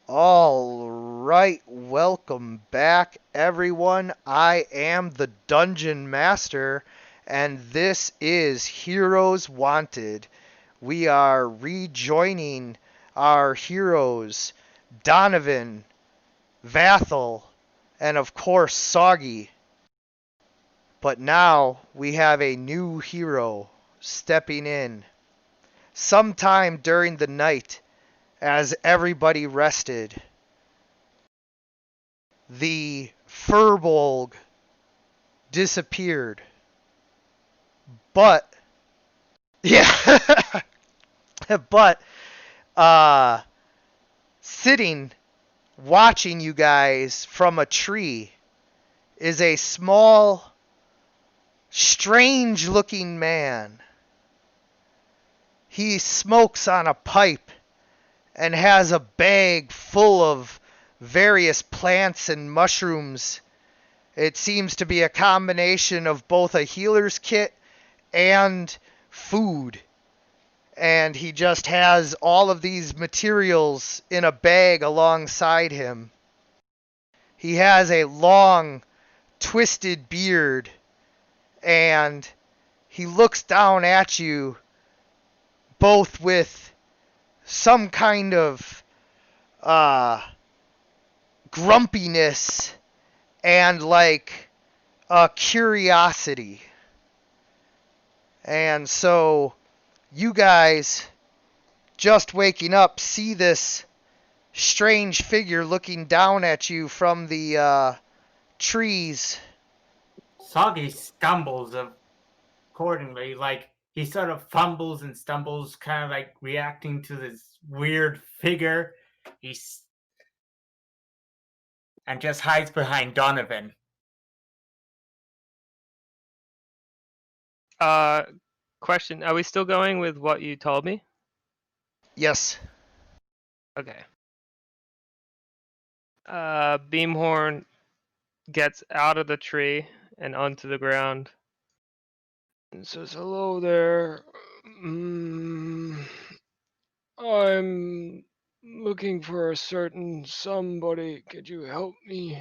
All right, welcome back, everyone. I am the Dungeon Master, and this is Heroes Wanted. We are rejoining our heroes, Donovan, Vathel, and of course, Soggy. But now we have a new hero stepping in. Sometime during the night, as everybody rested, the Furbolg disappeared. But yeah, but uh sitting watching you guys from a tree is a small strange looking man. He smokes on a pipe and has a bag full of various plants and mushrooms. It seems to be a combination of both a healer's kit and food. And he just has all of these materials in a bag alongside him. He has a long, twisted beard, and he looks down at you both with some kind of grumpiness and like a curiosity. And so you guys just waking up see this strange figure looking down at you from the trees. Soggy stumbles accordingly, like he sort of fumbles and stumbles, kind of like reacting to this weird figure. He's and just hides behind Donovan. Question: are we still going with what you told me? Yes. Okay. Beamhorn gets out of the tree and onto the ground and says, "Hello there. I'm looking for a certain somebody. Could you help me?"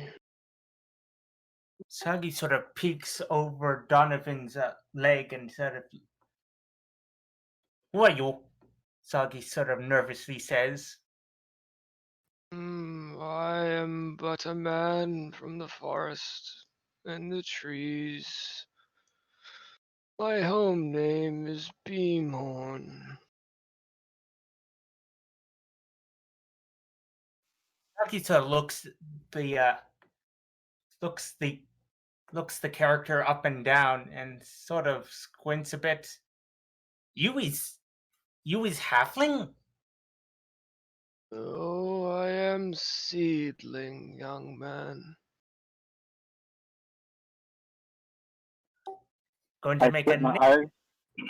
Soggy sort of peeks over Donovan's leg and sort of, "Who are you?" Soggy sort of nervously says. I am but a man from the forest and the trees. My home name is Beamhorn. Soggy sort of looks the character up and down and sort of squints a bit. You is halfling? Oh, I am seedling, young man. Going to I make split my eyes.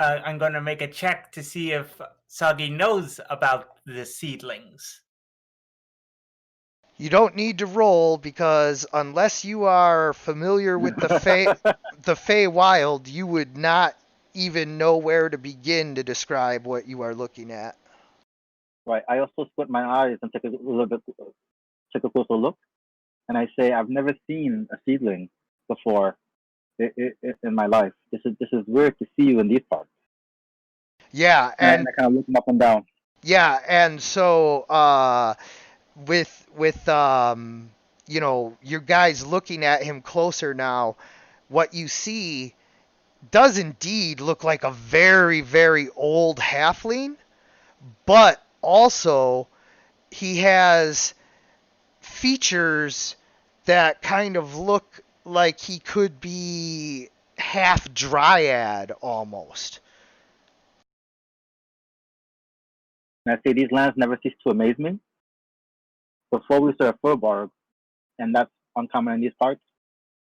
I'm going to make a check to see if Soggy knows about the seedlings. You don't need to roll because unless you are familiar with the Fey Wild, you would not even know where to begin to describe what you are looking at. Right. I also split my eyes and take a closer look, and I say, I've never seen a seedling before in my life. This is weird to see you in these parts. Yeah, And I kind of look them up and down. yeah, and so with you know, your guys looking at him closer now, what you see does indeed look like a very, very old halfling, but also he has features that kind of look like he could be half dryad almost. And I say, these lands never cease to amaze me. Before we saw a furbarg, and that's uncommon in these parts,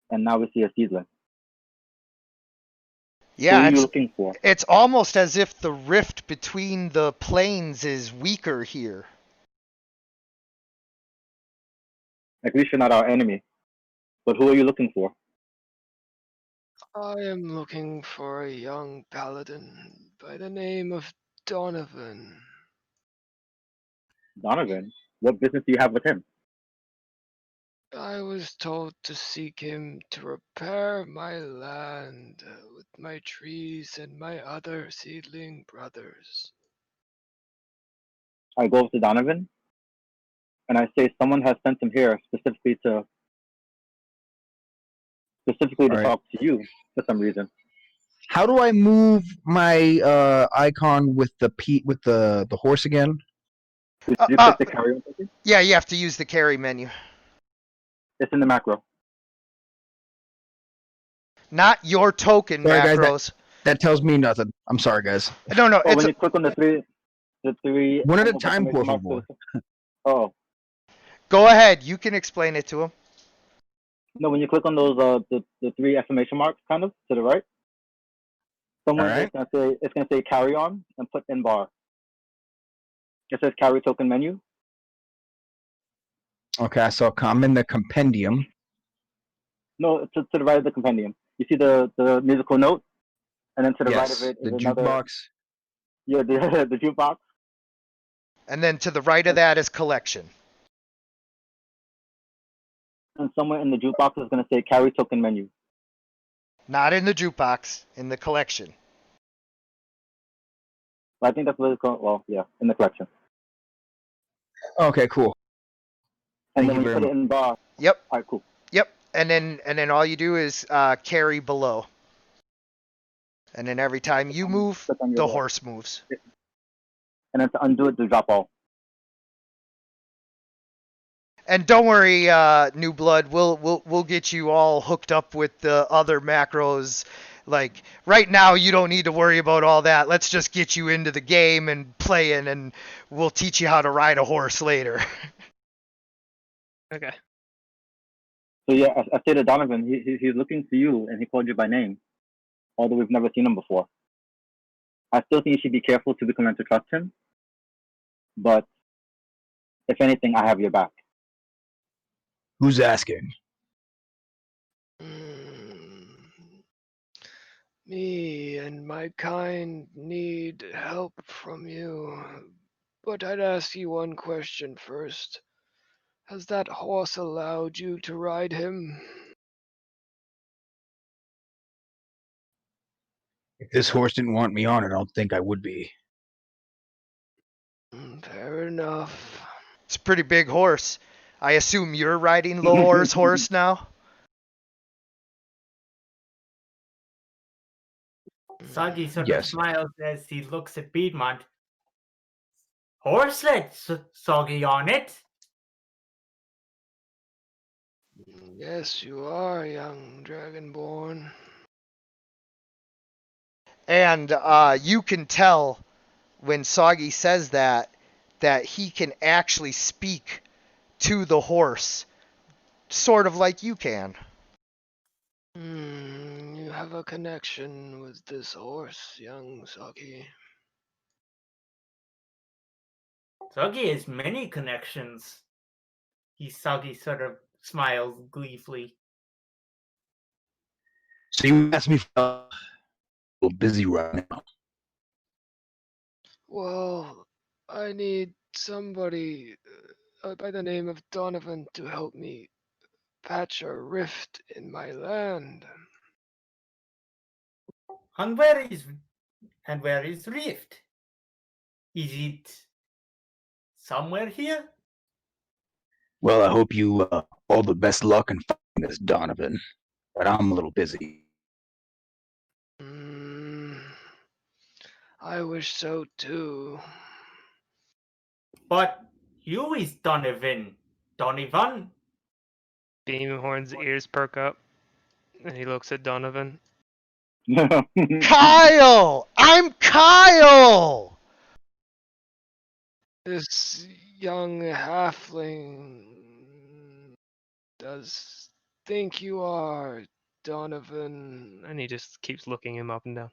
and now we see a seedling. Yeah, Who are you looking for? it's almost as if the rift between the planes is weaker here. At least you're not our enemy. But who are you looking for? I am looking for a young paladin by the name of Donovan. Donovan. What business do you have with him? I was told to seek him to repair my land with my trees and my other seedling brothers. I go over to Donovan and I say someone has sent him here specifically to Alright. talk to you for some reason. How do I move my icon with the horse again? Did you click the carry on button? Yeah, you have to use the carry menu. It's in the macro. Not your token Sorry, guys, macros. That tells me nothing. I'm sorry, guys. No, Oh, it's when you click on the three One at a almost time, exclamation por marks favor. to the- Oh go ahead. You can explain it to him. no, when you click on those the three exclamation marks kind of to the right, someone Alright. it's gonna say carry on and put in bar. It says carry token menu. Okay, so I'm in the compendium. No, to the right of the compendium. You see the musical note, and then to the right of Yes, it is the another. jukebox. Yeah, the jukebox. And then to the right of that is collection. And somewhere in the jukebox is gonna say carry token menu. Not in the jukebox, in the collection. I think that's what it's called. Well, yeah, in the collection. Okay, cool. And Thank then you when you very put much. it in bar, Yep, alright, cool. yep. And then all you do is carry below. And then every time you move, Click on your the bar. horse moves. And then to undo it, to drop all. And don't worry, New Blood, we'll get you all hooked up with the other macros. Like right now, you don't need to worry about all that. Let's just get you into the game and playing, and we'll teach you how to ride a horse later. Okay. So yeah, I say to Donovan, he's looking to you, and he called you by name, although we've never seen him before. I still think you should be careful to become learn to trust him. But if anything, I have your back. Who's asking? Me and my kind need help from you. But I'd ask you one question first. Has that horse allowed you to ride him? If this horse didn't want me on it, I don't think I would be. Fair enough. It's a pretty big horse. I assume you're riding Lore's horse now? Soggy sort Yes. of smiles as he looks at Piedmont. Horselet, Soggy on it. Yes, you are, young dragonborn. And you can tell when Soggy says that he can actually speak to the horse, sort of like you can. You have a connection with this horse, young Soggy. Soggy has many connections. Soggy sort of smiles gleefully. So you asked me for a little busy right now. Well, I need somebody by the name of Donovan to help me patch a rift in my land. And where is Rift? Is it somewhere here? Well, I hope you all the best luck in finding this, Donovan. But I'm a little busy. I wish so too. But you is Donovan. Donovan? Beamhorn's ears perk up, and he looks at Donovan. Kyle! I'm Kyle! This young halfling does think you are Donovan. And he just keeps looking him up and down.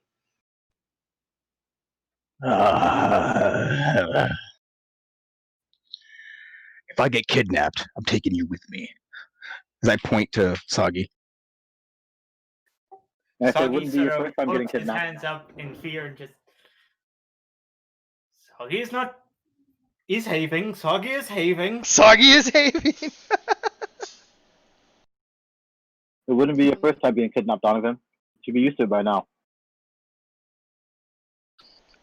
If I get kidnapped, I'm taking you with me. As I point to Soggy. And I say, Soggy wouldn't be your sort of first time getting puts his kidnapped. hands up in fear and just. Soggy is not He's having. Soggy is having. Soggy is having. It wouldn't be your first time being kidnapped, Donovan. You should be used to it by now.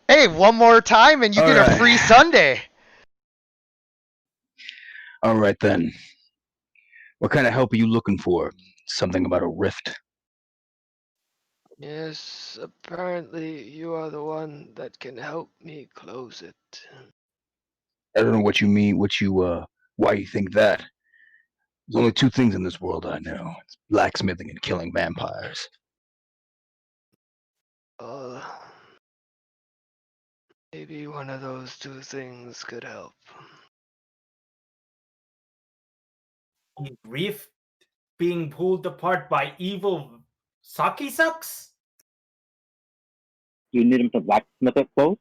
Hey, one more time and you get a Alright. free Sunday. All right then. What kind of help are you looking for? Something about a rift. Yes, apparently you are the one that can help me close it. I don't know what you mean. Why you think that? There's only two things in this world I know: it's blacksmithing and killing vampires. Uh, maybe one of those two things could help. Reef being pulled apart by evil Saki sucks? Do you need him to blacksmith it close?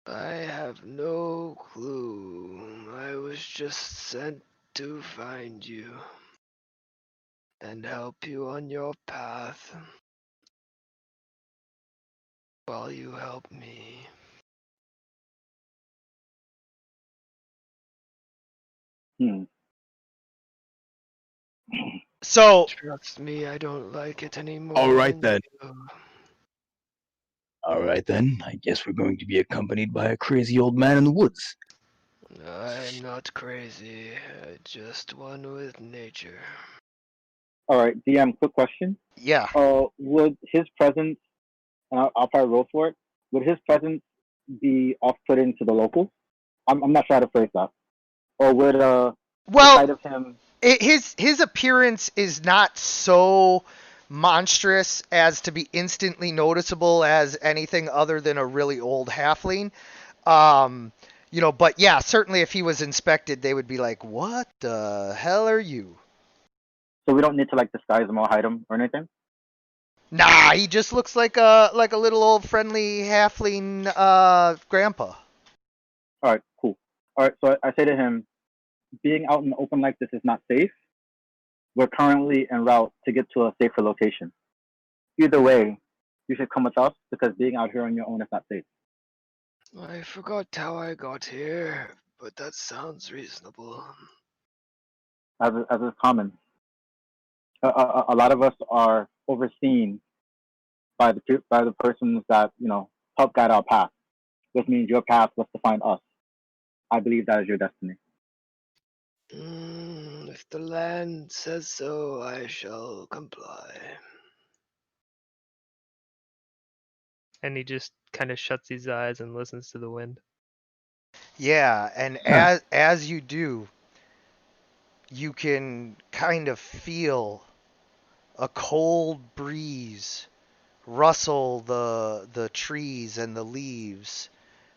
I have no clue. I was just sent to find you and help you on your path while you help me. Hmm. So, Trust me, I don't like it anymore. All right then. You. All right then. I guess we're going to be accompanied by a crazy old man in the woods. I'm not crazy, just one with nature. All right, DM. Quick question. yeah. Would his presence, and I'll probably roll for it. Would his presence be off-putting to the locals? I'm not sure how to phrase that. Or would the sight Well, of him? his appearance is not so monstrous as to be instantly noticeable as anything other than a really old halfling. But yeah, certainly if he was inspected, they would be like, "What the hell are you?" So we don't need to like disguise him or hide him or anything. Nah, he just looks like a little old friendly halfling grandpa. All right, cool. All right, so I say to him, being out in the open like this is not safe. We're currently en route to get to a safer location. Either way, you should come with us because being out here on your own is not safe. I forgot how I got here, but that sounds reasonable. As is common, a lot of us are overseen by the persons that help guide our path, which means your path was to find us. I believe that is your destiny. If the land says so, I shall comply. And he just kind of shuts his eyes and listens to the wind. Yeah, and as you do, you can kind of feel a cold breeze rustle the trees and the leaves,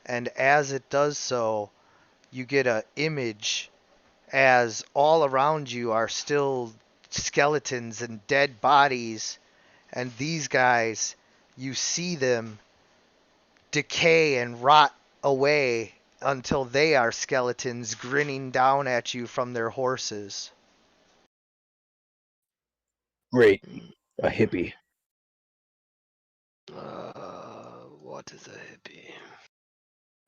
and as it does so, you get a image as all around you are still skeletons and dead bodies, and these guys, you see them decay and rot away until they are skeletons grinning down at you from their horses. Great. A hippie. What is a hippie?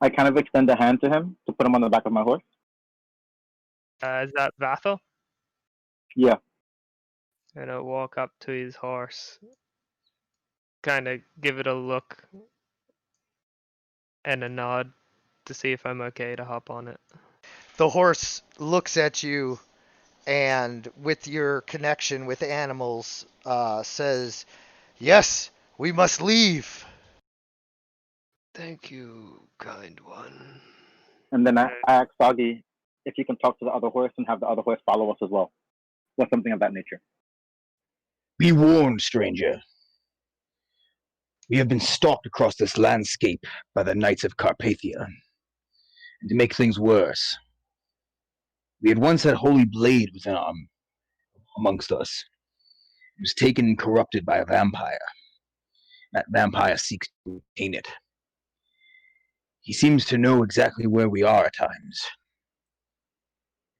I kind of extend a hand to him to put him on the back of my horse. Is that Vathel? Yeah. And I'll walk up to his horse, kind of give it a look and a nod to see if I'm okay to hop on it. The horse looks at you and, with your connection with animals, says, "Yes, we must leave." Thank you, kind one. And then I ask Soggy if he can talk to the other horse and have the other horse follow us as well, or something of that nature. Be warned, stranger. We have been stalked across this landscape by the knights of Carpathia. And to make things worse, we had once had Holy Blade within amongst us. It was taken and corrupted by a vampire. That vampire seeks to obtain it. He seems to know exactly where we are at times.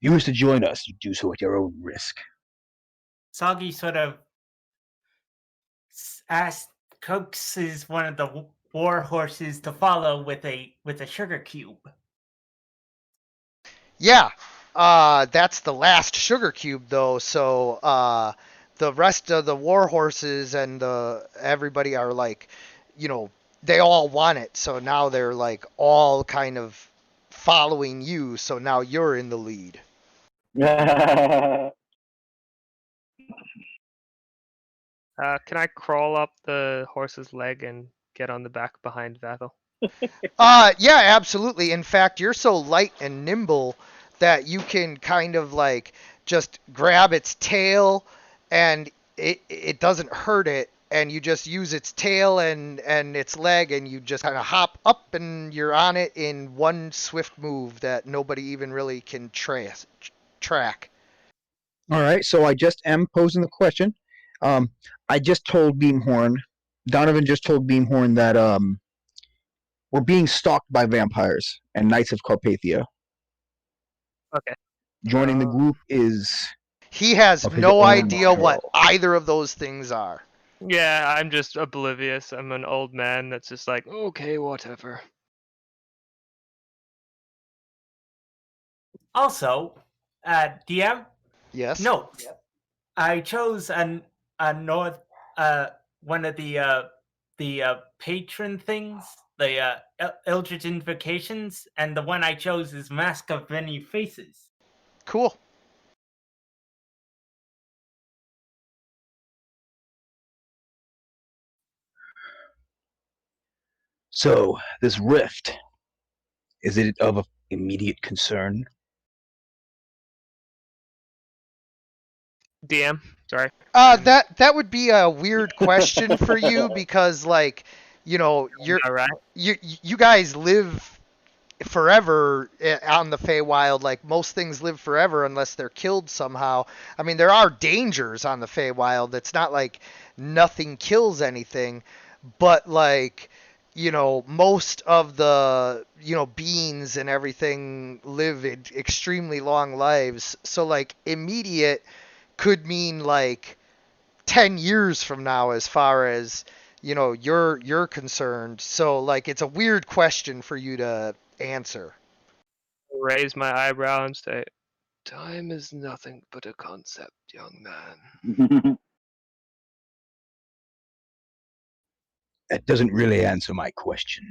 If you wish to join us, you do so at your own risk. Soggy sort of coaxes one of the war horses to follow with a sugar cube. Yeah. That's the last sugar cube though, so the rest of the war horses and everybody are like, you know, they all want it. So now they're like all kind of following you, so now you're in the lead. Can I crawl up the horse's leg and get on the back behind Vathel? Yeah, absolutely. In fact, you're so light and nimble that you can kind of like just grab its tail and it doesn't hurt it, and you just use its tail and its leg, and you just kind of hop up and you're on it in one swift move that nobody even really can track. All right, so I just am posing the question. I just told Beamhorn, Donovan just told Beamhorn that we're being stalked by vampires and Knights of Carpathia. Okay. Joining the group is He has of his no own idea what show. either of those things are. Yeah, I'm just oblivious. I'm an old man that's just like, Okay, whatever. Also, DM, Yes? note, I chose a north one of the patron things, the Eldritch Invocations, and the one I chose is Mask of Many Faces. Cool. So this rift, is it of immediate concern? DM. Sorry. That would be a weird question for you because like, you know, All right. you guys live forever on the Feywild. Like most things live forever unless they're killed somehow. I mean, there are dangers on the Feywild. It's not like nothing kills anything, but like, you know, most of the, you know, beings and everything live extremely long lives. So like immediate could mean like 10 years from now as far as, you know, you're concerned. So like it's a weird question for you to answer. Raise my eyebrow and say, Time is nothing but a concept, young man. That doesn't really answer my question.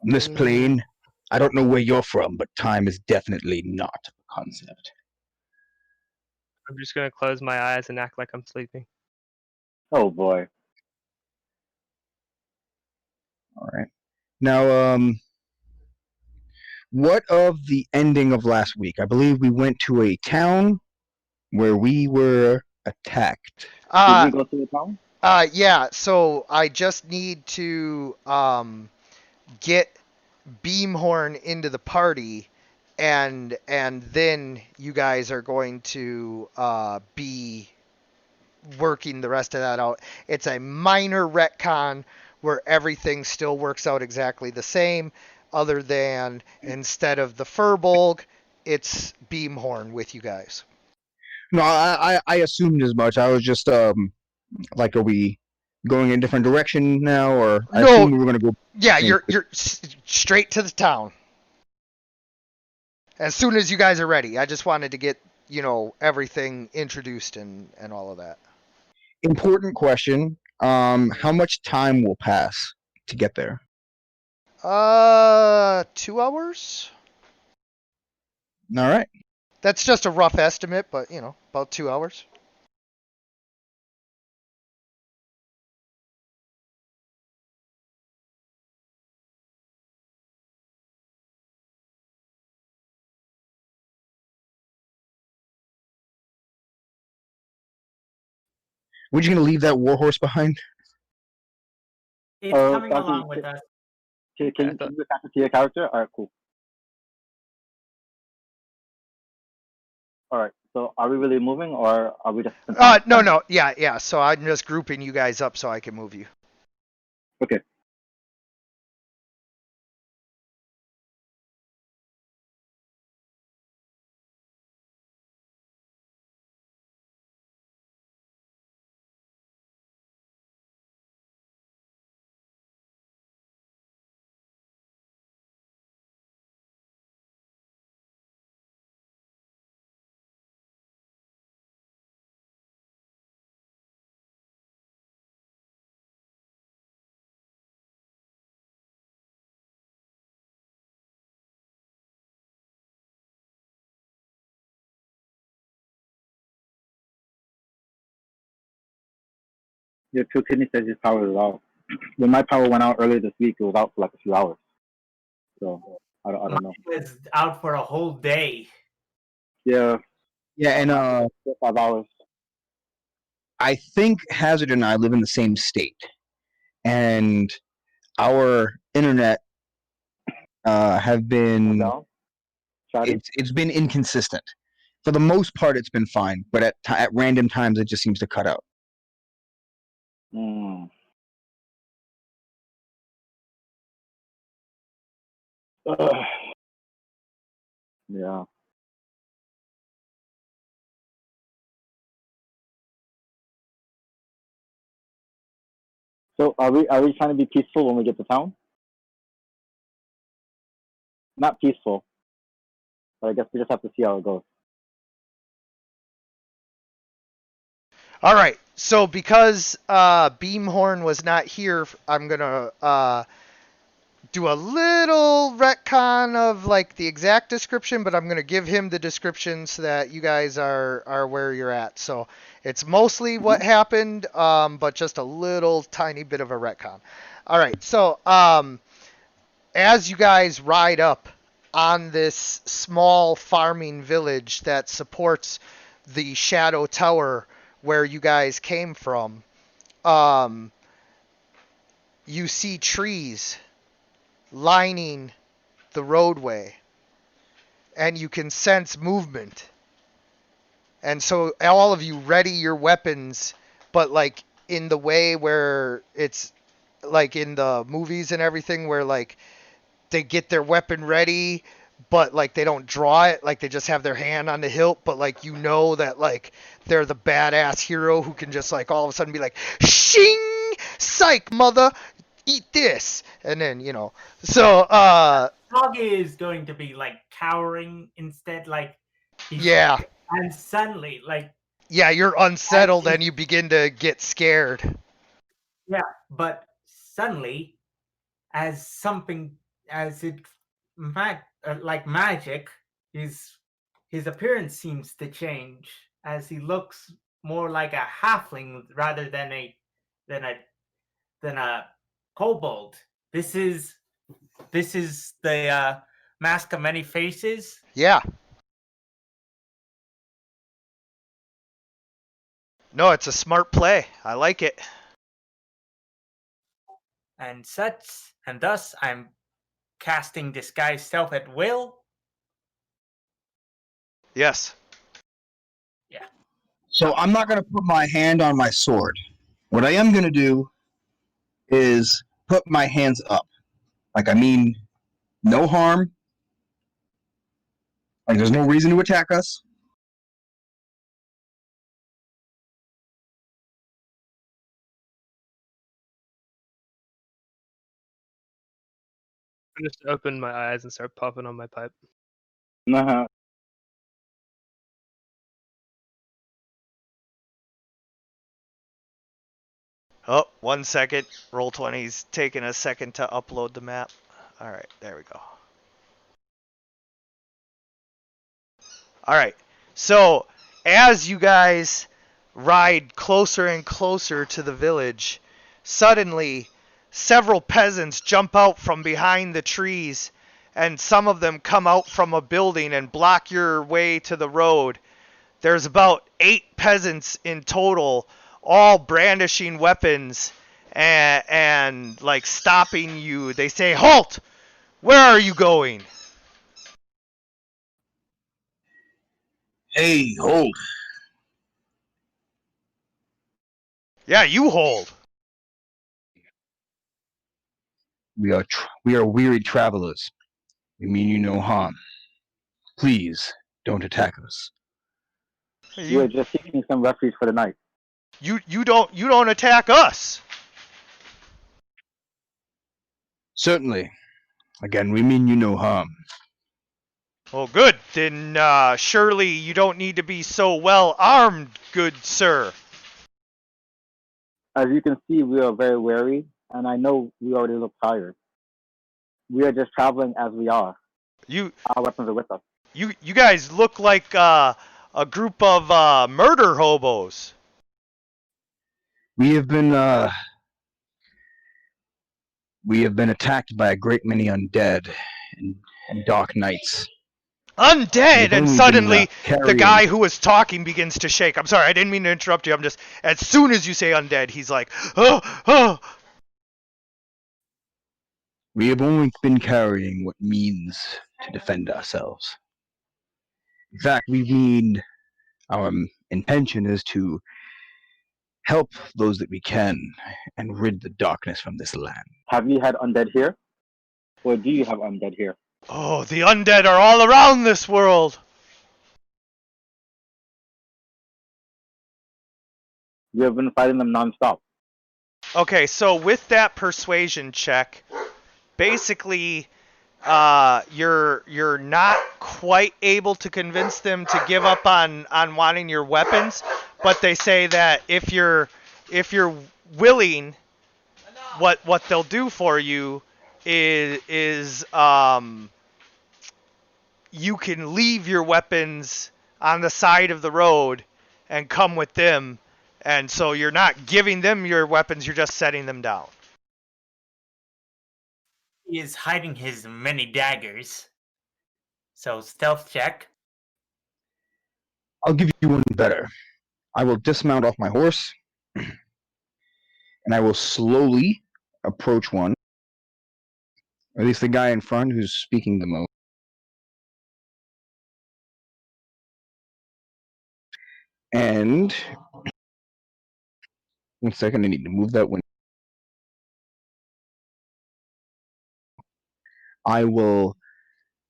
On this Mm, plane, I don't know where you're from, but time is definitely not a concept. I'm just gonna close my eyes and act like I'm sleeping. Oh boy. All right. Now, what of the ending of last week? I believe we went to a town where we were attacked. Did Uh we go to the town? yeah, so I just need to get Beamhorn into the party, and then you guys are going to be working the rest of that out. It's a minor retcon where everything still works out exactly the same, other than instead of the Furbolg, it's Beamhorn with you guys. No, I assumed as much. I was just like, are we going in a different direction now, or I No, assumed we were going to go. yeah, you're straight to the town as soon as you guys are ready. I just wanted to get, you know, everything introduced and all of that. Important question. How much time will pass to get there? 2 hours. All right. That's just a rough estimate, but you know, about 2 hours. We're just going to leave that warhorse behind. It's coming Santi, along with us. can I you thought, attach it to your character? All right, cool. All right. So are we really moving, or are we just? No, yeah. So I'm just grouping you guys up so I can move you. Okay. Your true kidney says his power is out. When my power went out earlier this week, it was out for like a few hours. So I don't know. Mine was out for a whole day. Yeah. Yeah, and 5 hours. I think Hazard and I live in the same state, and our internet have been Down? Shoddy? it's been inconsistent. For the most part, it's been fine, but at random times, it just seems to cut out. Mm. Yeah. So are we trying to be peaceful when we get to town? Not peaceful, but I guess we just have to see how it goes. All right. So because Beamhorn was not here, I'm gonna do a little retcon of like the exact description, but I'm gonna give him the description so that you guys are where you're at. So it's mostly what happened, but just a little tiny bit of a retcon. All right. So as you guys ride up on this small farming village that supports the Shadow Tower where you guys came from, you see trees lining the roadway, and you can sense movement. And so all of you ready your weapons, but like in the way where it's like in the movies and everything where like they get their weapon ready, but like they don't draw it, like they just have their hand on the hilt, but like you know that like they're the badass hero who can just like all of a sudden be like, shing, psych, mother, eat this, and then so Dog is going to be like cowering instead, like yeah, and suddenly like you're unsettled and you begin to get scared. Yeah, but suddenly, as it like magic, his appearance seems to change as he looks more like a halfling rather than a kobold. This is the Mask of Many Faces. Yeah. No, it's a smart play. I like it. And thus I'm casting Disguise Self at will. Yes. Yeah. So I'm not going to put my hand on my sword. What I am going to do is put my hands up. Like, I mean, no harm. Like, there's no reason to attack us. I just open my eyes and start puffing on my pipe. Uh-huh. Oh, 1 second. Roll20's taking a second to upload the map. All right, there we go. All right. So, as you guys ride closer and closer to the village, suddenly several peasants jump out from behind the trees, and some of them come out from a building and block your way to the road. There's about 8 peasants in total, all brandishing weapons and like stopping you. They say, "Halt! Where are you going?" Hey, hold. Yeah, you hold. We are weary travelers. We mean you no harm. Please don't attack us. We are just seeking some refuge for the night. You don't attack us. Certainly. Again, we mean you no harm. Well, good. Then surely you don't need to be so well armed, good sir. As you can see, we are very wary, and I know we already look tired. We are just traveling as we are. Our weapons are with us. You guys look like a group of murder hobos. We have been attacked by a great many undead and dark knights. Undead! And suddenly, the carrying- guy who was talking begins to shake. I'm sorry, I didn't mean to interrupt you. I'm just, as soon as you say undead, he's like, oh, oh. We have only been carrying what means to defend ourselves. In fact, our intention is to help those that we can and rid the darkness from this land. Have you had undead here? Or do you have undead here? Oh, the undead are all around this world. You have been fighting them nonstop. Okay, so with that persuasion check, basically, you're not quite able to convince them to give up on wanting your weapons, but they say that if you're willing, what they'll do for you is you can leave your weapons on the side of the road and come with them, and so you're not giving them your weapons, you're just setting them down. He is hiding his many daggers. So stealth check. I'll give you one better. I will dismount off my horse, and I will slowly approach one, or at least the guy in front who's speaking the most. And 1 second, I need to move that window. I will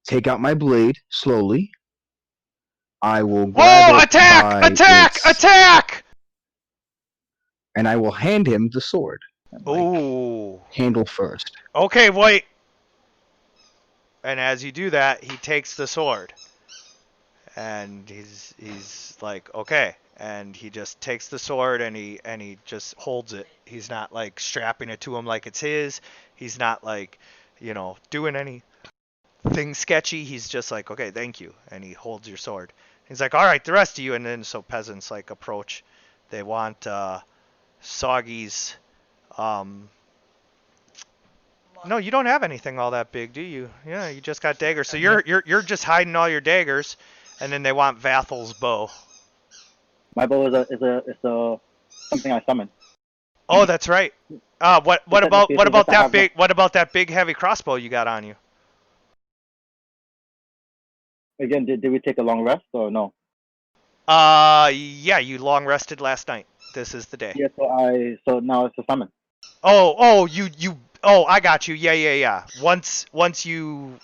take out my blade slowly. I will grab Whoa! it Attack! by Attack! its- Attack! And I will hand him the sword. Ooh. Handle first. Okay, wait. And as you do that, he takes the sword. And he's like, okay. And he just takes the sword and he just holds it. He's not like strapping it to him like it's his. He's not like, doing anything sketchy. He's just like, okay, thank you. And he holds your sword. He's like, all right, the rest of you. And then so peasants like approach. They want Soggy's. No, you don't have anything all that big, do you? Yeah, you just got daggers. So you're just hiding all your daggers, and then they want Vathel's bow. My bow is a something I summon. Oh, that's right. What about that big heavy crossbow you got on you? Again, did we take a long rest or no? Yeah, you long rested last night. This is the day. Yeah, so now it's a summon. Oh, I got you. Yeah. Once you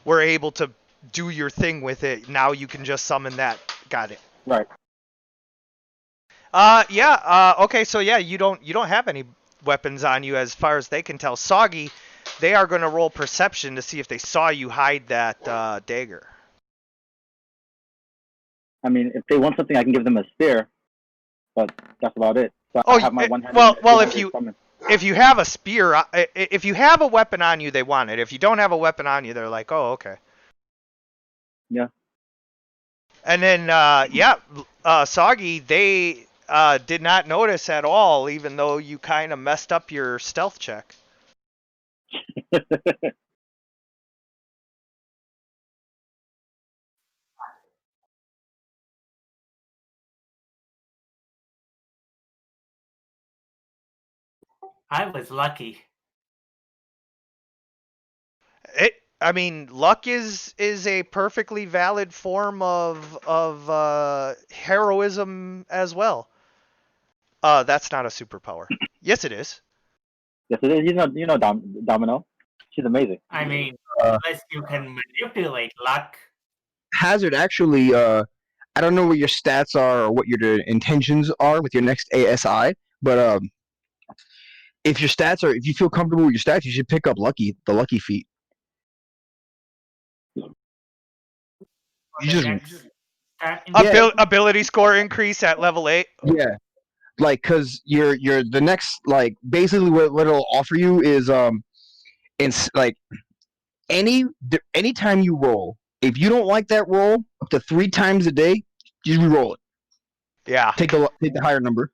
were able to do your thing with it, now you can just summon that. Got it. Right. Okay, so yeah, you don't have any weapons on you as far as they can tell. Soggy, they are gonna roll perception to see if they saw you hide that dagger. I mean, if they want something, I can give them a spear, but that's about it. So Oh, I have my one-handed well, summon. if you have a spear, if you have a weapon on you, they want it. If you don't have a weapon on you, they're like, oh, okay. Yeah. And then, Soggy, they did not notice at all, even though you kind of messed up your stealth check. I was lucky. Luck is a perfectly valid form of heroism as well. That's not a superpower. Yes, it is. Yes, it is. You know Domino. She's amazing. I mean, unless you can manipulate luck. Hazard, actually, I don't know what your stats are or what your intentions are with your next ASI, but if you feel comfortable with your stats, you should pick up the lucky feat. You just Ability score increase at level 8. Yeah, cause you're the next basically what it'll offer you is it's any time you roll, if you don't like that roll up to 3 times a day, just re-roll it. Yeah. Take the higher number.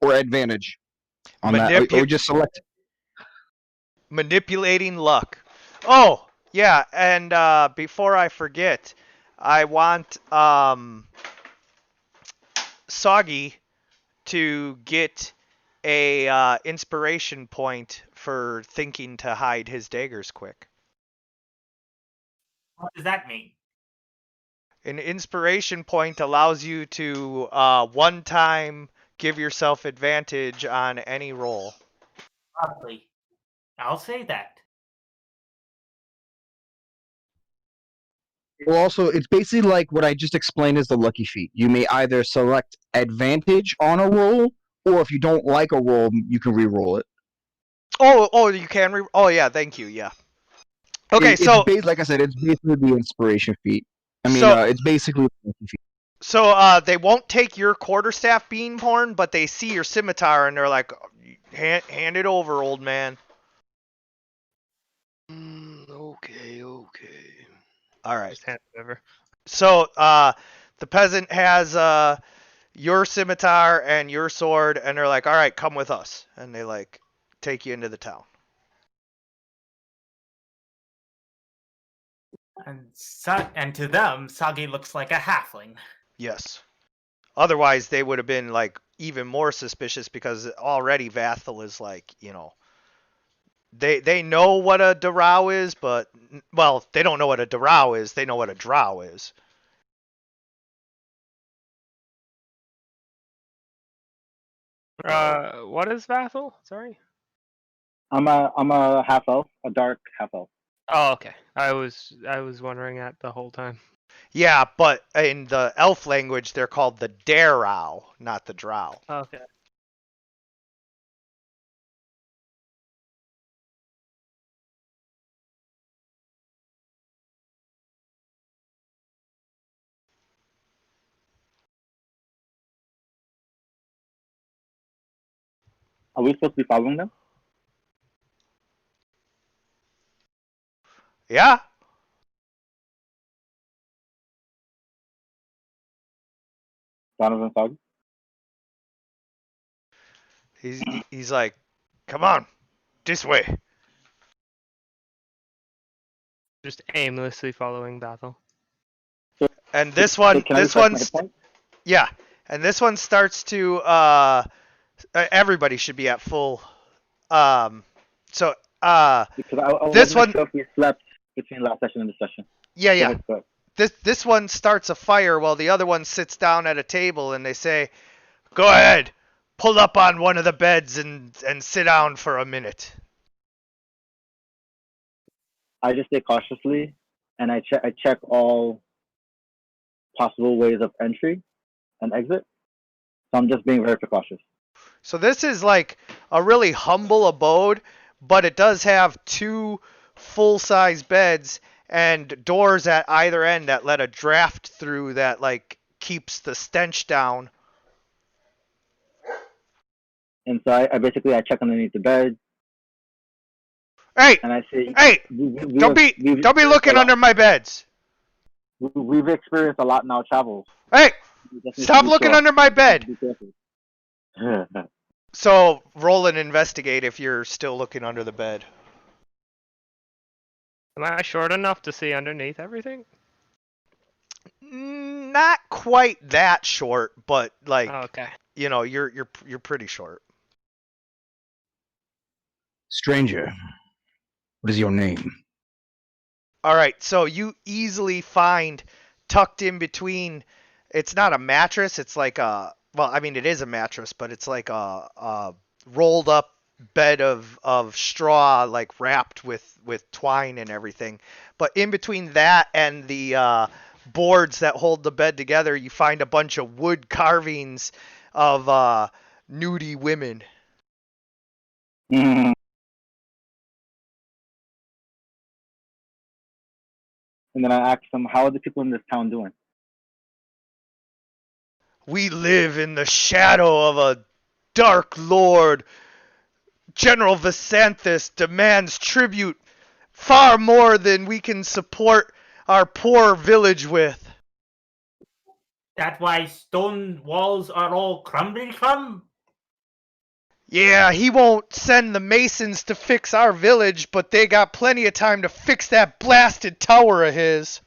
or advantage on that, or just select. Manipulating luck. Oh, yeah, and before I forget, I want Soggy to get a inspiration point for thinking to hide his daggers quick. What does that mean? An inspiration point allows you to one time give yourself advantage on any roll. Lovely. I'll say that. Well, also, it's basically like what I just explained as the lucky feat. You may either select advantage on a roll, or if you don't like a roll, you can re-roll it. Oh, you can oh, yeah, thank you, yeah. Okay, like I said, it's basically the inspiration feat. It's basically the lucky feat. So they won't take your quarterstaff beanhorn, but they see your scimitar and they're like, hand it over, old man. Okay. All right. Just hand it over. So the peasant has your scimitar and your sword, and they're like, all right, come with us. And they like take you into the town. And to them, Sagi looks like a halfling. Yes. Otherwise, they would have been like even more suspicious because already Vathel is like, they know what a drow is, but well, they don't know what a drow is. They know what a drow is. What is Vathel? Sorry. I'm a half elf, a dark half elf. Oh, okay. I was wondering that the whole time. Yeah, but in the elf language, they're called the Darrow, not the drow. Okay. Are we supposed to be following them? Yeah. Donovan Soggy? He's like, come on, this way. Just aimlessly following Vathel. And this one, Can I this refresh my one's, hit point? yeah, and this one starts to, everybody should be at full, so, Because I this wasn't one, sure if we slept between last session and this session. yeah. Go ahead. This one starts a fire while the other one sits down at a table and they say, go ahead, pull up on one of the beds and sit down for a minute. I just stay cautiously, and I check all possible ways of entry and exit. So I'm just being very precautious. So this is like a really humble abode, but it does have two full-size beds and doors at either end that let a draft through that like keeps the stench down. And so I basically check underneath the bed, Hey, and I say, don't be looking under my beds. We've experienced a lot in our travels. Hey, stop looking under my bed. Be careful. So roll and investigate if you're still looking under the bed. Am I short enough to see underneath everything? Not quite that short, but like, Oh, okay. you're pretty short. Stranger, what is your name? All right, so you easily find tucked in between. It's not a mattress. It's like it is a mattress, but it's like a rolled up bed of straw, like wrapped with twine and everything. But in between that and the boards that hold the bed together, you find a bunch of wood carvings of nudie women. And then I ask them, how are the people in this town doing? We live in the shadow of a dark lord. General Visanthus demands tribute far more than we can support our poor village with. That's why stone walls are all crumbly from? Yeah, he won't send the masons to fix our village, but they got plenty of time to fix that blasted tower of his.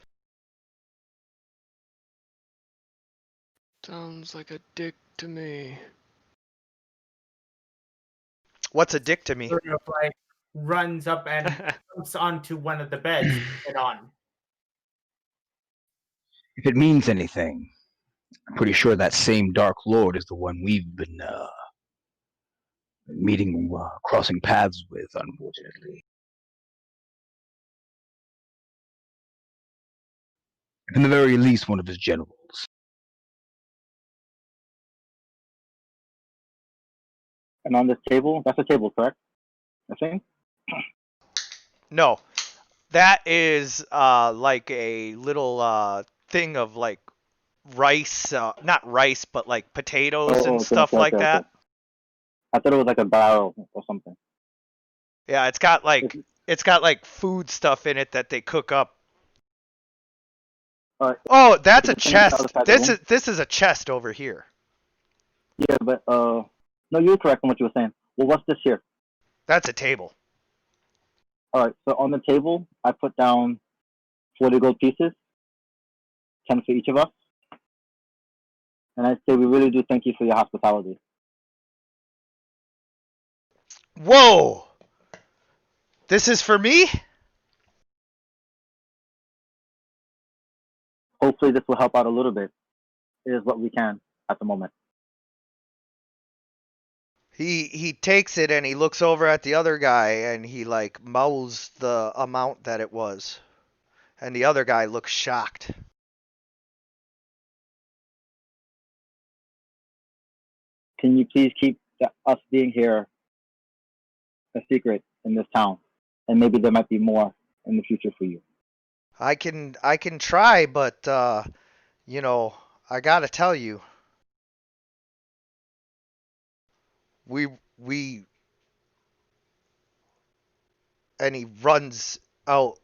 Sounds like a dick to me. What's a dick to me? Sort of like runs up and jumps onto one of the beds to sit on. If it means anything, I'm pretty sure that same Dark Lord is the one we've been meeting, crossing paths with, unfortunately. In the very least, one of his generals. And on this table, that's a table, correct? I think. No, that is like a little thing of like rice, not rice, but like potatoes and Okay, stuff like okay. that. I thought it was like a barrel or something. Yeah, it's got like food stuff in it that they cook up. Oh, that's a chest. This is a chest over here. Yeah, but no, you were correct on what you were saying. Well, what's this here? That's a table. All right, so on the table, I put down 40 gold pieces, 10 for each of us. And I say we really do thank you for your hospitality. Whoa! This is for me? Hopefully this will help out a little bit. It is what we can at the moment. He takes it and he looks over at the other guy and he like mouths the amount that it was. And the other guy looks shocked. Can you please keep us being here a secret in this town? And maybe there might be more in the future for you. I can try, but you know, I gotta tell you. We and he runs out.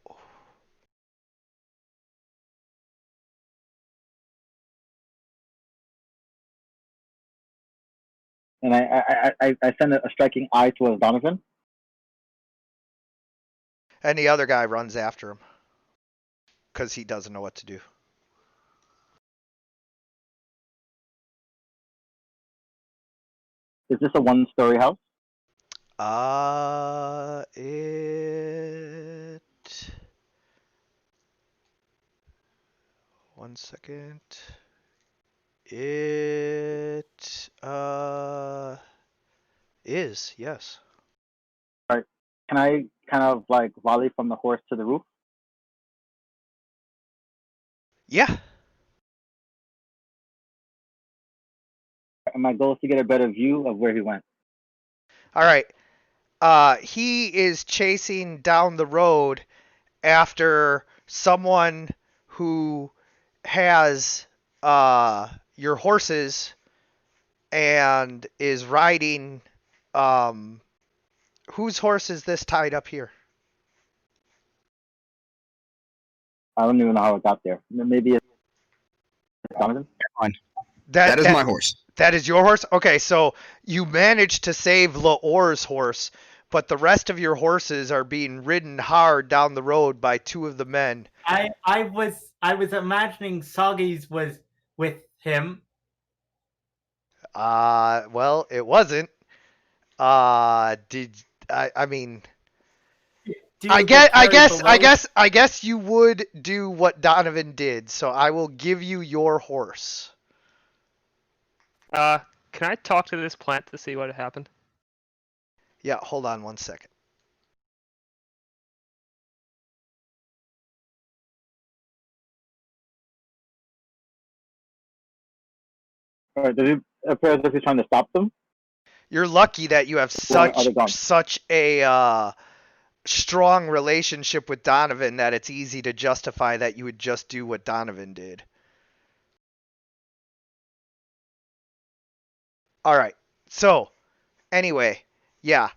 And I send a striking eye towards Donovan. And the other guy runs after him. Because he doesn't know what to do. Is this a one-story house? One second. It is, yes. All right. Can I kind of like volley from the horse to the roof? Yeah. And my goal is to get a better view of where he went. All right. He is chasing down the road after someone who has your horses and is riding. Whose horse is this tied up here? I don't even know how it got there. Maybe it's Donovan. That is my horse. That is your horse? Okay, so you managed to save Laor's horse, but the rest of your horses are being ridden hard down the road by two of the men. I was imagining Soggy's was with him. Well, it wasn't. I mean, I guess you would do what Donovan did, so I will give you your horse. Can I talk to this plant to see what happened? Yeah, hold on one second. All right, does it appear as if he's trying to stop them? You're lucky that you have such a strong relationship with Donovan that it's easy to justify that you would just do what Donovan did. All right. So, anyway, yeah.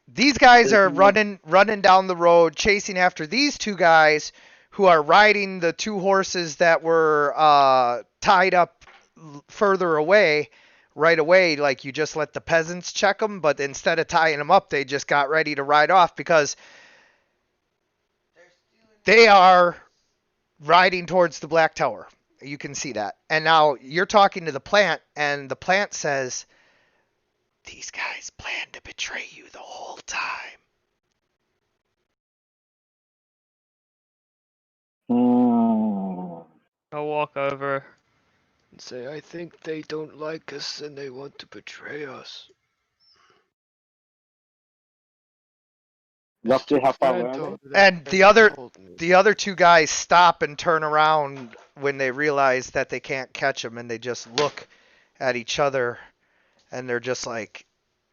These guys are running down the road, chasing after these two guys who are riding the two horses that were tied up further away, right away. Like, you just let the peasants check them, but instead of tying them up, they just got ready to ride off because they are riding towards the Black Tower. You can see that. And now you're talking to the plant, and the plant says, these guys plan to betray you the whole time. I'll walk over. And say, I think they don't like us and they want to betray us. Roughly Mr. how far Plant away are over they? there And the other told me. the other two guys stop and turn around when they realize that they can't catch him, and they just look at each other, and they're just like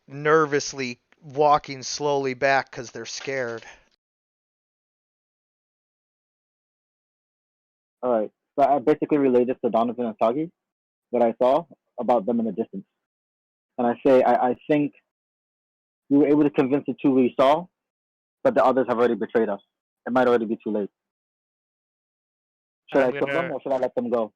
nervously walking slowly back because they're scared. All right. So I basically relay this to Donovan and Sagi, what I saw about them in the distance. And I say, I think we were able to convince the two we saw, but the others have already betrayed us. It might already be too late. Should I kill them or should I let them go?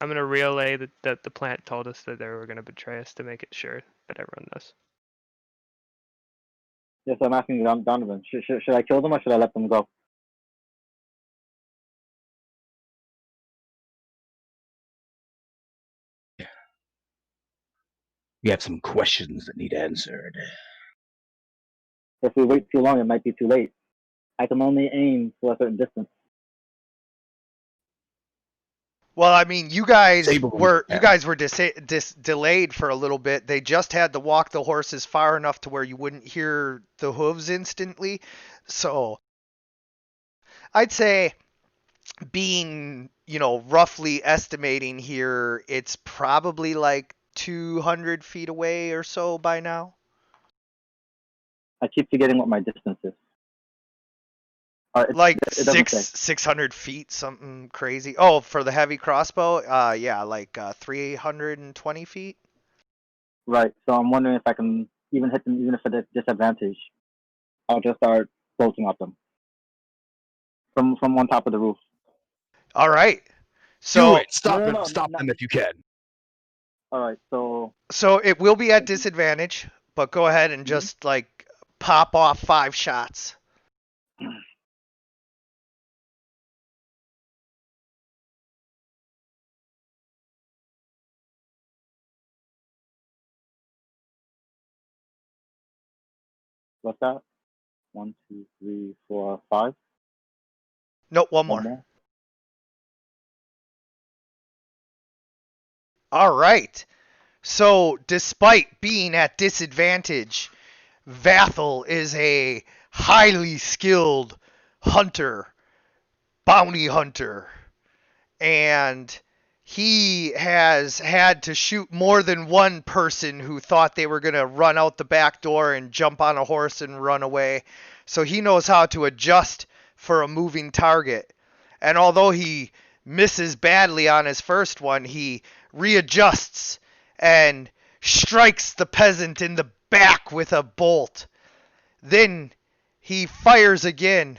I'm gonna relay that the plant told us that they were gonna betray us to make it sure that everyone knows. Yes, I'm asking Donovan. Should I kill them or should I let them go? We have some questions that need answered. If we wait too long, it might be too late. I can only aim for a certain distance. Well, I mean, you guys Sable were yeah. delayed for a little bit. They just had to walk the horses far enough to where you wouldn't hear the hooves instantly. So I'd say, being, roughly estimating here, it's probably like 200 feet away or so by now. I keep forgetting what my distance is. Like it doesn't say. 600 feet, something crazy. Oh, for the heavy crossbow, yeah, like 320 feet. Right. So I'm wondering if I can even hit them, even if at a disadvantage. I'll just start bolting at them from on top of the roof. All right. Do So it. Stop No, them. no, Stop no. them if you can. All right. so it will be at disadvantage, but go ahead and just like pop off 5 shots. What's that? 1, 2, 3, 4, 5. Nope, one more. All right. So, despite being at disadvantage, Vathel is a highly skilled hunter, bounty hunter, and he has had to shoot more than one person who thought they were going to run out the back door and jump on a horse and run away. So he knows how to adjust for a moving target. And although he misses badly on his first one, he readjusts and strikes the peasant in the back with a bolt. Then he fires again,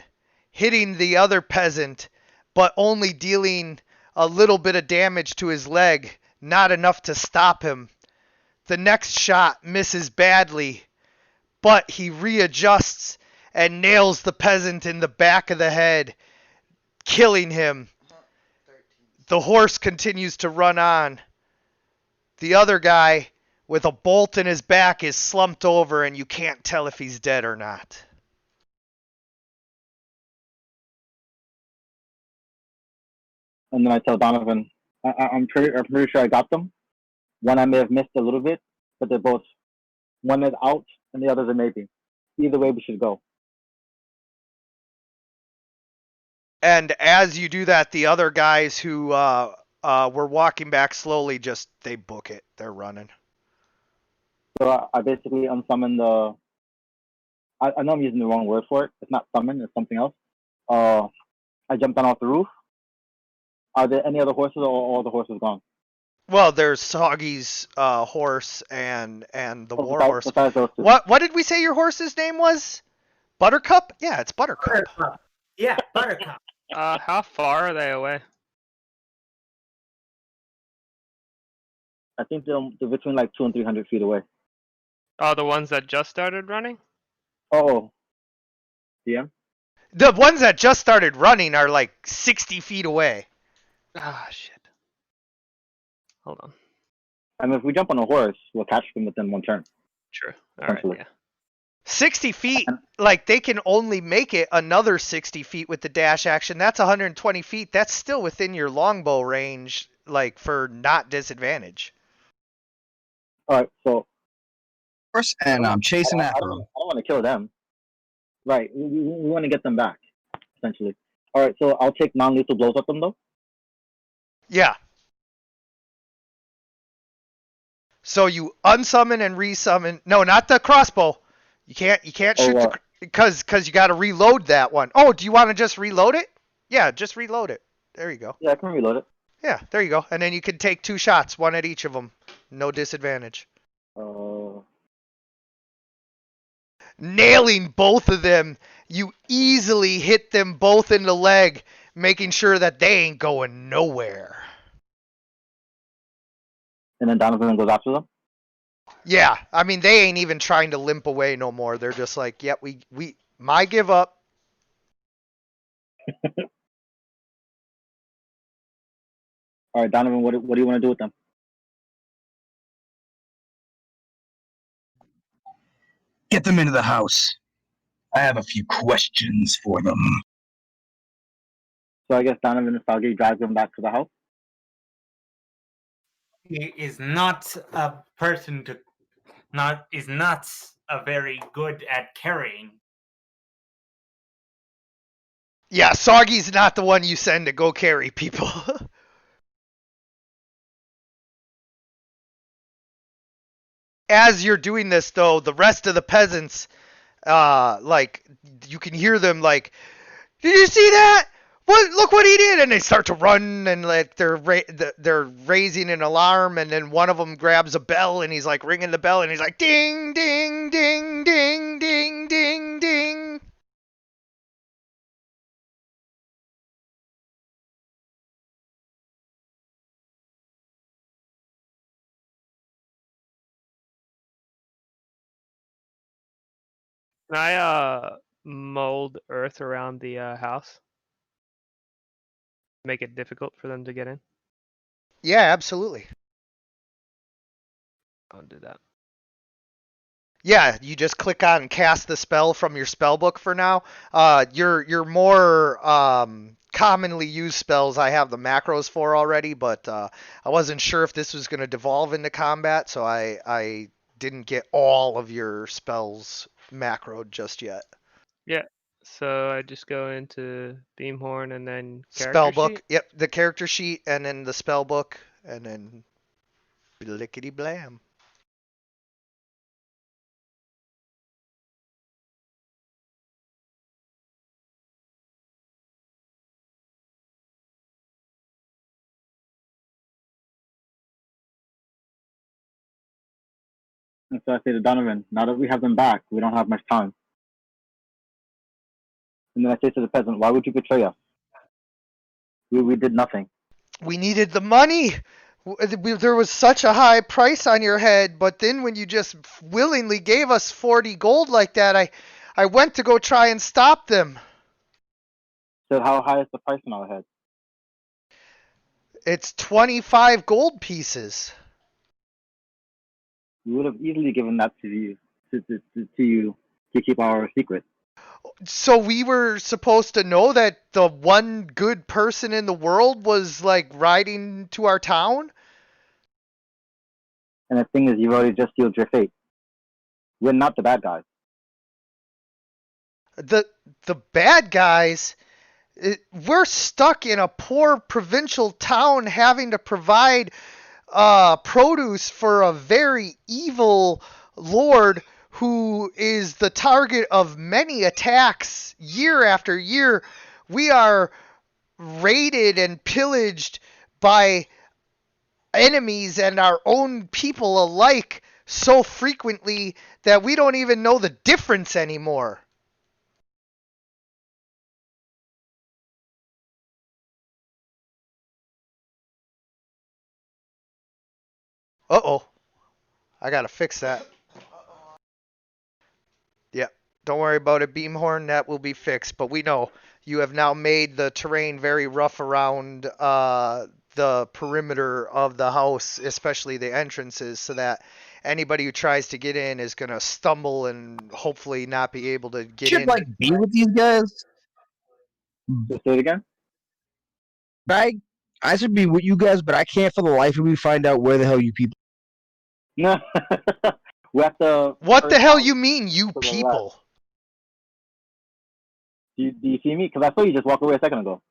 hitting the other peasant, but only dealing a little bit of damage to his leg, not enough to stop him. The next shot misses badly, but he readjusts and nails the peasant in the back of the head, killing him. The horse continues to run on. The other guy, with a bolt in his back, is slumped over, and you can't tell if he's dead or not. And then I tell Donovan, I'm pretty sure I got them. One I may have missed a little bit, but they're both. One is out, and the other's a maybe. Either way, we should go. And as you do that, the other guys who were walking back slowly they book it. They're running. So I basically unsummon the. I know I'm using the wrong word for it. It's not summon. It's something else. I jumped on off the roof. Are there any other horses, or all the horses gone? Well, there's Soggy's horse and the war horse. Besides those two. What did we say your horse's name was? Buttercup? Yeah, it's Buttercup. Buttercup. Yeah, Buttercup. How far are they away? I think they're between like 200 and 300 feet away. Oh, the ones that just started running? Oh, yeah. The ones that just started running are like 60 feet away. Ah, shit. Hold on. I mean, if we jump on a horse, we'll catch them within one turn. True. All right, Essentially. yeah. 60 feet, like they can only make it another 60 feet with the dash action. That's 120 feet. That's still within your longbow range, like for not disadvantage. All right, so Horse, and I'm chasing I after don't, him. I don't want to kill them. Right, we want to get them back, essentially. All right, so I'll take non-lethal blows at them though. Yeah. So you unsummon and resummon. No, not the crossbow. You can't shoot the because you got to reload that one. Oh, do you want to just reload it? Yeah, just reload it. There you go. Yeah, I can reload it. Yeah, there you go. And then you can take 2 shots, one at each of them. No disadvantage. Nailing both of them, you easily hit them both in the leg, making sure that they ain't going nowhere. And then Donovan goes after them. Yeah, I mean they ain't even trying to limp away no more. They're just like, "Yep, my give up." All right, Donovan, what do you want to do with them? Get them into the house. I have a few questions for them. So I guess Donovan and Stargate drives them back to the house. He is not a person to is not a very good at carrying. Yeah, Soggy's not the one you send to go carry people. As you're doing this, though, the rest of the peasants, like, you can hear them like, "Did you see that? What? Look what he did!" And they start to run, and like they're raising an alarm, and then one of them grabs a bell, and he's like ringing the bell, and he's like, "Ding, ding, ding, ding, ding, ding, ding." Can I mold earth around the house? Make it difficult for them to get in? Yeah, absolutely. I'll do that. Yeah, you just click on cast the spell from your spell book for now. Your more commonly used spells I have the macros for already, but I wasn't sure if this was going to devolve into combat, so I didn't get all of your spells macroed just yet. Yeah. So I just go into Beamhorn and then Spell character book, sheet. yep, the character sheet, and then the spell book, and then blickety blam. And so I say to Donovan, now that we have them back, we don't have much time. And then I say to the peasant, why would you betray us? We did nothing. We needed the money. There was such a high price on your head, but then when you just willingly gave us 40 gold like that, I went to go try and stop them. Said, how high is the price on our head? It's 25 gold pieces. We would have easily given that to you to keep our secret. So we were supposed to know that the one good person in the world was like riding to our town? And the thing is, you've already just sealed your fate. We're not the bad guys. The bad guys, we're stuck in a poor provincial town having to provide produce for a very evil lord who is the target of many attacks year after year. We are raided and pillaged by enemies and our own people alike so frequently that we don't even know the difference anymore. Uh-oh. I gotta fix that. Yep. Don't worry about it, Beamhorn. That will be fixed. But we know you have now made the terrain very rough around the perimeter of the house, especially the entrances, so that anybody who tries to get in is gonna stumble and hopefully not be able to get Should in. like be with these guys. Just say it again. I should be with you guys, but I can't for the life of me find out where the hell you people. No. We have to. What the hell you mean, you to the left. people? Do you see me? Because I saw you just walk away a second ago.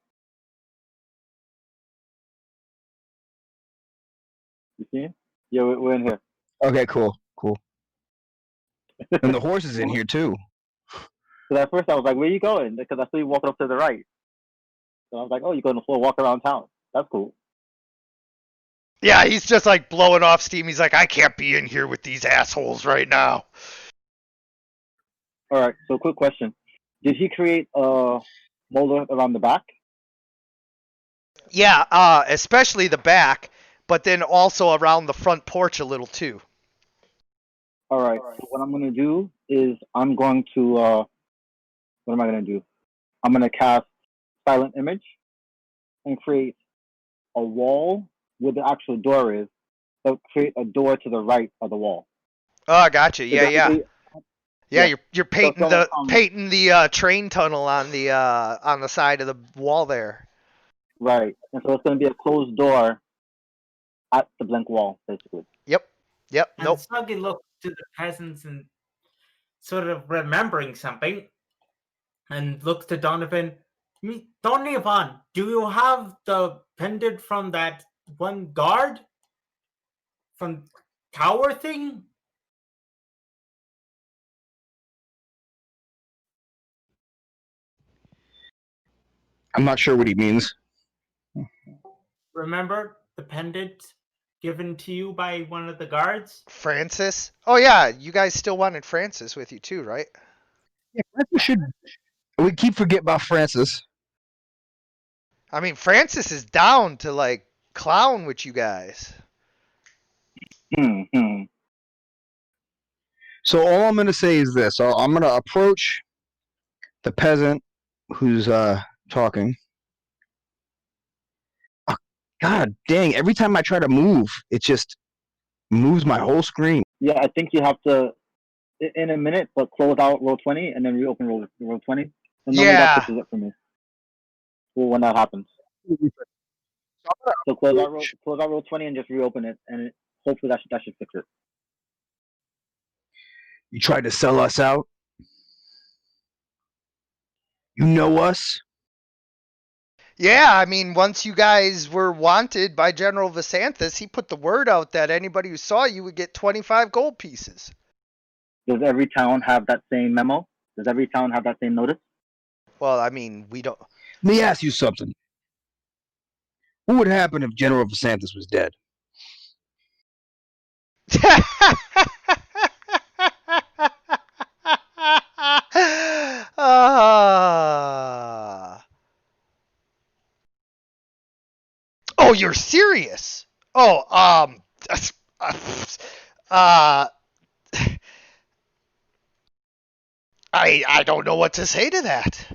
You see me? Yeah, we're in here. Okay, cool. And the horse is in here too. So at first I was like, "Where are you going?" Because I saw you walking up to the right. So I was like, "Oh, you're going for a walk around town. That's cool." Yeah, he's just like blowing off steam. He's like, I can't be in here with these assholes right now. All right. So quick question: did he create a molder around the back? Yeah, especially the back, but then also around the front porch a little too. All right. So what I'm gonna do is I'm going to what am I gonna do? I'm gonna cast Silent Image and create a wall where the actual door is. So create a door to the right of the wall. Oh, I gotcha. Yeah. Yeah. Yeah, you're painting So, the train tunnel on the side of the wall there. Right. And so it's gonna be a closed door at the blank wall, basically. Yep. And Nope. Sluggy looks to the presents and sort of remembering something, and looks to Donovan. Donovan, do you have the pendant from that one guard from tower thing? I'm not sure what he means. Remember the pendant given to you by one of the guards? Francis? Oh yeah, you guys still wanted Francis with you too, right? Yeah, we keep forgetting about Francis. I mean, Francis is down to like clown with you guys. So all I'm going to say is this. I'm going to approach the peasant who's talking. Oh, God dang, every time I try to move, it just moves my whole screen. Yeah, I think you have to, in a minute, but close out roll 20 and then reopen roll 20. And normally that fixes it for me. Well, when that happens. So close out roll 20 and just reopen it, and hopefully that should fix it. You tried to sell us out? You know us? Yeah, I mean, once you guys were wanted by General Visanthus, he put the word out that anybody who saw you would get 25 gold pieces. Does every town have that same memo? Does every town have that same notice? Well, I mean, we don't. Let me ask you something. What would happen if General Visanthus was dead? Oh, you're serious? Oh, I don't know what to say to that.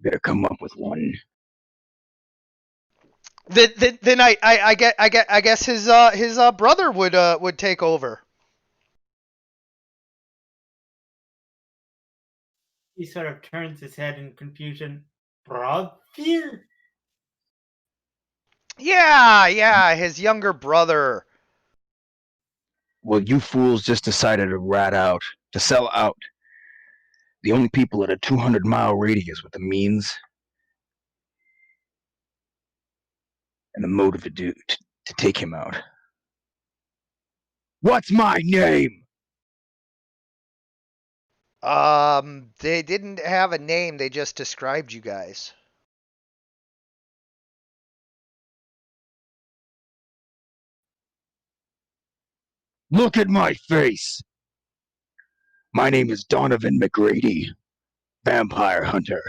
Better come up with one. Then I guess his brother would take over. He sort of turns his head in confusion. Brother? Yeah, his younger brother. Well, you fools just decided to sell out. The only people at a 200-mile radius with the means and the motive to take him out. What's my name? They didn't have a name. They just described you guys. Look at my face. My name is Donovan McGrady, vampire hunter,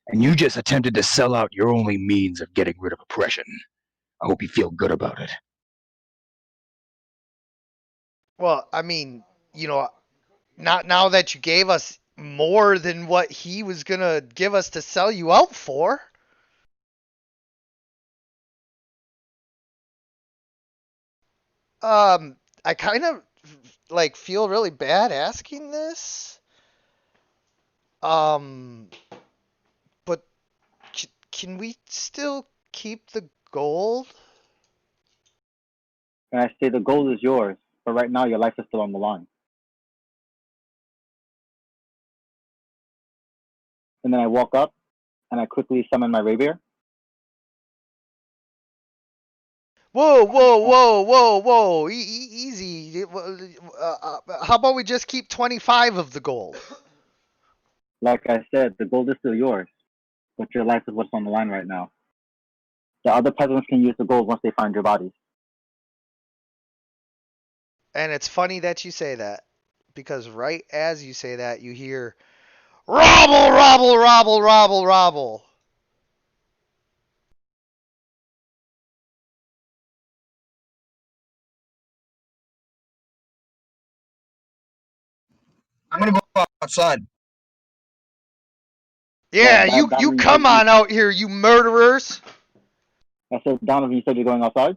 and you just attempted to sell out your only means of getting rid of oppression. I hope you feel good about it. Well, I mean, you know, not now that you gave us more than what he was gonna give us to sell you out for. I kind of like feel really bad asking this. Um, but can we still keep the gold? And I say the gold is yours, but right now your life is still on the line. And then I walk up and I quickly summon my rapier. Whoa, whoa, whoa, whoa, whoa! Easy. How about we just keep 25 of the gold? Like I said, the gold is still yours, but your life is what's on the line right now. The other peasants can use the gold once they find your bodies. And it's funny that you say that, because right as you say that, you hear, "Robble, robble, robble, robble, robble." I'm gonna go outside. Yeah, you Donovan, come on out here, you murderers. I said, Donovan, you said you're going outside?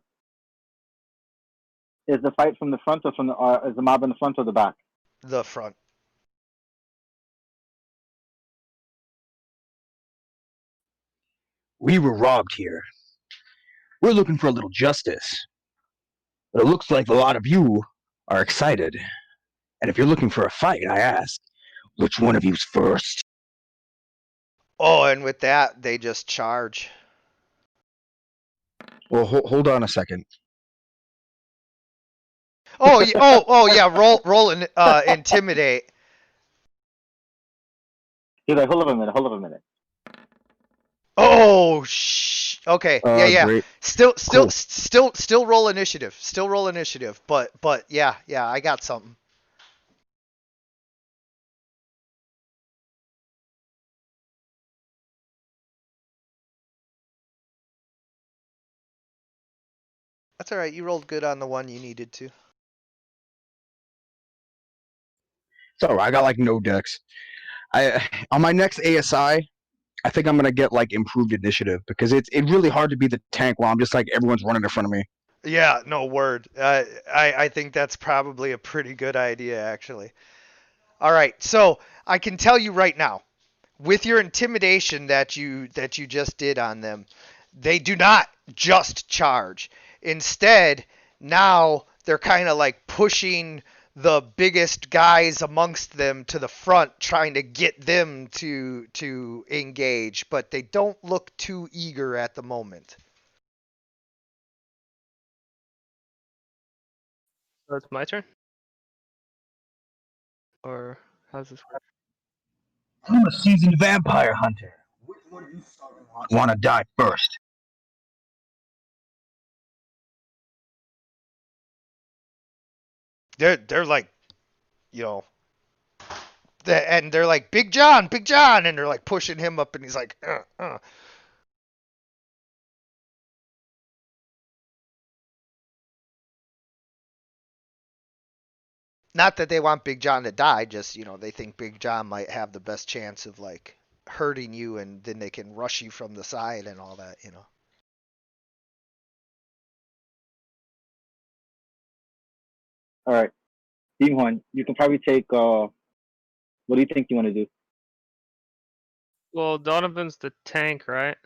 Is the fight from the front or from the, is the mob in the front or the back? The front. We were robbed here. We're looking for a little justice. But it looks like a lot of you are excited. And if you're looking for a fight, I ask, which one of you's first? Oh, and with that, they just charge. Well, hold on a second. Oh, yeah. Roll, intimidate. He's like, hold up a minute. Oh, okay. Yeah. Great. Still Cool. roll initiative. Still roll initiative. But yeah, I got something. That's all right. You rolled good on the one you needed to. It's all right. I got like no decks. On my next ASI, I think I'm gonna get like improved initiative because it's really hard to be the tank while I'm just like everyone's running in front of me. Yeah, no word. I think that's probably a pretty good idea, actually. All right, so I can tell you right now, with your intimidation that you just did on them, they do not just charge. Instead, now they're kind of like pushing the biggest guys amongst them to the front, trying to get them to engage, but they don't look too eager at the moment. So it's my turn? Or how's this work? I'm a seasoned vampire hunter. Which one of you want to die first? They're like, you know, and they're like, Big John, and they're like pushing him up, and he's like, Not that they want Big John to die, just, they think Big John might have the best chance of like hurting you, and then they can rush you from the side and all that. All right. Team One, you can probably take, what do you think you want to do? Well, Donovan's the tank, right?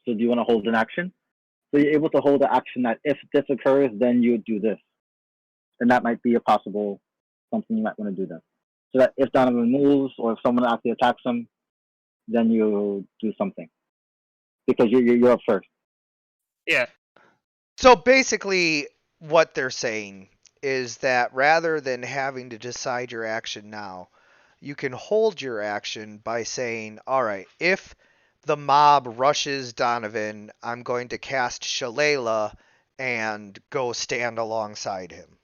So do you want to hold an action? So you're able to hold the action that if this occurs, then you would do this. And that might be a possible something you might want to do then. So that if Donovan moves or if someone actually attacks him, then you do something. Because you're up first. Yeah. So basically, what they're saying is that rather than having to decide your action now, you can hold your action by saying, all right, if the mob rushes Donovan, I'm going to cast Shalala and go stand alongside him.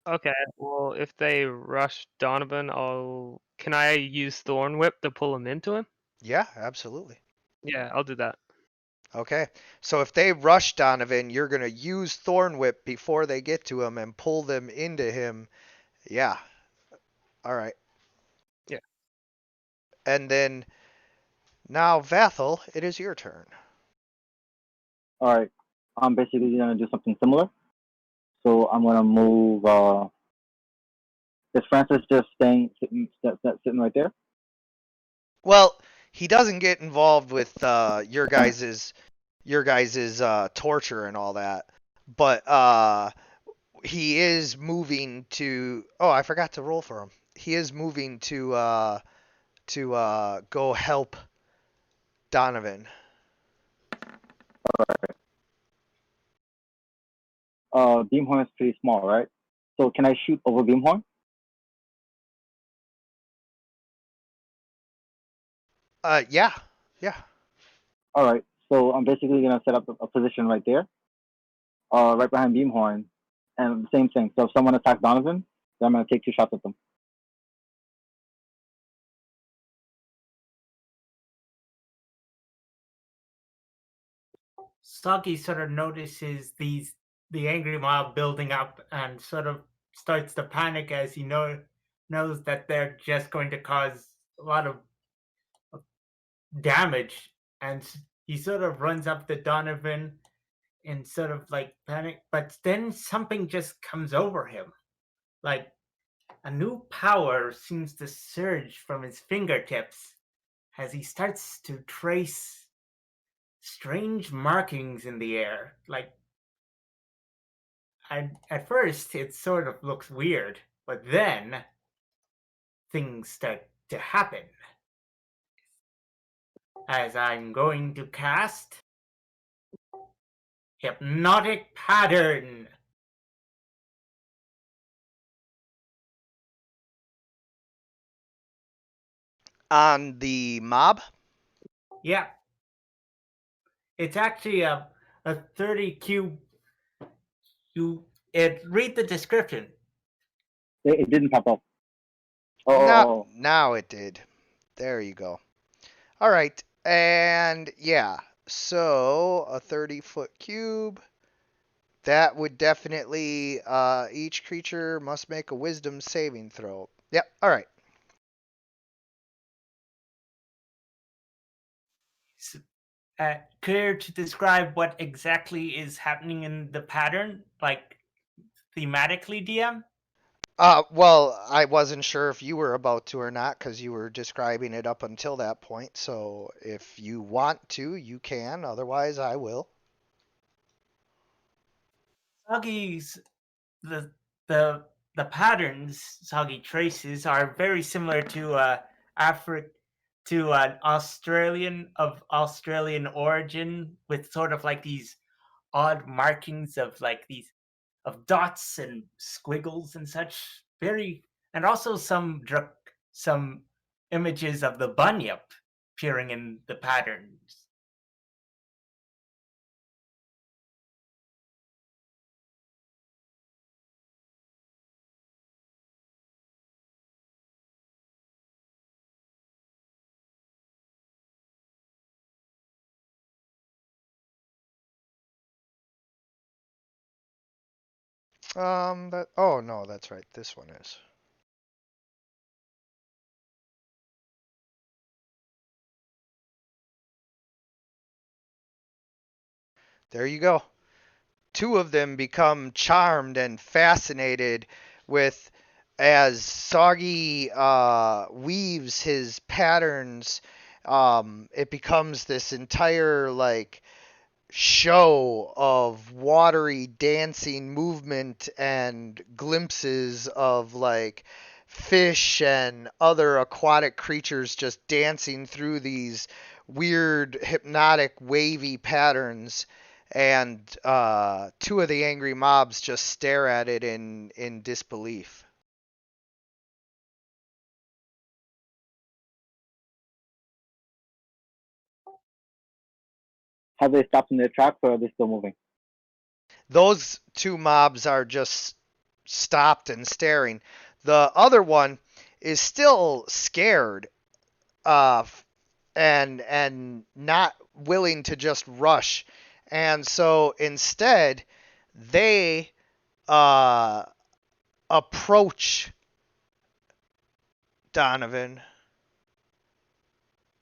Okay. Well, if they rush Donovan, can I use Thorn Whip to pull him into him? Yeah, absolutely. Yeah, I'll do that. Okay. So if they rush Donovan, you're going to use Thorn Whip before they get to him and pull them into him. Yeah. All right. Yeah. And then now, Vathel, it is your turn. All right. I'm basically gonna do something similar. So I'm gonna move. Is Francis just sitting right there? Well, he doesn't get involved with your guys's torture and all that, but he is moving to. Oh, I forgot to roll for him. He is moving to go help Donovan. Beamhorn is pretty small, right? So can I shoot over Beamhorn? Yeah, yeah. All right. So I'm basically gonna set up a position right there, right behind Beamhorn, and the same thing. So if someone attacks Donovan, then I'm gonna take 2 shots at them. Soggy sort of notices the angry mob building up and sort of starts to panic as he knows that they're just going to cause a lot of damage, and he sort of runs up to Donovan in sort of like panic, but then something just comes over him. Like a new power seems to surge from his fingertips as he starts to trace strange markings in the air. Like, at first, it sort of looks weird, but then things start to happen. As I'm going to cast Hypnotic Pattern. On the mob? Yeah. It's actually a 30 cube. Read the description. It didn't pop up. Now it did. There you go. All right. And yeah, so a 30-foot cube. That would definitely, each creature must make a wisdom saving throw. Yep, all right. Care to describe what exactly is happening in the pattern, like thematically, DM? Well, I wasn't sure if you were about to or not because you were describing it up until that point. So if you want to, you can. Otherwise, I will. Soggy's the the patterns Soggy traces are very similar to to an Australian origin, with sort of like these odd markings of like these of dots and squiggles and such. And also some images of the bunyip appearing in the patterns. Oh no, that's right. This one is. There you go. Two of them become charmed and fascinated with as Soggy weaves his patterns. It becomes this entire like show of watery dancing movement and glimpses of like fish and other aquatic creatures just dancing through these weird hypnotic wavy patterns, and two of the angry mobs just stare at it in disbelief. Have they stopped in their tracks or are they still moving? Those two mobs are just stopped and staring. The other one is still scared, uh, and not willing to just rush. And so instead, they approach Donovan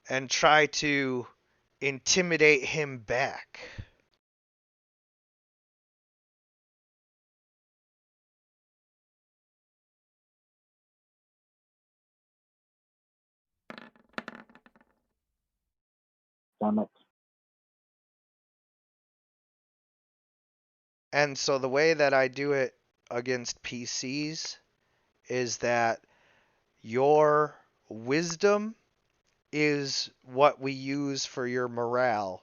and try to intimidate him back. Damn it. And so the way that I do it against PCs is that your wisdom is what we use for your morale,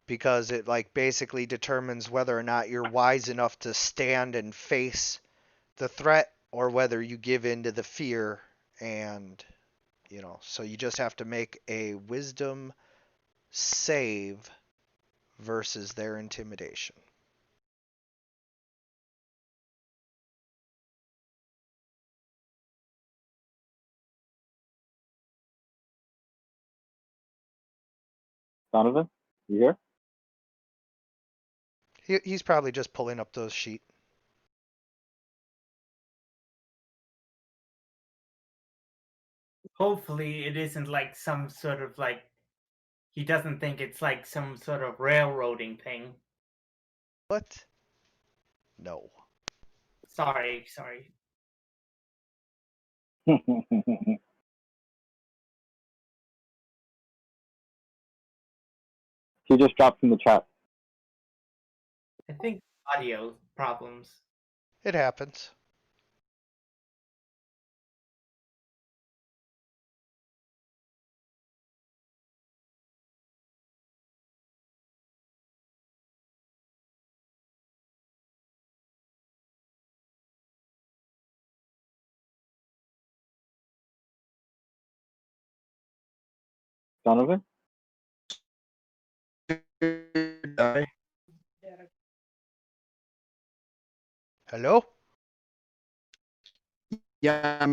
because it like basically determines whether or not you're wise enough to stand and face the threat or whether you give in to the fear. And so you just have to make a wisdom save versus their intimidation. Donovan, you here? He's probably just pulling up those sheet. Hopefully, it isn't like some sort of like. He doesn't think it's like some sort of railroading thing. What? No. Sorry. He just dropped in the chat. I think audio problems. It happens. Donovan? Hello? Yeah.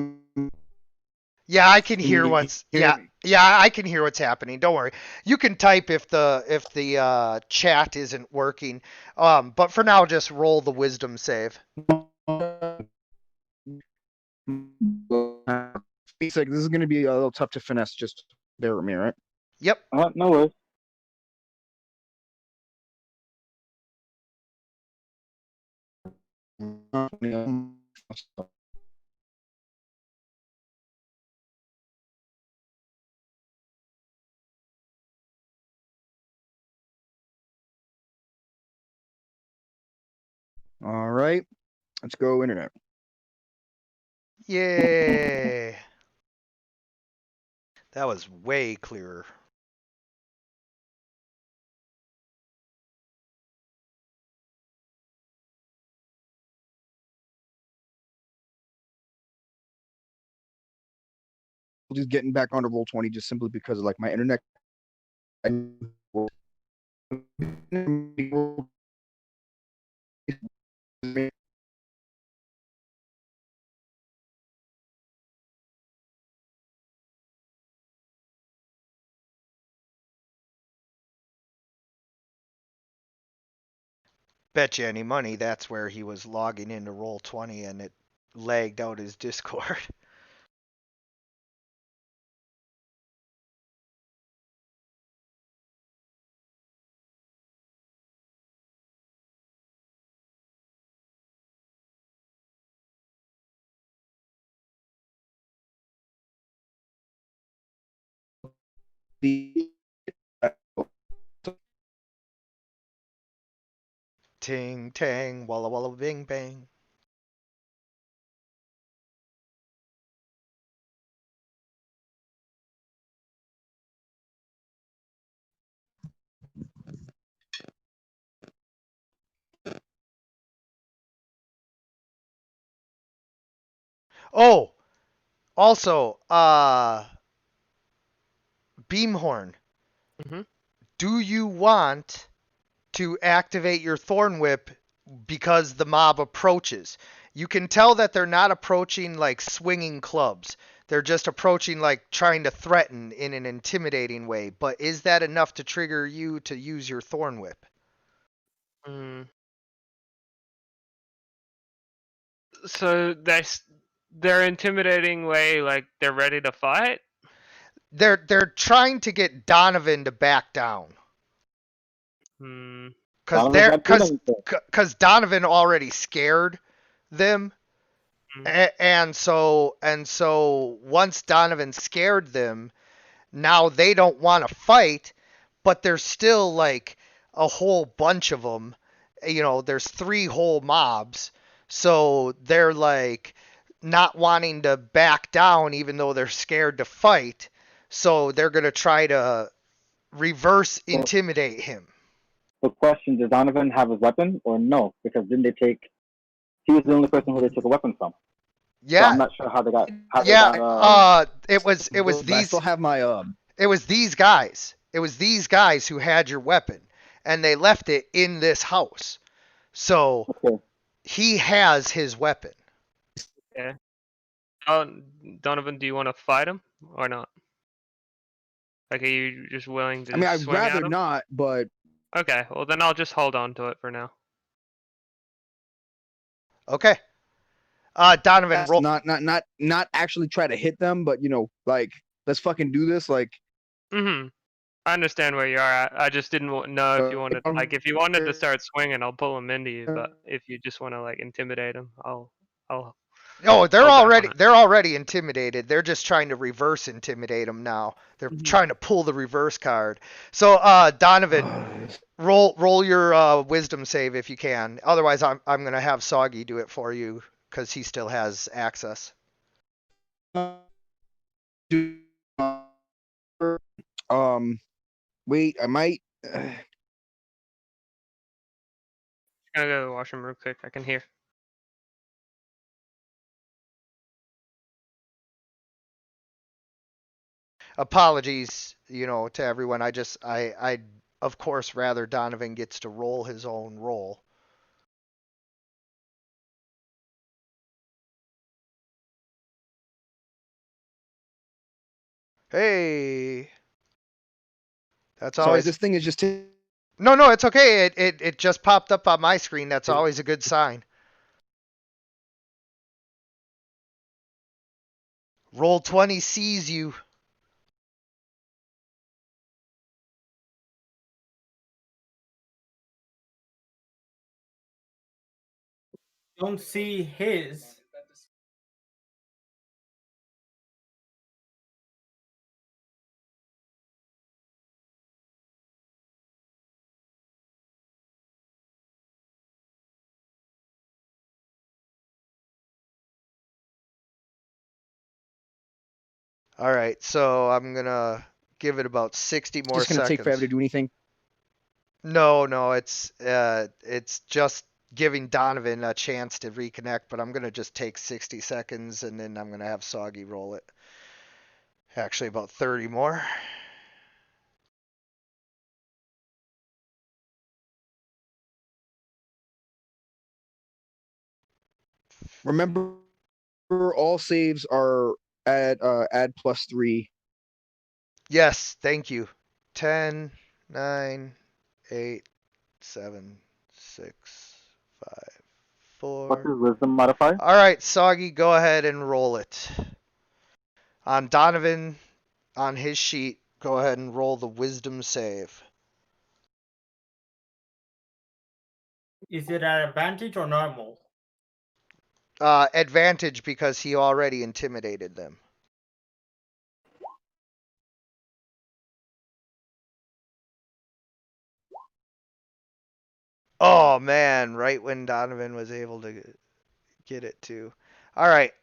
Yeah, I can Can hear you what's hear me? yeah, I can hear what's happening. Don't worry. You can type if the chat isn't working. But for now, just roll the wisdom save. It's like this is going to be a little tough to finesse. Just bear with me, all right? Yep. No worries. All right, let's go internet. Yay. That was way clearer. Just getting back onto Roll20 just simply because of like my internet. Bet you any money that's where he was logging into Roll20 and it lagged out his Discord. Ting tang, walla walla bing bang. Oh, also, Beamhorn. Mhm. Do you want to activate your Thorn Whip because the mob approaches? You can tell that they're not approaching like swinging clubs. They're just approaching, like trying to threaten in an intimidating way. But is that enough to trigger you to use your Thorn Whip? Hmm. So they're intimidating way, like they're ready to fight. They're trying to get Donovan to back down. Hmm. Donovan's not doing anything. Because Donovan already scared them. And so once Donovan scared them, now they don't want to fight, but there's still like a whole bunch of them. You know, there's 3 whole mobs. So they're like not wanting to back down even though they're scared to fight. So they're going to try to reverse intimidate him. The question, does Donovan have his weapon or no? Because didn't they take, he was the only person who they took a weapon from. Yeah. So I'm not sure how they got. It was these. I still have my It was these guys. It was these guys who had your weapon, and they left it in this house. So he has his weapon. Yeah. Oh, Donovan, do you want to fight him or not? Like, are you just willing to? I mean, I'd swing at rather him? not, but Okay, well then I'll just hold on to it for now. Okay. Donovan, roll. not actually try to hit them, but like let's fucking do this. Like, I understand where you are at. I just didn't know if you wanted, like, if you wanted to start swinging, I'll pull him into you. But if you just want to like intimidate him, I'll. Oh, they're already intimidated. They're just trying to reverse intimidate them now. They're trying to pull the reverse card. So, Donovan, roll your wisdom save if you can. Otherwise, I'm gonna have Soggy do it for you because he still has access. Wait, I might. I'm gonna go to the washroom real quick. I can hear. Apologies, to everyone. I of course rather Donovan gets to roll his own roll. Hey. That's Sorry, always. this thing is just. No, it's okay. It just popped up on my screen. That's always a good sign. Roll 20 sees you. Don't see his. All right, so I'm gonna give it about 60 more Just gonna seconds. take forever to do anything. No, it's just giving Donovan a chance to reconnect, but I'm gonna just take 60 seconds and then I'm gonna have Soggy roll it. Actually, about 30 more. Remember, all saves are add +3. Yes, thank you. 10, 9, 8, 7, 6, 5, 4. What's his wisdom modifier? All right, Soggy, go ahead and roll it. On Donovan, on his sheet, go ahead and roll the wisdom save. Is it an advantage or normal? Advantage because he already intimidated them. Oh man, right when Donovan was able to get it too. All right.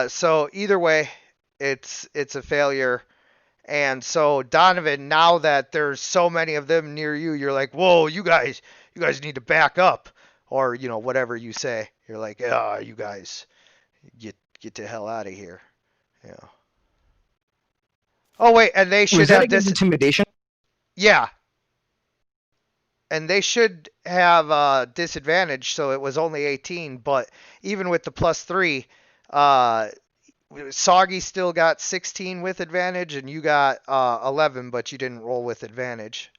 So either way, it's a failure. And so Donovan, now that there's so many of them near you, you're like, "Whoa, you guys need to back up," or whatever you say. You're like, "Ah, you guys, get the hell out of here." Yeah. Oh wait, and they should have this intimidation. Yeah. And they should have disadvantage, so it was only 18. But even with the +3, Soggy still got 16 with advantage, and you got 11, but you didn't roll with advantage.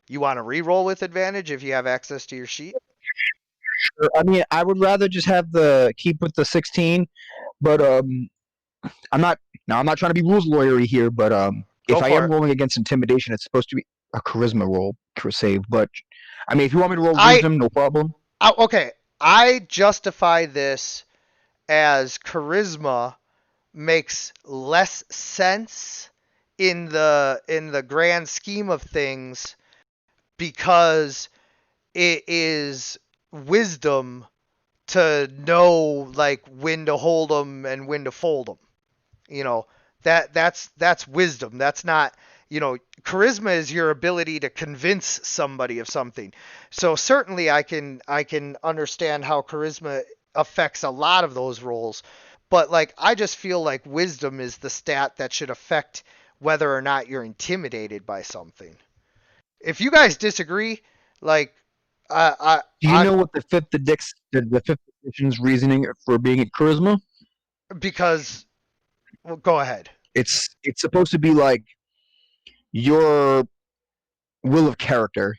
You want to re-roll with advantage if you have access to your sheet? I mean, I would rather just have the keep with the 16, but I'm not. Now, I'm not trying to be rules lawyery here, but Go if I for am it. rolling against intimidation, it's supposed to be a charisma roll for save. But I mean, if you want me to roll I- wisdom, no problem. Okay, I justify this as charisma makes less sense in the grand scheme of things because it is wisdom to know like when to hold them and when to fold them. You know, that's wisdom. That's not, charisma is your ability to convince somebody of something. So certainly I can understand how charisma affects a lot of those roles, but like I just feel like wisdom is the stat that should affect whether or not you're intimidated by something. If you guys disagree, like Do you know what the fifth edition's reasoning for being at charisma? because well, go ahead. It's supposed to be like your will of character.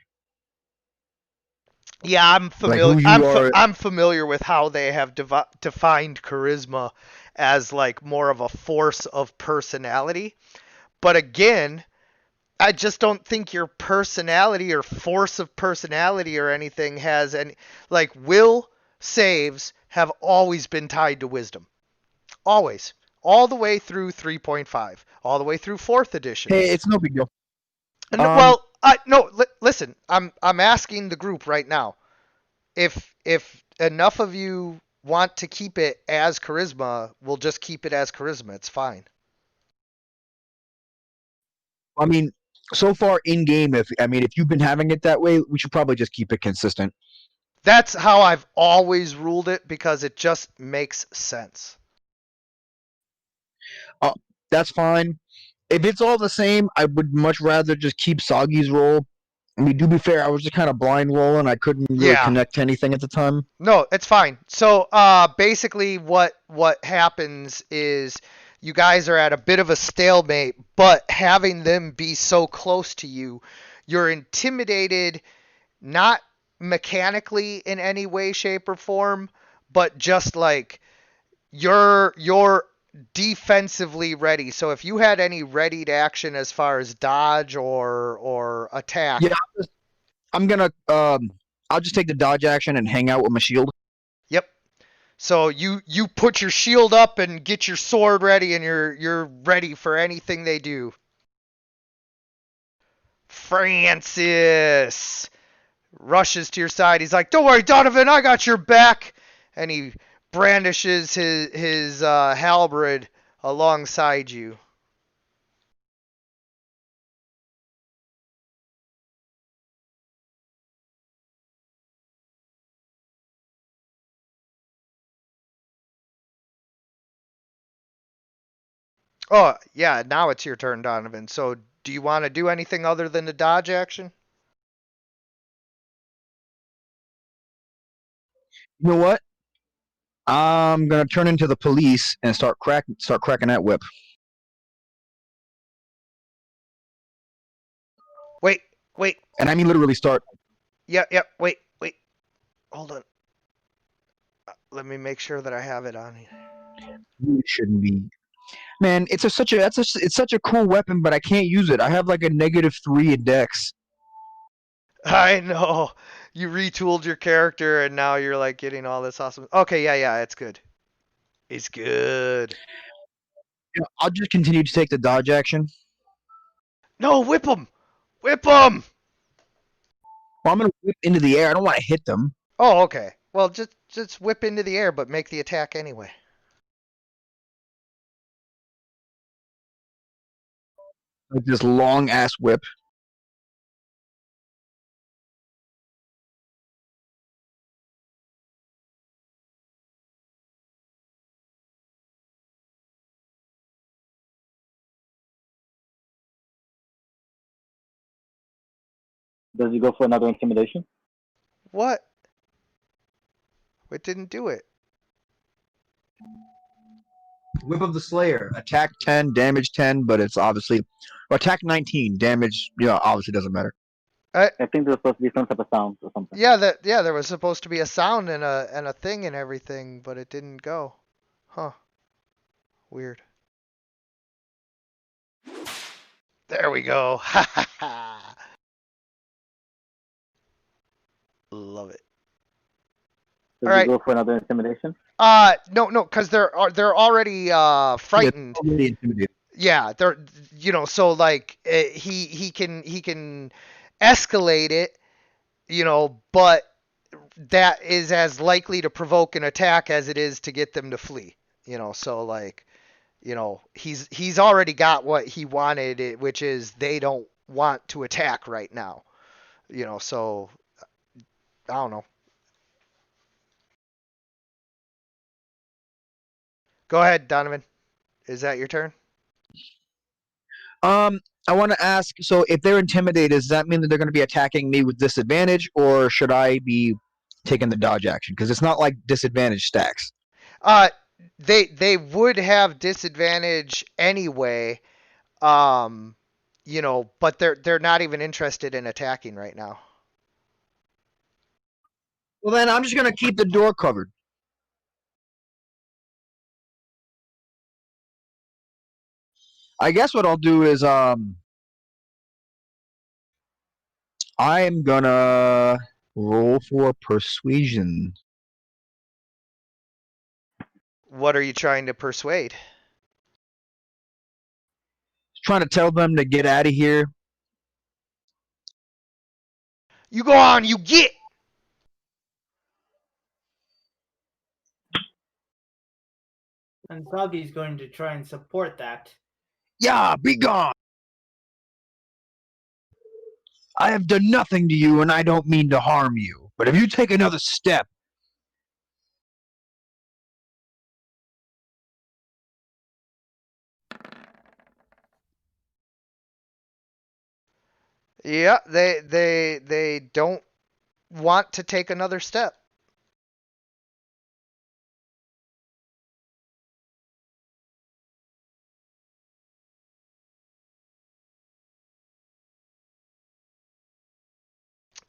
Yeah, I'm Like familiar. who you are. I'm familiar with how they have defined charisma as like more of a force of personality. But again, I just don't think your personality or force of personality or anything has any like will saves have always been tied to wisdom. Always. All the way through 3.5, all the way through 4th edition. Hey, it's no big deal. And, well, no, listen. I'm asking the group right now. If enough of you want to keep it as charisma, we'll just keep it as charisma. It's fine. I mean, so far in game, if you've been having it that way, we should probably just keep it consistent. That's how I've always ruled it because it just makes sense. That's fine. If it's all the same, I would much rather just keep Soggy's roll. I mean, to be fair, I was just kind of blind rolling. I couldn't really connect to anything at the time. No, it's fine. So basically what happens is you guys are at a bit of a stalemate, but having them be so close to you, you're intimidated not mechanically in any way, shape, or form, but just like you're defensively ready. So if you had any readied action as far as dodge or attack, Yeah, I'm gonna I'll just take the dodge action and hang out with my shield. Yep. So you put your shield up and get your sword ready, and you're ready for anything they do. Francis rushes to your side. He's like, "Don't worry, Donovan, I got your back." And he brandishes his halberd alongside you. Oh, yeah, now it's your turn, Donovan. So do you want to do anything other than the dodge action? You know what? I'm gonna turn into the police and start cracking that whip. Wait. And I mean literally start. Yep, wait. Hold on. Let me make sure that I have it on here. You shouldn't be. Man, it's such a cool weapon, but I can't use it. I have like a -3 in dex. I know. You retooled your character and now you're like getting all this awesome. Okay, yeah, it's good. It's good. I'll just continue to take the dodge action. No, whip him! Whip him! Well, I'm gonna whip into the air. I don't want to hit them. Oh, okay. Well, just whip into the air, but make the attack anyway. Like this long ass whip. Does he go for another intimidation? What? It didn't do it. Whip of the Slayer. Attack 10, damage 10, but it's obviously... Or attack 19, damage... obviously doesn't matter. I think there's supposed to be some type of sound or something. Yeah, there was supposed to be a sound and a thing and everything, but it didn't go. Huh. Weird. There we go. Ha ha ha. Love it. Does All he right. go for another intimidation? No, because they're already frightened. Yeah, totally intimidated. Yeah, they're so like he can escalate it, but that is as likely to provoke an attack as it is to get them to flee. So like, he's already got what he wanted, which is they don't want to attack right now. So I don't know. Go ahead, Donovan. Is that your turn? I want to ask, so if they're intimidated, does that mean that they're going to be attacking me with disadvantage, or should I be taking the dodge action? Because it's not like disadvantage stacks. They would have disadvantage anyway, but they're not even interested in attacking right now. Well, then I'm just going to keep the door covered. I guess what I'll do is I'm gonna roll for persuasion. What are you trying to persuade? Trying to tell them to get out of here. You go on, you get. And Soggy's going to try and support that. Yeah, be gone. I have done nothing to you, and I don't mean to harm you. But if you take another step, Yeah, they don't want to take another step.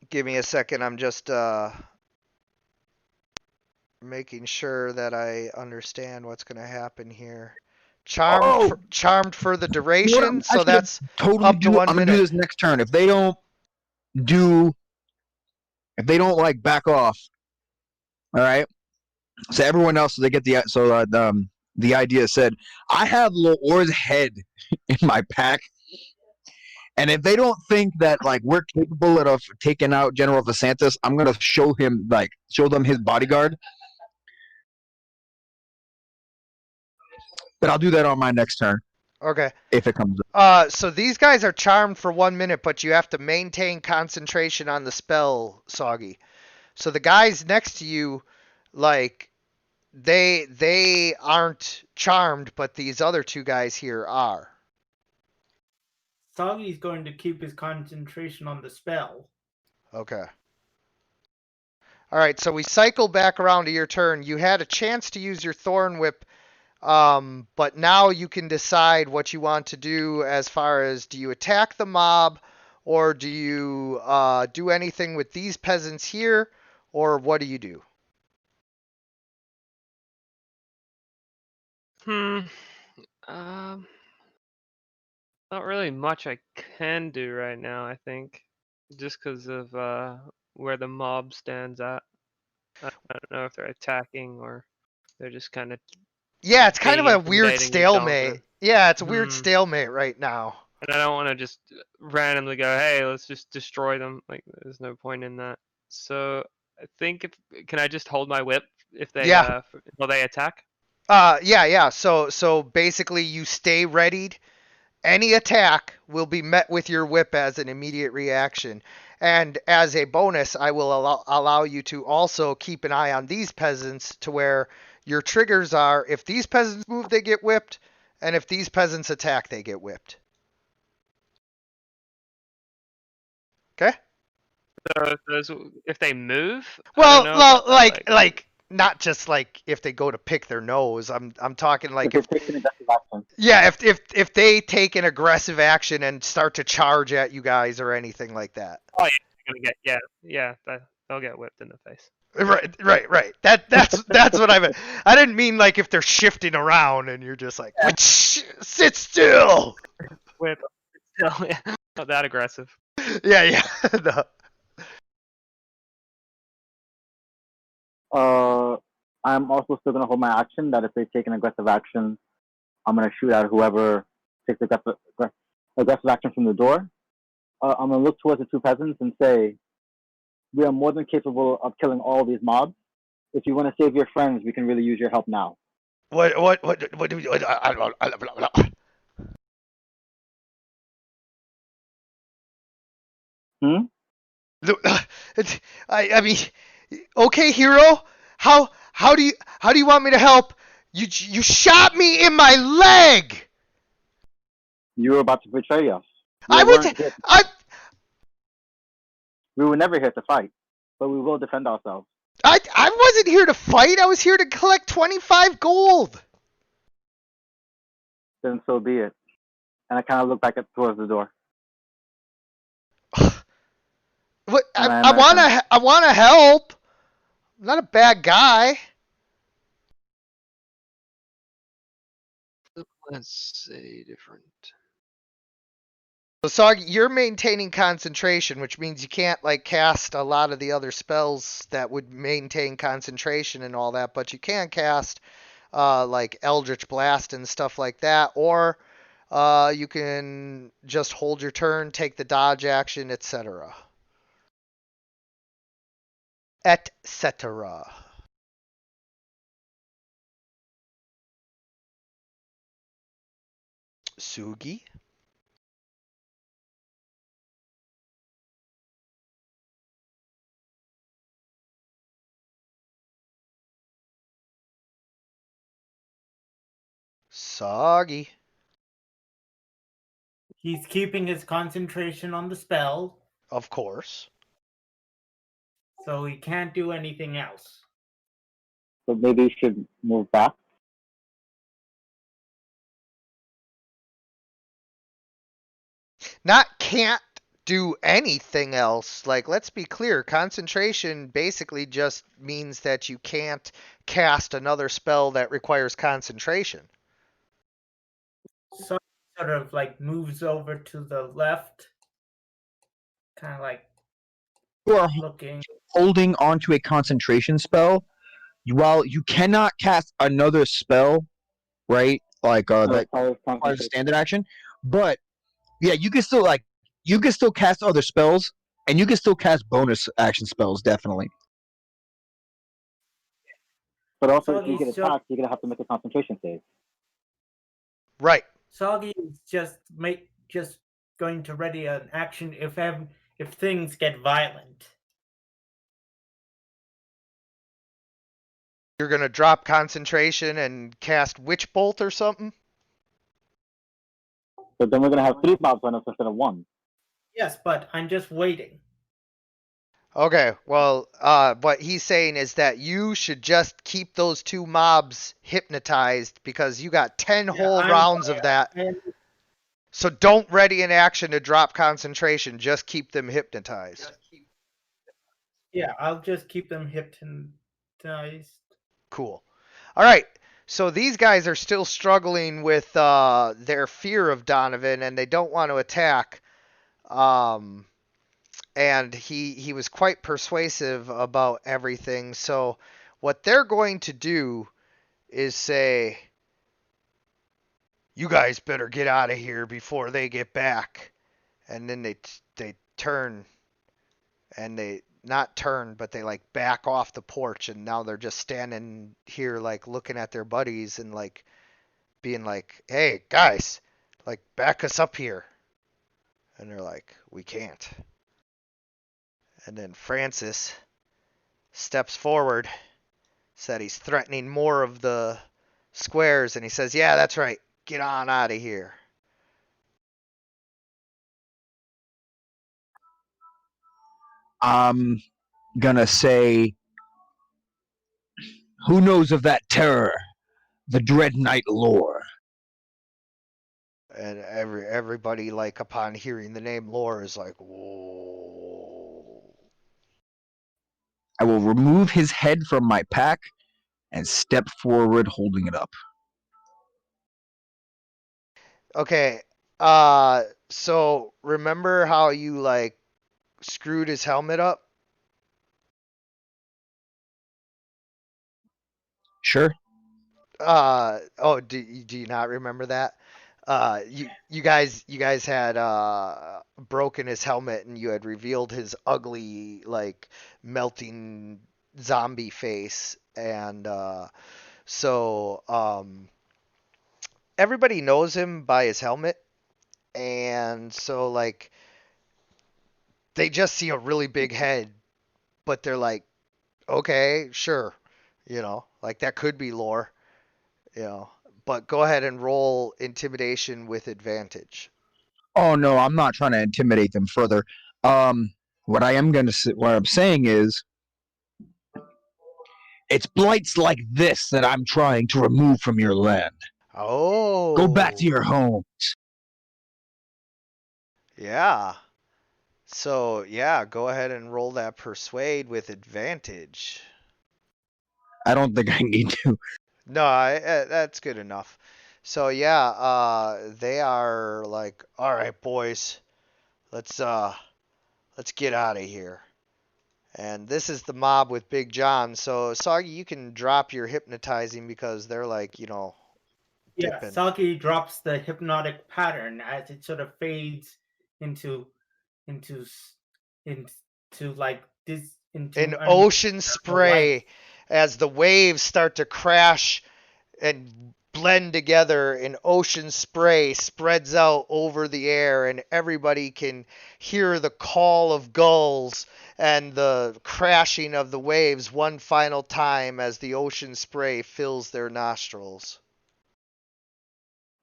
Give me a second. I'm just making sure that I understand what's going to happen here. Charmed for the duration, so that's totally up to 1 I'm gonna minute. do this next turn. If they don't like back off, all right. So everyone else, they get the idea said. I have Loor's head in my pack, and if they don't think that like we're capable of taking out General DeSantis, I'm gonna show them his bodyguard. But I'll do that on my next turn. Okay. If it comes up. So these guys are charmed for 1 minute, but you have to maintain concentration on the spell, Soggy. So the guys next to you, like, they aren't charmed, but these other two guys here are. Soggy's going to keep his concentration on the spell. Okay. All right, so we cycle back around to your turn. You had a chance to use your Thorn Whip, but now you can decide what you want to do as far as, do you attack the mob, or do you do anything with these peasants here, or what do you do? Not really much I can do right now, I think. Just because of where the mob stands at. I don't know if they're attacking or they're just kind of... Yeah, it's kind of a weird intimidating stalemate. Yeah, it's a weird stalemate right now. And I don't want to just randomly go, hey, let's just destroy them. Like, there's no point in that. So I think can I just hold my whip if they will they attack? Yeah. So basically, you stay readied. Any attack will be met with your whip as an immediate reaction. And as a bonus, I will allow you to also keep an eye on these peasants to where your triggers are, if these peasants move, they get whipped, and if these peasants attack, they get whipped. Okay? So if they move? Well, like not just like if they go to pick their nose. I'm talking like If they take an aggressive action. yeah, if they take an aggressive action and start to charge at you guys or anything like that. Oh, yeah, you're gonna get they'll get whipped in the face. Right. That's what I meant. I didn't mean like if they're shifting around and you're just like, sit still. Whip. Still, yeah, not that aggressive. Yeah. No. I'm also still gonna hold my action. That if they take an aggressive action, I'm gonna shoot at whoever takes aggressive action from the door. I'm gonna look towards the two peasants and say, "We are more than capable of killing all these mobs. If you want to save your friends, we can really use your help now." What do we? I mean, okay, hero. How do you want me to help? You shot me in my leg. You were about to betray us. We were never here to fight, but we will defend ourselves. I wasn't here to fight. I was here to collect 25 gold. Then so be it. And I kind of look back towards the door. What? I wanna help. I'm not a bad guy. Let's say different. So Soggy, you're maintaining concentration, which means you can't like cast a lot of the other spells that would maintain concentration and all that, but you can cast like Eldritch Blast and stuff like that, or you can just hold your turn, take the dodge action, etc. Etc. Sugi? Soggy. He's keeping his concentration on the spell, Of course. so he can't do anything else. So maybe we should move back. Not can't do anything else. Like, let's be clear, concentration basically just means that you can't cast another spell that requires concentration. So sort of like moves over to the left, kind of like You are looking. holding onto a concentration spell. While you cannot cast another spell, right? Like that requires a standard action, but yeah, you can still cast other spells, and you can still cast bonus action spells, definitely. But also, if you get attacked, you're gonna have to make a concentration save. Right. Soggy is just going to ready an action if things get violent. You're going to drop concentration and cast Witch Bolt or something? But then we're gonna have 3 mobs on us instead of 1. Yes, but I'm just waiting. Okay, well, what he's saying is that you should just keep those 2 mobs hypnotized because you got 10 whole rounds of that. So don't ready an action to drop concentration, just keep them hypnotized. Yeah, I'll just keep them hypnotized. Cool. All right. So these guys are still struggling with their fear of Donovan, and they don't want to attack. And he was quite persuasive about everything. So what they're going to do is say, "You guys better get out of here before they get back." And then they turn, and they not turn, but they like back off the porch, and now they're just standing here like looking at their buddies and like being like, "Hey guys, like back us up here." And they're like, "We can't." And then Francis steps forward, said he's threatening more of the squares, and he says, "Yeah, that's right. Get on out of here." I'm gonna say Who knows of that terror? The Dread Knight lore. And everybody, like, upon hearing the name Lore, is like, whoa. I will remove his head from my pack and step forward holding it up. Okay, so remember how you, like, screwed his helmet up? Sure. Do you not remember that? You guys had broken his helmet, and you had revealed his ugly, like, melting zombie face, and everybody knows him by his helmet, and so, like, they just see a really big head, but they're like, okay, sure, like, that could be Lore. But go ahead and roll intimidation with advantage. Oh no, I'm not trying to intimidate them further. What I'm saying is, it's blights like this that I'm trying to remove from your land. Oh. Go back to your home. Yeah. So, yeah, go ahead and roll that persuade with advantage. I don't think I need to. No, that's good enough. So, yeah, they are like, all right, boys, let's get out of here. And this is the mob with Big John. So, Soggy, you can drop your hypnotizing because they're like, Yeah, dipping. Saki drops the hypnotic pattern as it sort of fades into like this into An ocean spray as the waves start to crash and blend together. An ocean spray spreads out over the air, and everybody can hear the call of gulls and the crashing of the waves one final time as the ocean spray fills their nostrils.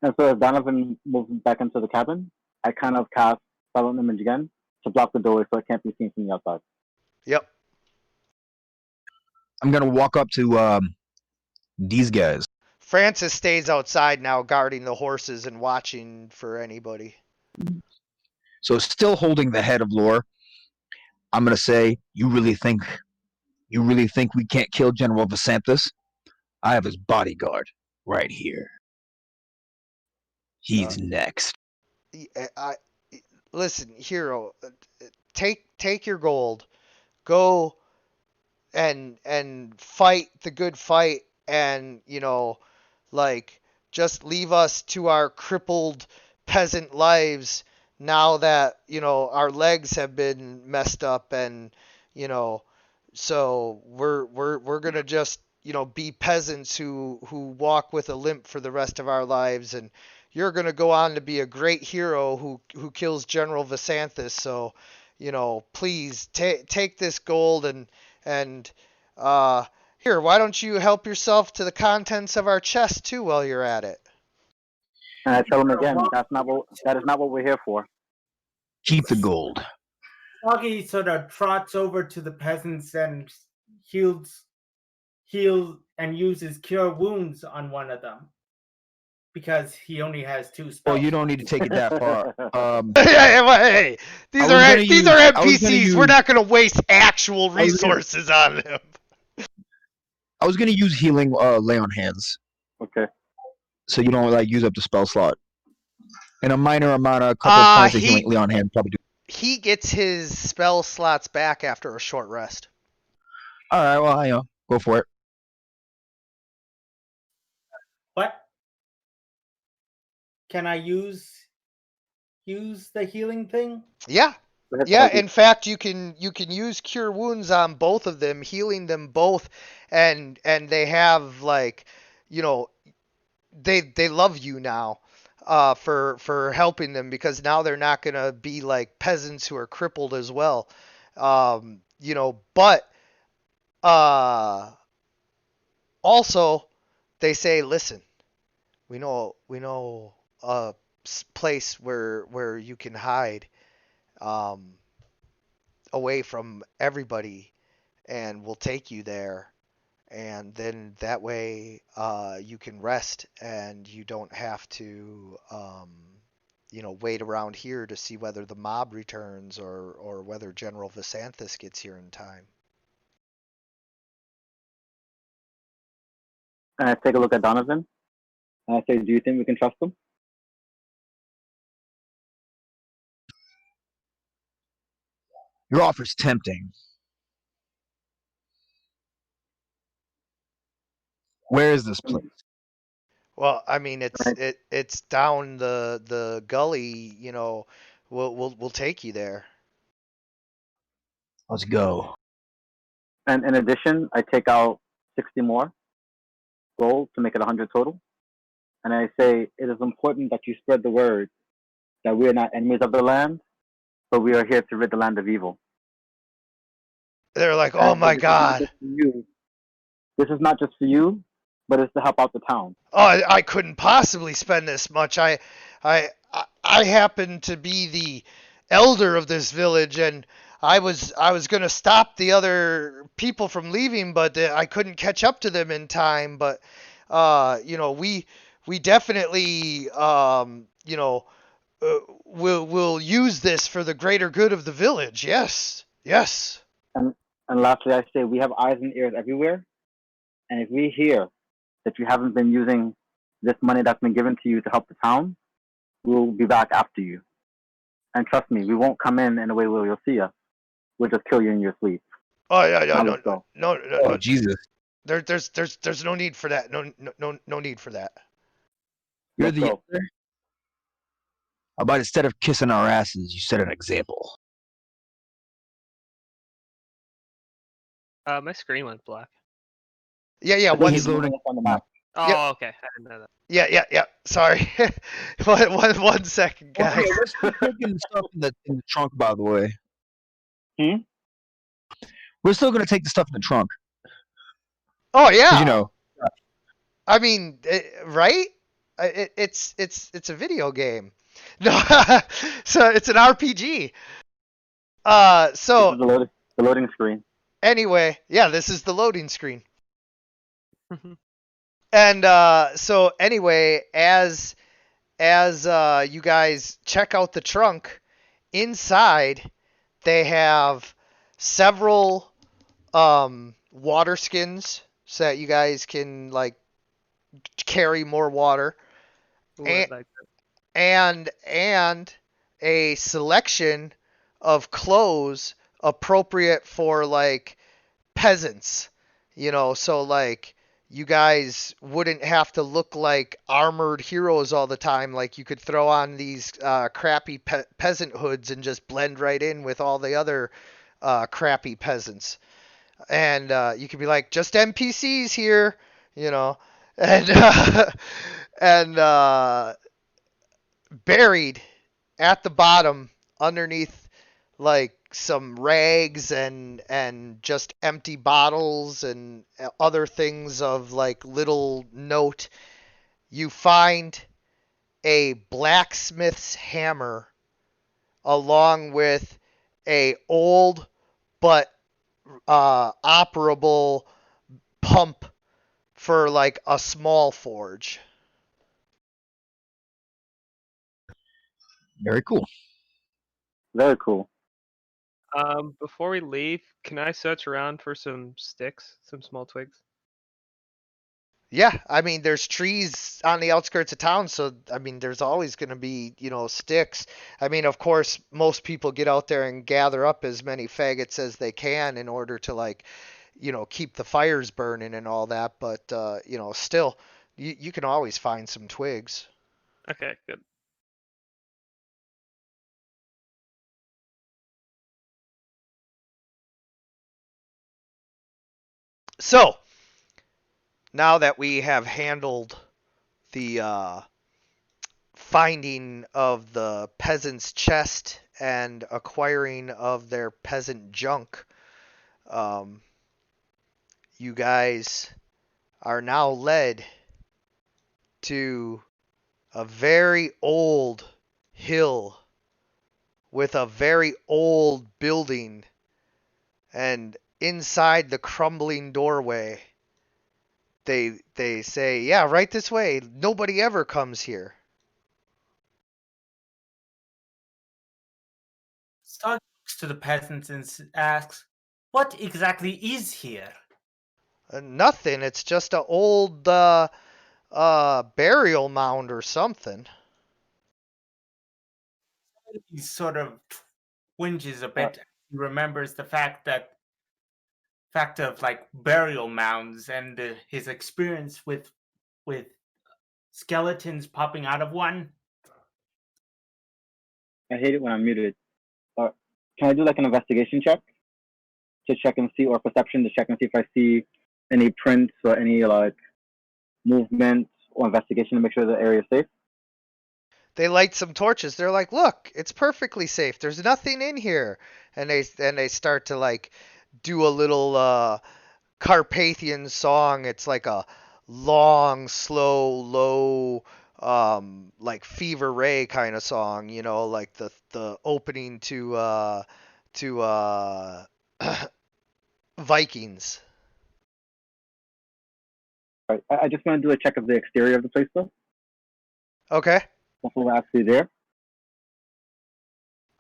And so as Donovan moves back into the cabin, I kind of cast Silent Image again to block the doorway so it can't be seen from the outside. Yep. I'm gonna walk up to these guys. Francis stays outside now, guarding the horses and watching for anybody. So still holding the head of Lore, I'm gonna say, you really think we can't kill General Vasanthus? I have his bodyguard right here. He's next. Listen, hero, take your gold, go and fight the good fight, and like, just leave us to our crippled peasant lives now that our legs have been messed up, and so we're gonna just be peasants who walk with a limp for the rest of our lives, and you're gonna go on to be a great hero who kills General Vasanthus. So please take this gold, and here, why don't you help yourself to the contents of our chest too while you're at it? And I tell him again, that is not what we're here for. Keep the gold. Saki sort of trots over to the peasants and heals and uses cure wounds on one of them because he only has 2 spells. Well, you don't need to take it that far. Hey, these are NPCs. We're not going to waste actual resources on them. I was going to use healing lay on hands. Okay. So you don't use up the spell slot. And a minor amount, a couple of points of healing lay on hand probably do. He gets his spell slots back after a short rest. All right, well, go for it. What? Can I use the healing thing? Yeah. Yeah, in fact, you can use cure wounds on both of them, healing them both, and they have they love you now for helping them, because now they're not gonna be like peasants who are crippled as well. But also they say, listen, we know a place where you can hide away from everybody, and we'll take you there, and then that way you can rest and you don't have to wait around here to see whether the mob returns or whether General Visanthus gets here in time. And I take a look at Donovan, and I say, "Do you think we can trust him?" Your offer's tempting. Where is this place? Well, I mean, Right. it's down the gully. We'll take you there. Let's go. And in addition, I take out 60 more gold to make it 100 total. And I say, "It is important that you spread the word that we are not enemies of the land, but we are here to rid the land of evil." They're like, And oh I say, my God. This is not just for you, but it's to help out the town. Oh, I couldn't possibly spend this much. I happen to be the elder of this village, and I was gonna stop the other people from leaving, but I couldn't catch up to them in time. But we definitely we'll use this for the greater good of the village. Yes, yes. And lastly, I say, we have eyes and ears everywhere. And if we hear that you haven't been using this money that's been given to you to help the town, we'll be back after you. And trust me, we won't come in a way where you'll see us. We'll just kill you in your sleep. Oh yeah, Now let's go. no. Oh, Jesus. There's no need for that. No need for that. You're Let's the go. elder? How about instead of kissing our asses, you set an example? My screen went black. Yeah. I think One, he's loading us on the map. Oh, Yep. okay. I didn't know that. yeah. Sorry. One second, Okay, guys. we're taking the stuff in the trunk, by the way. Hmm? We're still going to take the stuff in the trunk. Oh 'Cause, yeah. you know, I mean, right? It's a video game. No, so it's an RPG. So This is the loading screen. anyway, yeah, this is the loading screen. And so anyway, as you guys check out the trunk, inside they have several water skins so that you guys can like carry more water. Ooh, And, I like and a selection of clothes appropriate for like peasants, so like you guys wouldn't have to look like armored heroes all the time. Like you could throw on these crappy peasant hoods and just blend right in with all the other crappy peasants. And you could be like, just NPCs here, and and buried at the bottom underneath like some rags and just empty bottles and other things of like little note, you find a blacksmith's hammer along with a old but operable pump for like a small forge. very cool. Very cool. Before we leave, can I search around for some sticks, some small twigs? Yeah, I mean, there's trees on the outskirts of town, so I mean, there's always going to be, sticks. I mean, of course, most people get out there and gather up as many faggots as they can in order to like, keep the fires burning and all that, but still, you can always find some twigs. Okay, good. So, now that we have handled the finding of the peasant's chest and acquiring of their peasant junk, you guys are now led to a very old hill with a very old building, and inside the crumbling doorway they say, yeah, right this way. Nobody ever comes here. Stark looks to the peasants and asks, "What exactly is here?" Nothing. It's just a old burial mound or something. He sort of whinges a Uh, bit. He remembers the fact of like burial mounds and his experience with skeletons popping out of one. I hate it when I'm muted. Uh, can I do like an investigation check to check and see, or perception to check and see if I see any prints or any like movement or investigation to make sure the area is safe? They light some torches. They're like, "Look, it's perfectly safe. There's nothing in here." And they start to like do a little Carpathian song. It's like a long, slow, low, like Fever Ray kind of song. You know, like the opening to Vikings. All right. I just want to do a check of the exterior of the place though. Okay. That's what we're actually there.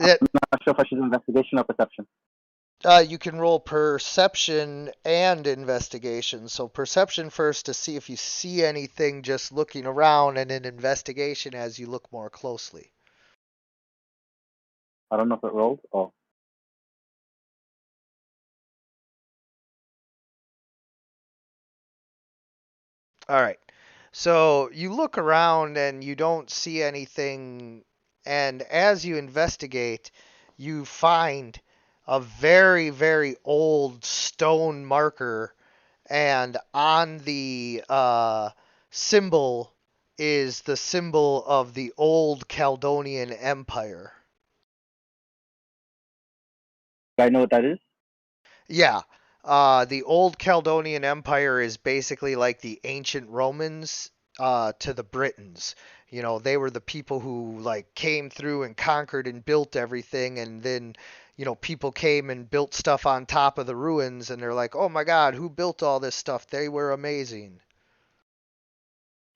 It, I'm not sure if I should do investigation or perception. you can roll perception and investigation. So perception first to see if you see anything just looking around, and then investigation as you look more closely. I don't know if it rolls. Oh, All right. So you look around and you don't see anything, and as you investigate, you find a very, very old stone marker, and on the symbol is the symbol of the Old Caledonian Empire. do I know what that is? Yeah. The Old Caledonian Empire is basically like the ancient Romans to the Britons. You know, they were the people who like came through and conquered and built everything, and then, you know, people came and built stuff on top of the ruins, and they're like, "Oh my God, who built all this stuff? They were amazing."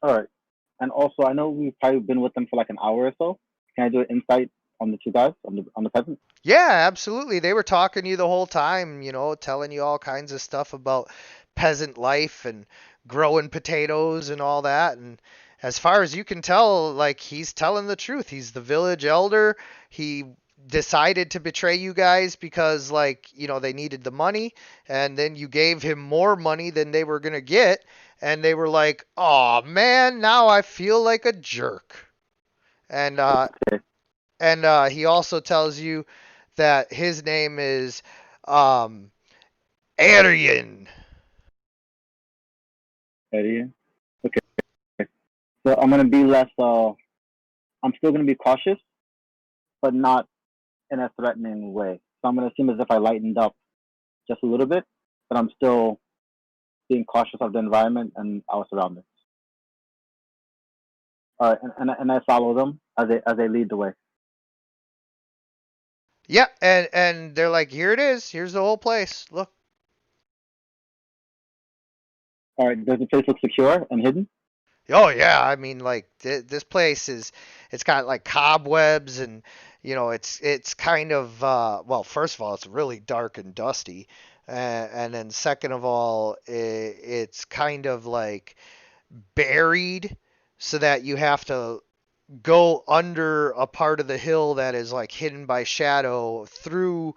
All right. And also, I know we've probably been with them for like an hour or so. Can I do an insight on the two guys, on the peasants? Yeah, absolutely. They were talking to you the whole time, you know, telling you all kinds of stuff about peasant life and growing potatoes and all that. And as far as you can tell, like, he's telling the truth. He's the village elder. He decided to betray you guys because, like, you know, they needed the money. And then you gave him more money than they were going to get. And they were like, "Oh, man, now I feel like a jerk." And, uh, Okay. and he also tells you that his name is um, Arian. Eddie. Okay. So I'm gonna be less. I'm still gonna be cautious, but not in a threatening way. So I'm gonna seem as if I lightened up just a little bit, but I'm still being cautious of the environment and our surroundings. All right, and I follow them as they lead the way. Yeah, and they're like, "Here it is. Here's the whole place. Look." All right, does the place look secure and hidden? Oh yeah, I mean, like this place is, it's got like cobwebs, and you know, it's kind of well, first of all, it's really dark and dusty, and then second of all, it's kind of like buried, so that you have to go under a part of the hill that is like hidden by shadow through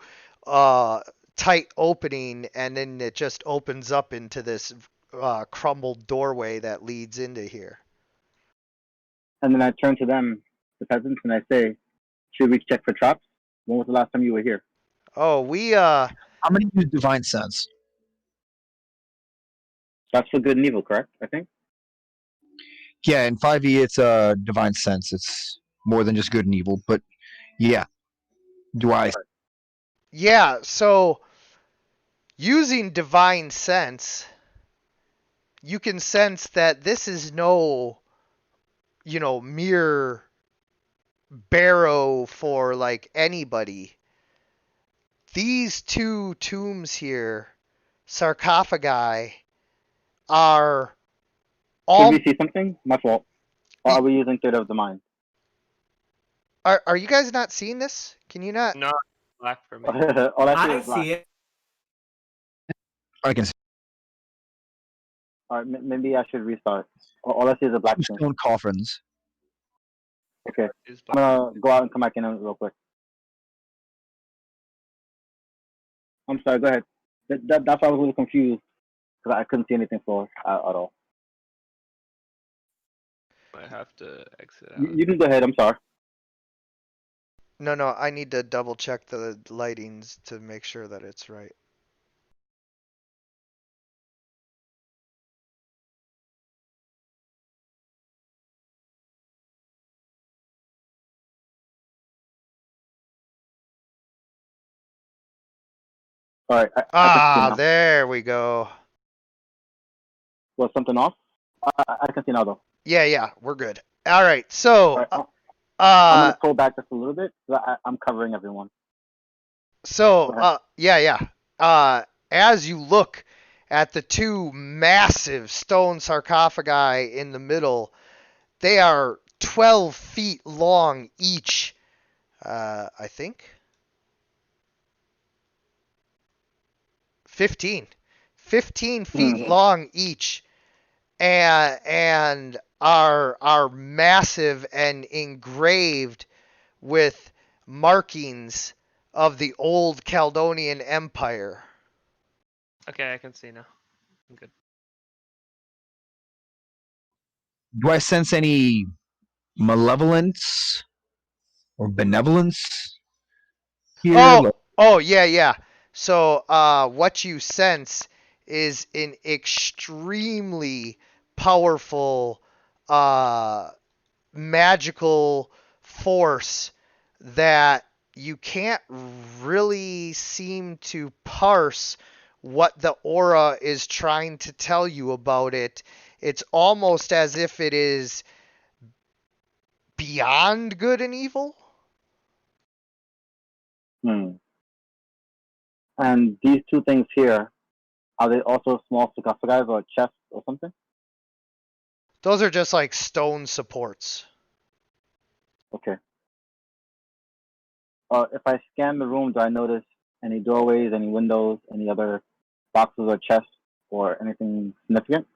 a tight opening, and then it just opens up into this crumbled doorway that leads into here. And then I turn to them, the peasants, and I say, "Should we check for traps? When was the last time you were here?" Oh, we How many use divine sense? That's for good and evil, correct? I think. Yeah, in 5e it's divine sense. It's more than just good and evil, but yeah. Do I? yeah, so using divine sense, you can sense that this is no, you know, mere barrow for like anybody. These two tombs here, sarcophagi, are all we see something? My fault. Or are we using theater of the mind? are you guys not seeing this? Can you not? No, black for me. All I see I is black. see it. I can see All right, maybe I should restart. All I see is a black screen. stone coffins. Okay, Is I'm black. gonna go out and come back in real quick. I'm sorry. Go ahead. That's why I was a little confused because I couldn't see anything for at all. I have to exit out. You can go ahead. I'm sorry. No, I need to double check the lightings to make sure that it's right. All right. I can see now. There we go. Was something off? I can see now though. Yeah, we're good. All right, so All right, I'm uh, gonna pull back just a little bit. I'm covering everyone. so Go ahead. yeah. As you look at the two massive stone sarcophagi in the middle, they are 12 feet long each. I think 15. 15 feet long each, and are massive and engraved with markings of the Old Caledonian Empire. Okay, I can see now. I'm good. Do I sense any malevolence or benevolence here? Oh, yeah. So, what you sense is an extremely powerful, magical force that you can't really seem to parse what the aura is trying to tell you about it. It's almost as if it is beyond good and evil. And these two things here, are they also small sarcophagi or chests or something? Those are just like stone supports. Okay. If I scan the room, do I notice any doorways, any windows, any other boxes or chests, or anything significant?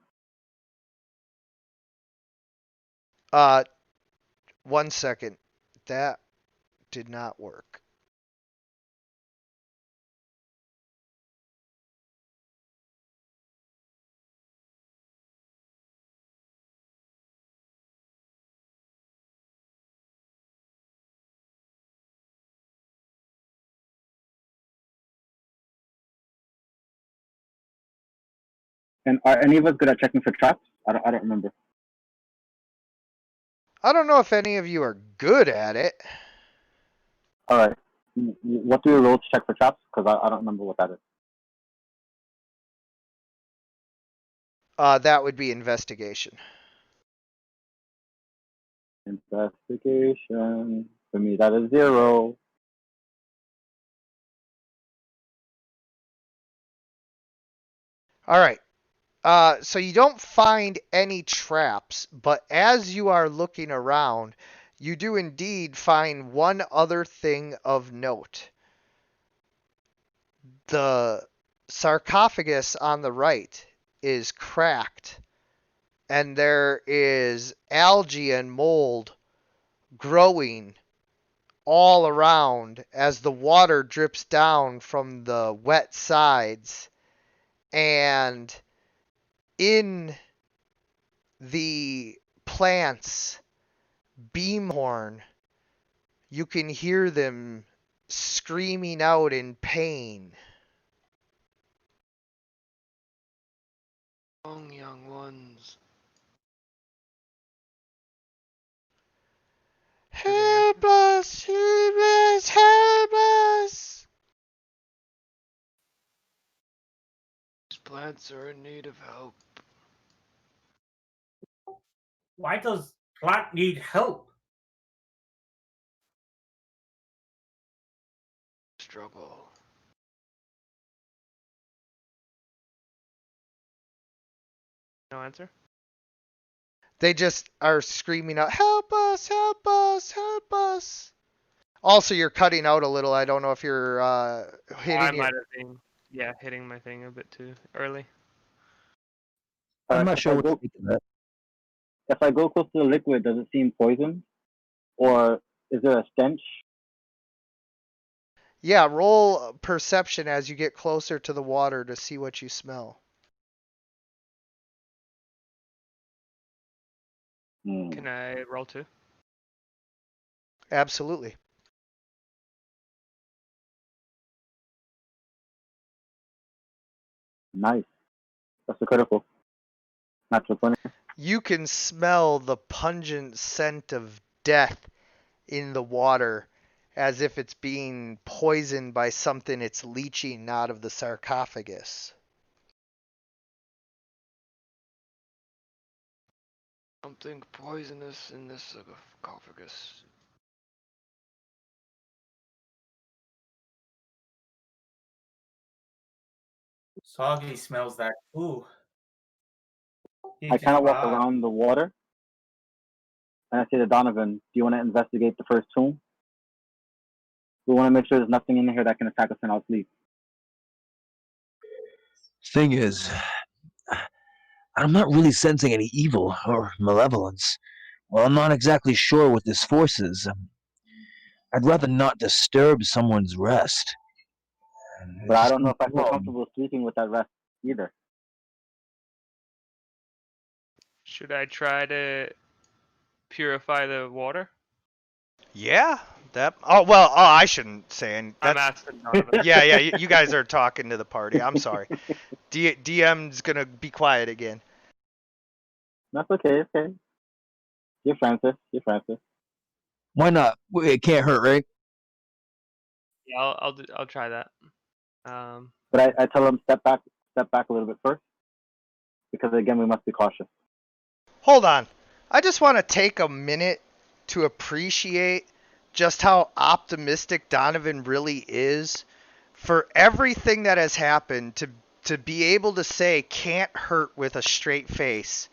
1 second. That did not work. And are any of us good at checking for traps? I don't remember. I don't know if any of you are good at it. All right. What do we roll to check for traps? Because I don't remember what that is. That would be investigation. Investigation. For me, that is 0. All right. So you don't find any traps, but as you are looking around, you do indeed find one other thing of note. The sarcophagus on the right is cracked, and there is algae and mold growing all around as the water drips down from the wet sides. And in the plants, beamhorn, you can hear them screaming out in pain. Young ones. Help us, humans, help us! These plants are in need of help. Why does plant need help? Struggle. No answer? They just are screaming out, "Help us! Help us! Help us!" Also, you're cutting out a little. I don't know if you're I hitting your. might have been, yeah, hitting my thing a bit too early. I'm not If sure I what to go think of that. if I go close to the liquid, does it seem poison, or is there a stench? Yeah, roll perception as you get closer to the water to see what you smell. Can I roll 2? Absolutely. Nice. That's a critical. Natural 20. You can smell the pungent scent of death in the water as if it's being poisoned by something it's leaching out of the sarcophagus. Something poisonous in this sarcophagus. Soggy smells that too. I kind of walk around the water, and I say to Donovan, "Do you want to investigate the first tomb? We want to make sure there's nothing in here that can attack us in our sleep." Thing is, I'm not really sensing any evil or malevolence. Well, I'm not exactly sure what this force is. I'd rather not disturb someone's rest. But I don't know if I feel comfortable sleeping with that rest either. Should I try to purify the water? Yeah, that. Oh well. Oh, I shouldn't say. I'm That's. asking Donovan. Yeah. You guys are talking to the party. I'm sorry. DM's gonna be quiet again. That's okay. Okay. You're Francis. You're Francis. Why not? It can't hurt, right? Yeah, I'll try that. But I tell him step back a little bit first, because again we must be cautious. Hold on. I just want to take a minute to appreciate just how optimistic Donovan really is for everything that has happened to be able to say can't hurt with a straight face.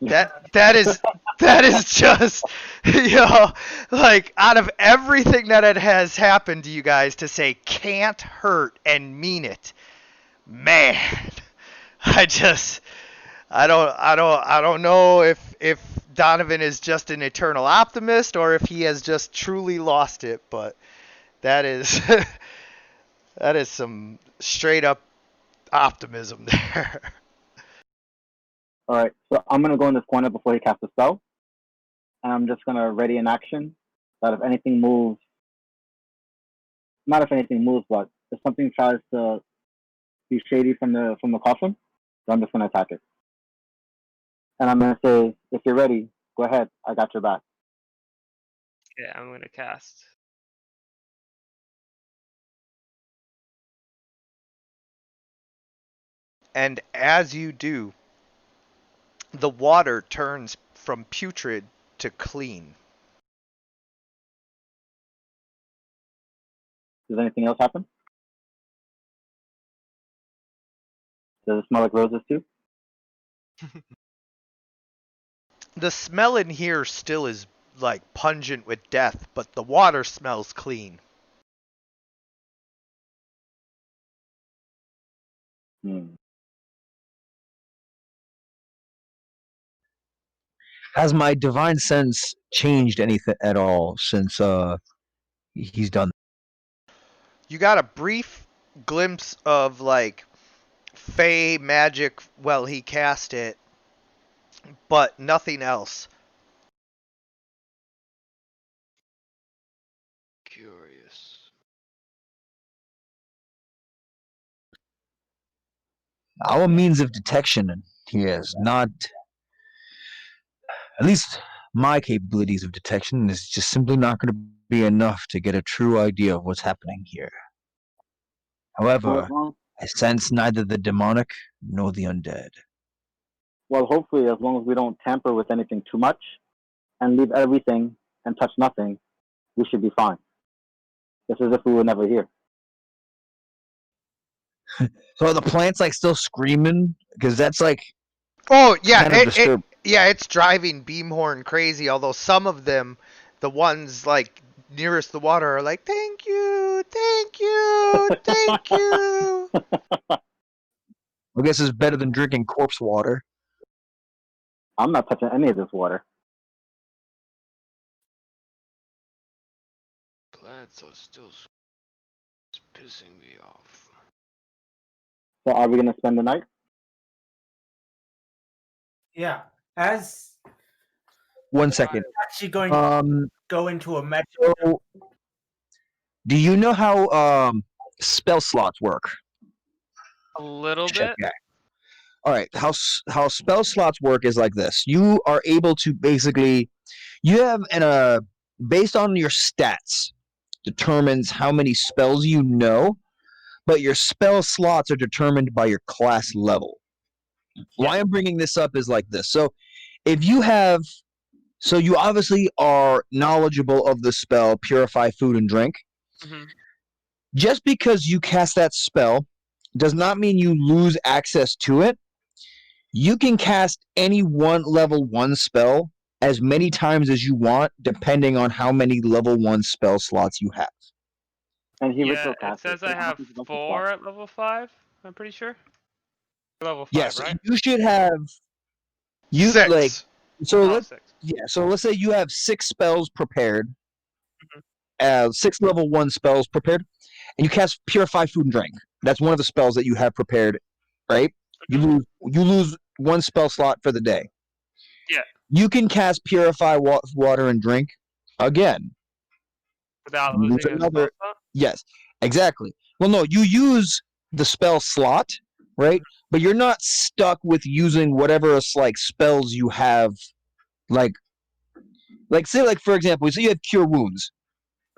That is just like out of everything that it has happened to you guys to say can't hurt and mean it. Man, I don't know if Donovan is just an eternal optimist or if he has just truly lost it, but that is that is some straight up optimism there. All right. So I'm gonna go in this corner before he casts a spell, and I'm just gonna ready an action that if anything moves, not if anything moves, but if something tries to be shady from the coffin, then I'm just gonna attack it. And I'm gonna say, if you're ready, go ahead. I got your back. Yeah, I'm gonna cast. And as you do, the water turns from putrid to clean. Does anything else happen? Does it smell like roses too? The smell in here still is like pungent with death, but the water smells clean. Has my divine sense changed anything at all since he's done? You got a brief glimpse of like fey magic while he cast it, but nothing else. Curious. Our means of detection here is not, at least my capabilities of detection is just simply not going to be enough to get a true idea of what's happening here. However, I sense neither the demonic nor the undead. Well, hopefully, as long as we don't tamper with anything too much and leave everything and touch nothing, we should be fine. It's as if we were never here. So are the plants like still screaming? Because that's like Oh yeah, kind of disturbing. Yeah, it's driving Beamhorn crazy, although some of them, the ones like nearest the water, are like, thank you, thank you, thank you. I guess it's better than drinking corpse water. I'm not touching any of this water. Plants are still pissing me off. So are we gonna spend the night? Yeah. As 1 second. actually going to go into a medical. So, do you know how spell slots work? A little Check bit. that. All right, how spell slots work is like this. You are able to basically, you have based on your stats, determines how many spells you know, but your spell slots are determined by your class level. Why I'm bringing this up is like this. So if you have, so you obviously are knowledgeable of the spell Purify Food and Drink. Mm-hmm. Just because you cast that spell does not mean you lose access to it. You can cast any level 1 spell as many times as you want, depending on how many level 1 spell slots you have. And he Yeah, ritual it cast says I have 4 at level 5. I'm pretty sure. Level 5, Yeah, so right? you should have Six. like so. Oh, Let's 6. so let's say you have 6 spells prepared, Mhm. 6 level 1 spells prepared, and you cast Purify Food and Drink. That's one of the spells that you have prepared, right? You lose 1 spell slot for the day. Yeah. You can cast Purify Water and Drink again. Without You lose losing a spell another. slot? Yes, exactly. Well, no, you use the spell slot, right? But you're not stuck with using whatever like spells you have, like say like for example, so you have Cure Wounds,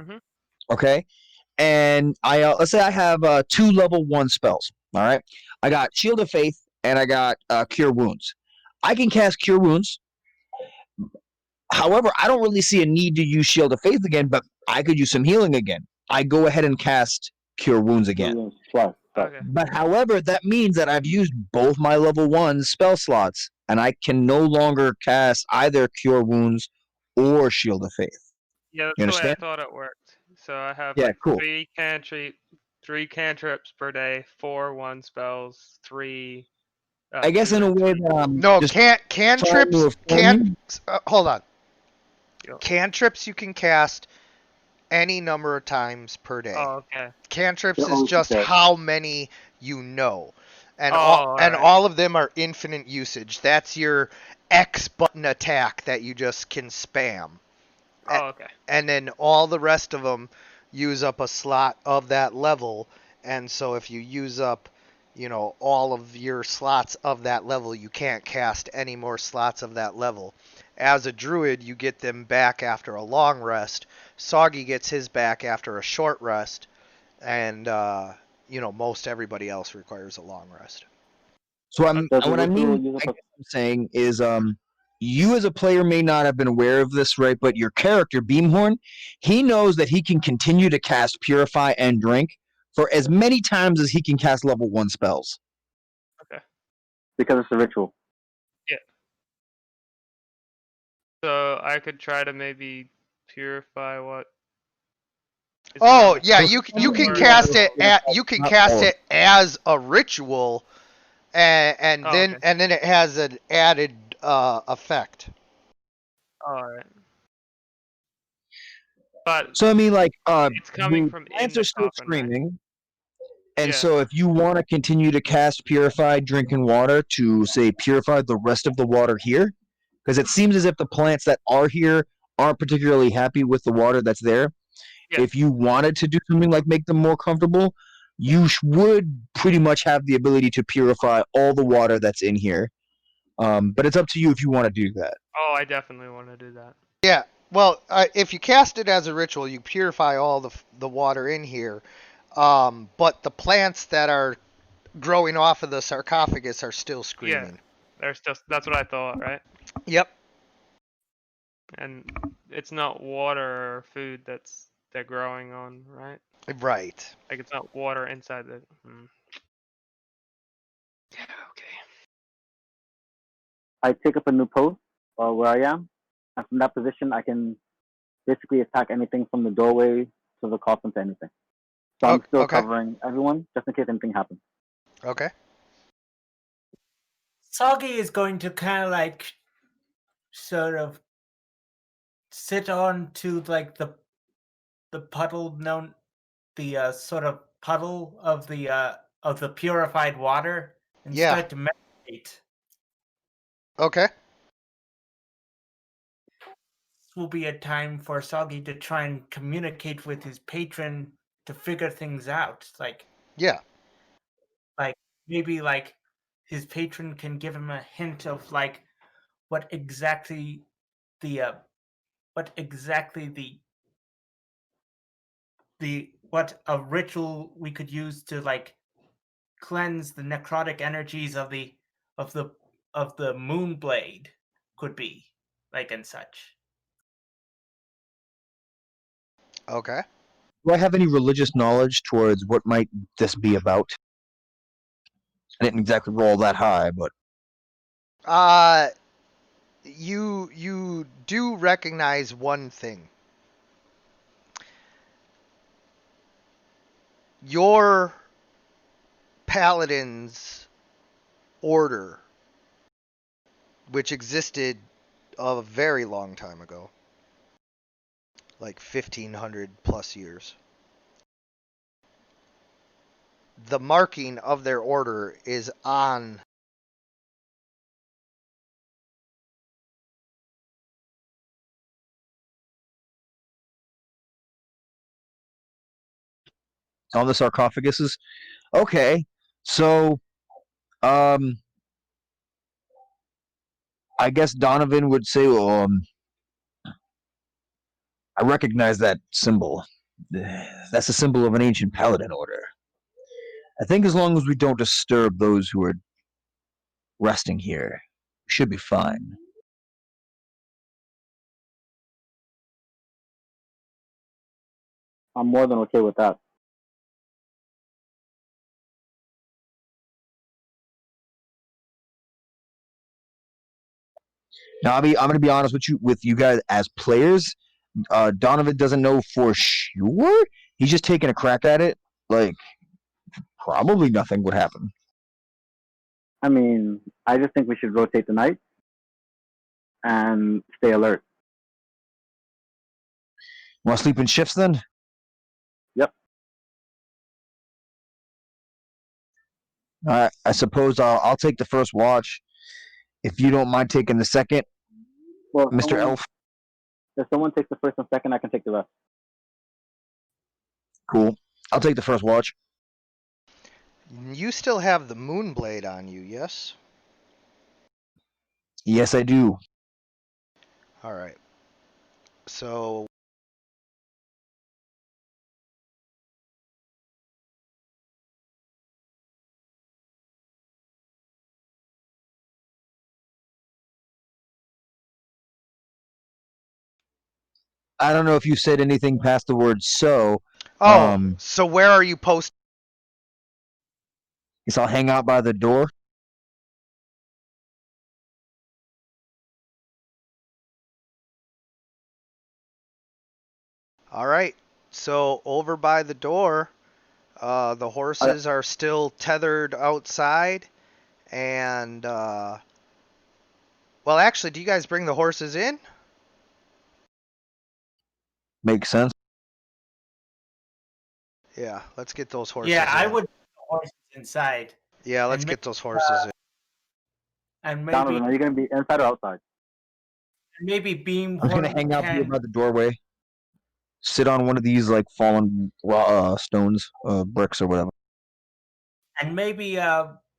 Mhm. okay? And I let's say I have 2 level 1 spells. All right, I got Shield of Faith and I got Cure Wounds. I can cast Cure Wounds. However, I don't really see a need to use Shield of Faith again, but I could use some healing again. I go ahead and cast Cure Wounds again. Okay. But however, that means that I've used both my level 1 spell slots, and I can no longer cast either Cure Wounds or Shield of Faith. Yeah, You that's the way I understand? thought it worked. So I have Yeah, like cool. 3 cantrips per day, 4 1 spells, 3. I guess 2 in a and way 3. that No, just cantrips. Hold on. Yo. Cantrips you can cast any number of times per day. Oh, okay. Cantrips They're is just okay. how many you know, and Oh, alright. all of them are infinite usage. That's your X button attack that you just can spam. Oh, okay. And then all the rest of them use up a slot of that level. And so if you use up, all of your slots of that level, you can't cast any more slots of that level. As a druid, you get them back after a long rest. Soggy gets his back after a short rest. And, most everybody else requires a long rest. So Does the what I ritual mean, use I up guess I'm saying is, you as a player may not have been aware of this, right? But your character, Beamhorn, he knows that he can continue to cast Purify and Drink for as many times as he can cast level 1 spells. because it's a ritual? Yeah. So I could try to maybe purify what. Is it Oh on yeah, the you can or- cast it Not all of as a ritual, and Oh, then okay. it has an added effect. Alright. But So I mean, like, it's coming the from in plants the are still coffin, right? screaming, and Yeah. so if you want to continue to cast Purify Drinking Water to say purify the rest of the water here, because it seems as if the plants that are here aren't particularly happy with the water that's there. Yeah. If you wanted to do something like make them more comfortable, you would pretty much have the ability to purify all the water that's in here. But it's up to you if you want to do that. Oh, I definitely want to do that. Yeah. Well, if you cast it as a ritual, you purify all the water in here. But the plants that are growing off of the sarcophagus are still screaming. There's just that's what I thought, right? Yep. And it's not water or food they're growing on, right? Right. Like it's not water inside the. Yeah, okay. I take up a new post where I am, and from that position, I can basically attack anything from the doorway to the coffin to anything. So I'm still Okay. covering everyone just in case anything happens. Okay. Soggy is going to kind of like sort of sit on to like the puddle known the sort of puddle of the purified water and Yeah. start to meditate. Okay. This will be a time for Soggy to try and communicate with his patron to figure things out. Yeah. Like maybe like his patron can give him a hint of like what exactly the what a ritual we could use to like cleanse the necrotic energies of the moon blade could be, like, and such. Okay. Do I have any religious knowledge towards what might this be about? I didn't exactly roll that high, but You do recognize one thing. Your paladin's order, which existed a very long time ago, like 1500 plus years. The marking of their order is on on the sarcophaguses. Okay, so I guess Donovan would say, well, I recognize that symbol. That's a symbol of an ancient paladin order. I think as long as we don't disturb those who are resting here, we should be fine. I'm more than okay with that. Now, I'm going to be honest with you guys as players. Donovan doesn't know for sure. He's just taking a crack at it. Like, probably nothing would happen. I mean, I just think we should rotate the night and stay alert. Want to sleep in shifts then? Yep. I suppose I'll take the first watch. If you don't mind taking the second, Well, Mr. Elf. If someone takes the first and second, I can take the rest. Cool. I'll take the first watch. You still have the Moonblade on you, yes? Yes, I do. All right. So I don't know if you said anything past the word so. so where are you posted? Guess I'll hang out by the door. All right. So over by the door, the horses are still tethered outside, and well, actually, do you guys bring the horses in? Makes sense. Yeah, let's get those horses. Yeah, I in. would put the horses inside. Yeah, let's get those horses in. And Donovan, are you going to be inside or outside? maybe Beam I'm gonna hang out here by the doorway. Sit on one of these like fallen stones, bricks or whatever. And maybe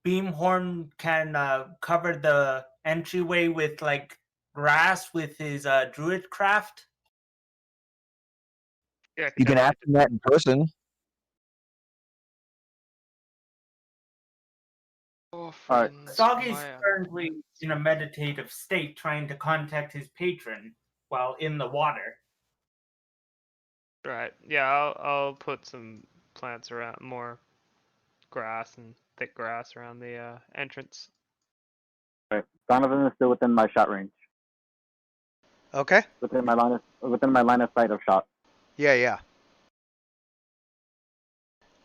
Beamhorn can cover the entryway with like grass with his druid craft. Yeah, You can ask him that in person. Oh, Alright. friends, Soggy's my- currently in a meditative state, trying to contact his patron while in the water. Right. Yeah, I'll put some plants around, more grass and thick grass around the entrance. Right. Donovan is still within my shot range. Okay. Within my line of sight of shot. Yeah.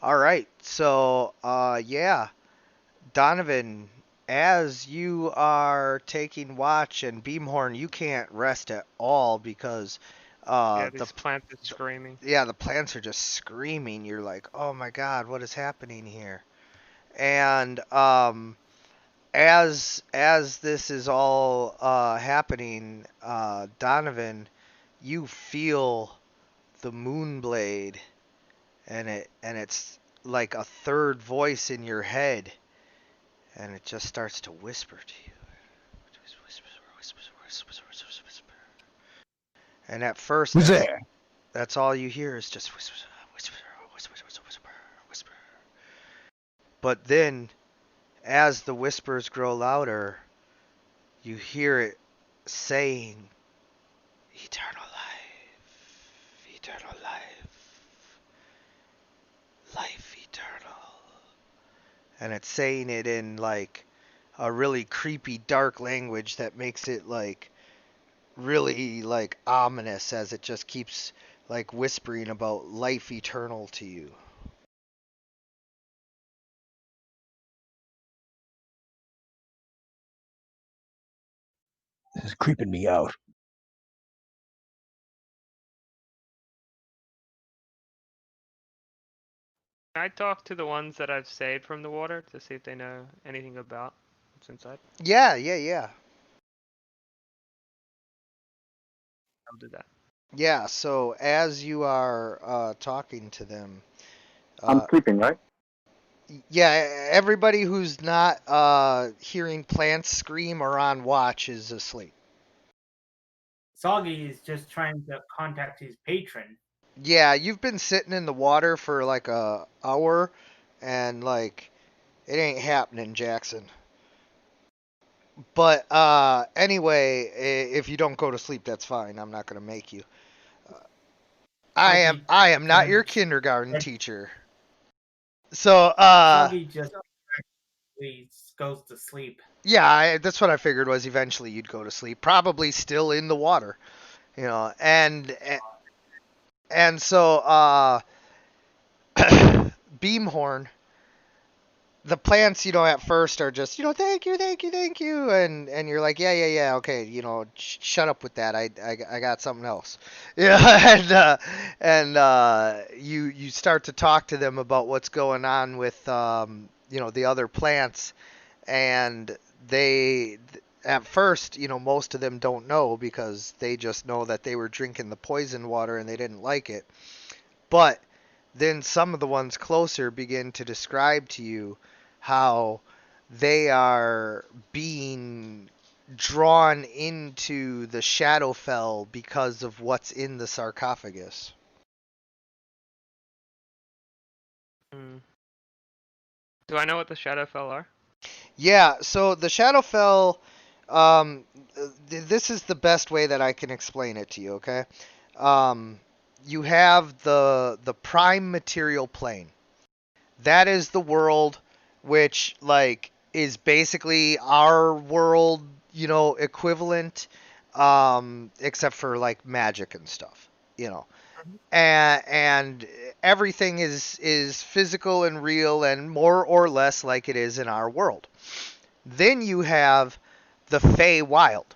All right. So, yeah, Donovan, as you are taking watch and Beamhorn, you can't rest at all because Yeah, these plants are screaming. the plants are just screaming. You're like, oh my God, what is happening here? And as this is all happening, Donovan, you feel the Moonblade, and it's like a third voice in your head, and it just starts to whisper to you. Whisper. And at first, Who's there? that's all you hear is just whisper. But then, as the whispers grow louder, you hear it saying, eternal life eternal. And it's saying it in like a really creepy, dark language that makes it like really like ominous as it just keeps like whispering about life eternal to you. This is creeping me out. Can I talk to the ones that I've saved from the water to see if they know anything about what's inside? Yeah. I'll do that. Yeah, so as you are talking to them, I'm sleeping, right? yeah, everybody who's not hearing plants scream or on watch is asleep. Soggy is just trying to contact his patron. Yeah, you've been sitting in the water for like a hour, and like it ain't happening, Jackson. But anyway, if you don't go to sleep, that's fine. I'm not gonna make you. I am not your kindergarten teacher. So Soggy just goes to sleep. yeah, that's what I figured was eventually you'd go to sleep, probably still in the water, you know, and so Beamhorn, the plants, you know, at first are just, you know, thank you, and you're like, yeah, okay, you know, shut up with that, I got something else, yeah, and you start to talk to them about what's going on with you know, the other plants, and they at first, you know, most of them don't know because they just know that they were drinking the poison water and they didn't like it. But then some of the ones closer begin to describe to you how they are being drawn into the Shadowfell because of what's in the sarcophagus. Do I know what the Shadowfell are? Yeah, so the Shadowfell, this is the best way that I can explain it to you, okay? You have the prime material plane. That is the world which, like, is basically our world, you know, equivalent, except for, like, magic and stuff, you know. And everything is physical and real and more or less like it is in our world. Then you have the Fey Wild.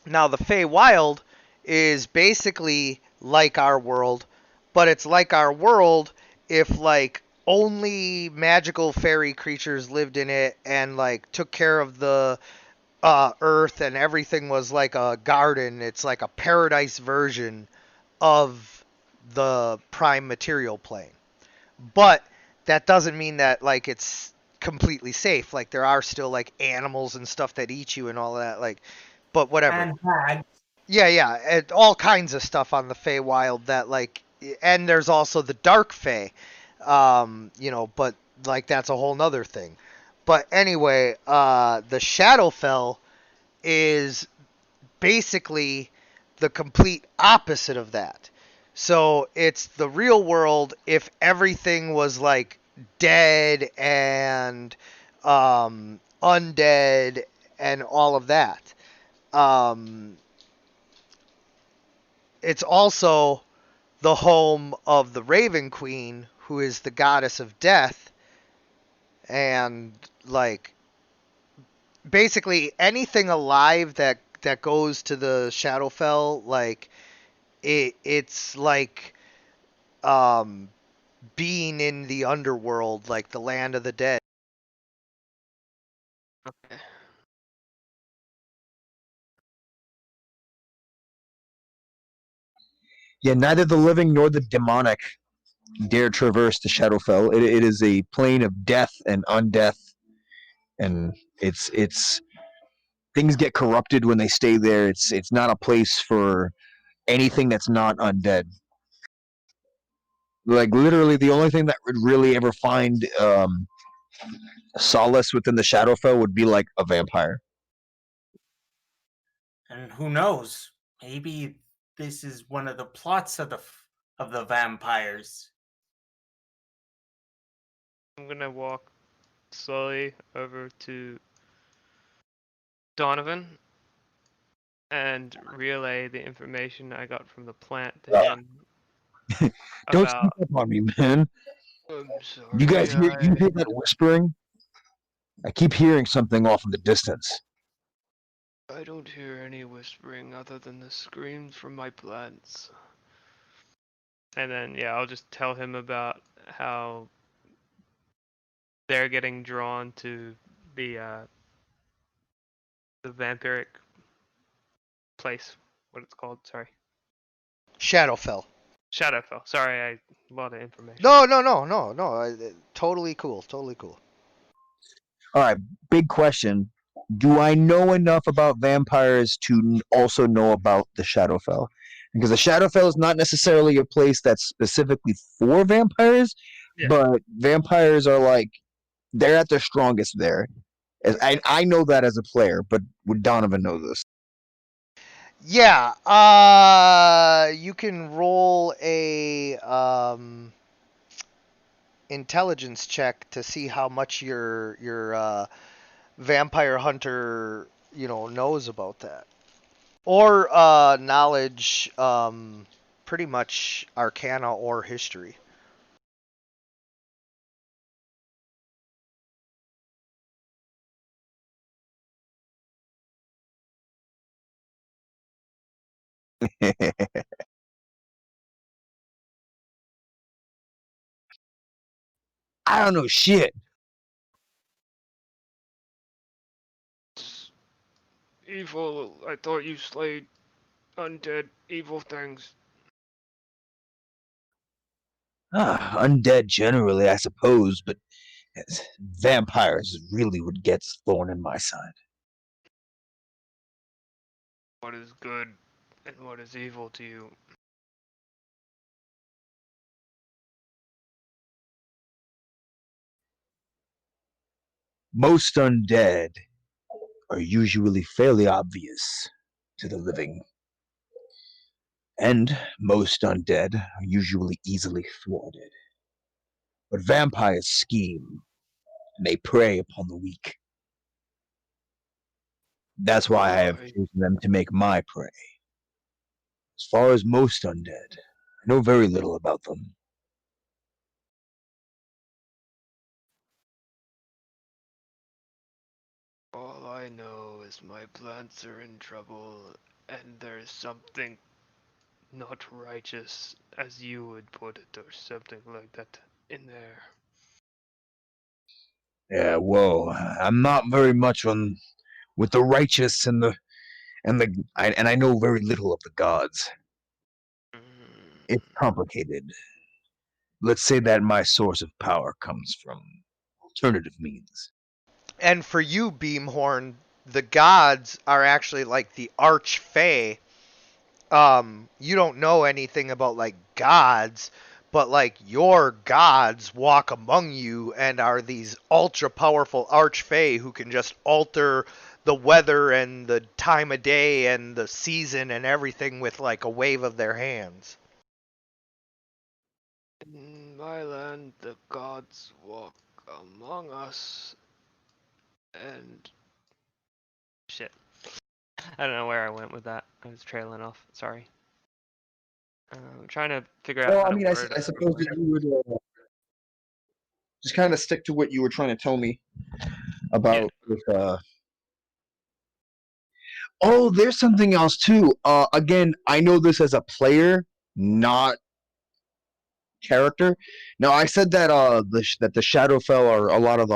Now the Fey Wild is basically like our world, but it's like our world if like only magical fairy creatures lived in it and like took care of the earth and everything was like a garden. It's like a paradise version of the prime material plane. But that doesn't mean that like it's completely safe. Like there are still like animals and stuff that eat you and all that. Like, but whatever. And hags. Yeah, and all kinds of stuff on the Feywild that like, and there's also the Dark Fey, you know, but like that's a whole nother thing. But anyway, the Shadowfell is basically the complete opposite of that. So it's the real world if everything was like dead and undead and all of that. It's also the home of the Raven Queen, who is the goddess of death, and like basically anything alive that goes to the Shadowfell, like it's like um being in the underworld, like the land of the dead. Okay. Yeah, neither the living nor the demonic dare traverse the Shadowfell. It is a plane of death and undeath, and it's things get corrupted when they stay there. It's not a place for anything that's not undead. Like literally, the only thing that would really ever find solace within the Shadowfell would be like a vampire. And who knows? Maybe this is one of the plots of the vampires. I'm gonna walk slowly over to Donovan and relay the information I got from the plant to him Don't sneak about. up on me, man. I'm You sorry. guys you hear that whispering? I keep hearing something off in the distance. I don't hear any whispering other than the screams from my plants. And then yeah, I'll just tell him about how they're getting drawn to the vampiric place. What it's called? Sorry, Shadowfell. Shadowfell. Sorry, a lot of information. No. Totally cool. Totally cool. All right, big question. Do I know enough about vampires to also know about the Shadowfell? Because the Shadowfell is not necessarily a place that's specifically for vampires, Yeah. but vampires are like, they're at their strongest there. I know that as a player, but would Donovan know this? Yeah, you can roll a intelligence check to see how much your vampire hunter, knows about that. Or knowledge, pretty much arcana or history. I don't know shit. It's evil. I thought you slayed undead evil things. Undead generally, I suppose, but vampires really would get thorn in my side. What is good and what is evil to you? Most undead are usually fairly obvious to the living, and most undead are usually easily thwarted. But vampires scheme, and they prey upon the weak. That's why I have Right. chosen them to make my prey. As far as most undead, I know very little about them. All I know is my plants are in trouble, and there's something. Not righteous, as you would put it, or something like that in there. Yeah, well, I'm not very much on with the righteous and I know very little of the gods. It's Mm. complicated. Let's say that my source of power comes from alternative means. And for you, Beamhorn, the gods are actually like the arch-fae. You don't know anything about like gods, but like your gods walk among you and are these ultra powerful archfey who can just alter the weather and the time of day and the season and everything with like a wave of their hands. In my land, the gods walk among us, and Shit. I don't know where I went with that. I was trailing off. Sorry. I'm trying to figure out Well, how I mean, to I word it. suppose that you would just kind of stick to what you were trying to tell me about with. Oh, there's something else too. Again, I know this as a player, not character. Now, I said that that the Shadowfell are a lot of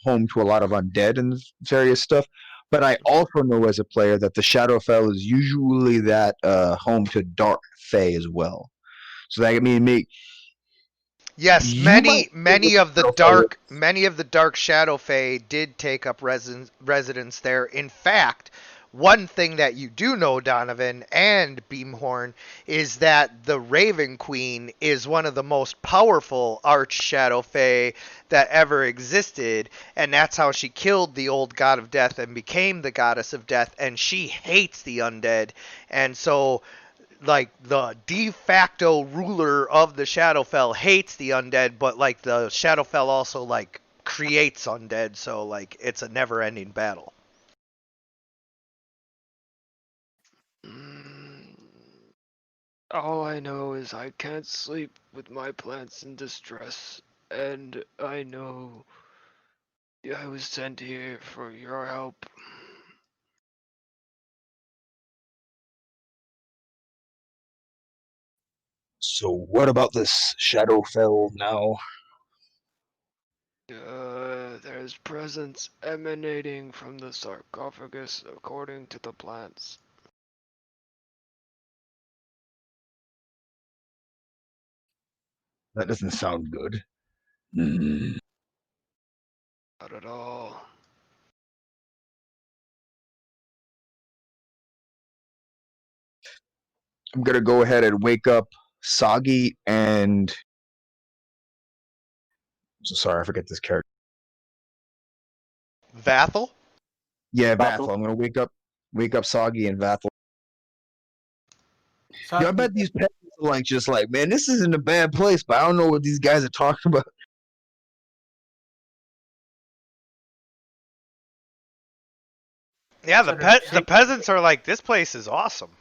home to a lot of undead and various stuff. But I also know as a player that the Shadowfell is usually that home to dark fae as well. So that Yes, you might many of the dark shadow fae did take up residence there. In fact, one thing that you do know, Donovan and Beamhorn, is that the Raven Queen is one of the most powerful arch shadow fae that ever existed, and that's how she killed the old god of death and became the goddess of death, and she hates the undead. And so like the de facto ruler of the Shadowfell hates the undead, but like the Shadowfell also like creates undead, so like it's a never-ending battle. All I know is I can't sleep with my plants in distress, and I know I was sent here for your help. So what about this Shadowfell now? There's presence emanating from the sarcophagus according to the plants. That doesn't sound good. Hmm. Not at all. I'm gonna go ahead and wake up Soggy and so sorry, I forget this character. Vathel? Yeah, Vathel? Vathel. I'm gonna wake up Soggy and Vathel. So Yeah, I bet these peasants are like just like, man, this isn't a bad place, but I don't know what these guys are talking about. Yeah, Sort the of peasants are like, this place is awesome.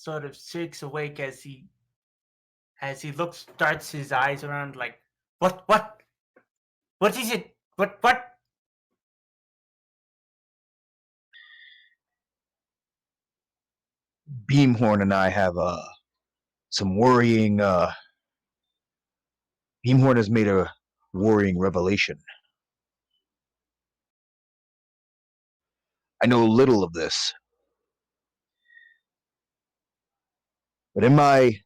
sort of shakes awake as he looks, darts his eyes around like, what is it? What? Beamhorn and I have some worrying. Beamhorn has made a worrying revelation. I know little of this, but in my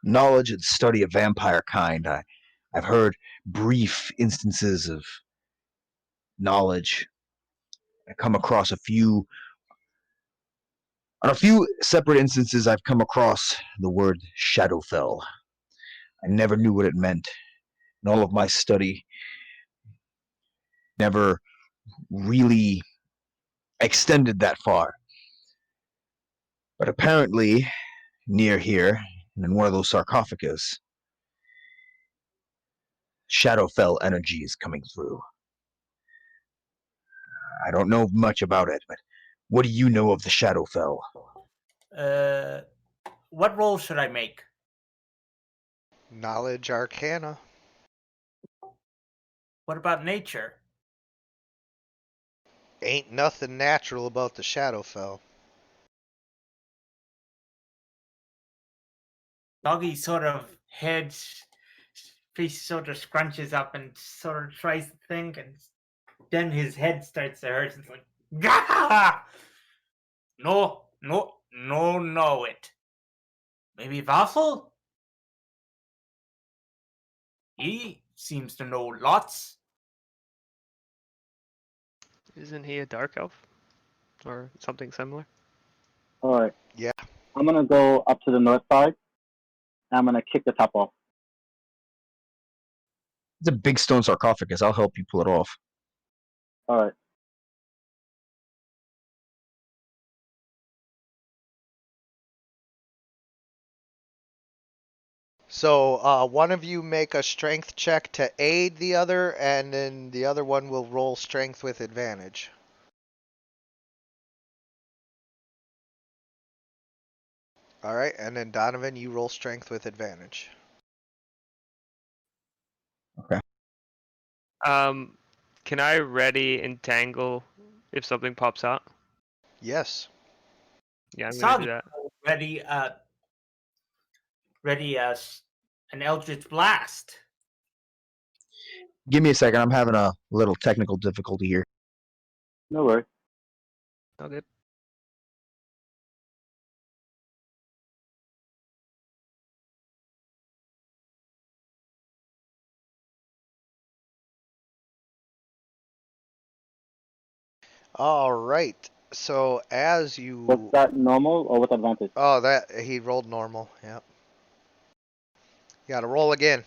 knowledge and study of vampire kind, I've heard brief instances of knowledge. I come across on a few separate instances, I've come across the word Shadowfell. I never knew what it meant. In all of my study, never really extended that far. But apparently, near here, in one of those sarcophagus, Shadowfell energy is coming through. I don't know much about it, but what do you know of the Shadowfell? What role should I make? Knowledge Arcana. What about nature? Ain't nothing natural about the Shadowfell. Doggy sort of face sort of scrunches up and sort of tries to think, and then his head starts to hurt. It's like, Gah! No, it. Maybe Vassal? He seems to know lots. Isn't he a dark elf? Or something similar? Alright. Yeah. I'm gonna go up to the north side. And I'm gonna kick the top off. It's a big stone sarcophagus. I'll help you pull it off. Alright. So one of you make a strength check to aid the other, and then the other one will roll strength with advantage. All right, and then Donovan, you roll strength with advantage. Can I ready entangle if something pops out? Yes. Yeah, I'm gonna Soggy do that. ready as an Eldritch Blast. Give me a second. I'm having a little technical difficulty here. No worries. Oh, good. All right. So as Was you, that normal or with advantage? oh, that he rolled normal. Yep. You got to roll again.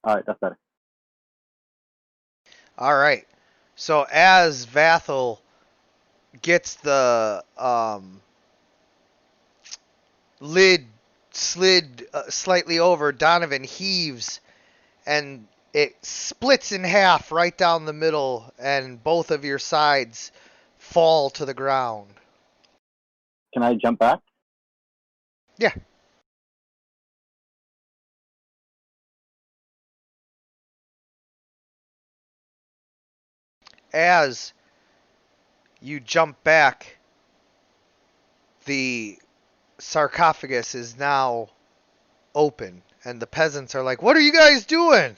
All right, that's better. All right. So as Vathel gets the lid slid slightly over, Donovan heaves and it splits in half right down the middle, and both of your sides fall to the ground. Can I jump back? Yeah. As you jump back, the sarcophagus is now open, and the peasants are like, "What are you guys doing?"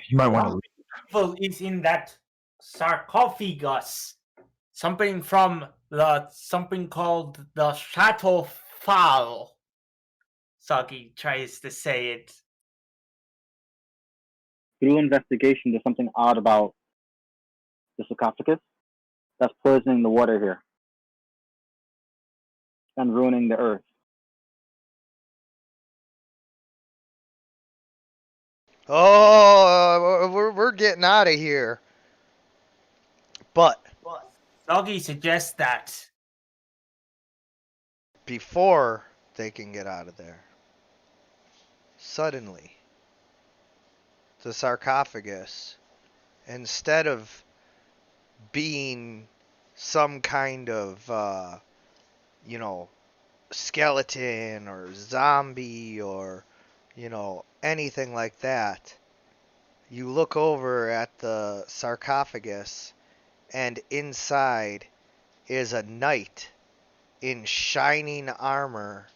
You might want to. Evil is in that sarcophagus. Something from something called the Shadowfell. Soggy tries to say it. Through investigation, there's something odd about the sarcophagus that's poisoning the water here and ruining the earth. Oh, we're getting out of here. But Soggy suggests that before they can get out of there, suddenly, the sarcophagus, instead of being some kind of, skeleton or zombie or, anything like that, you look over at the sarcophagus, and inside is a knight in shining armor.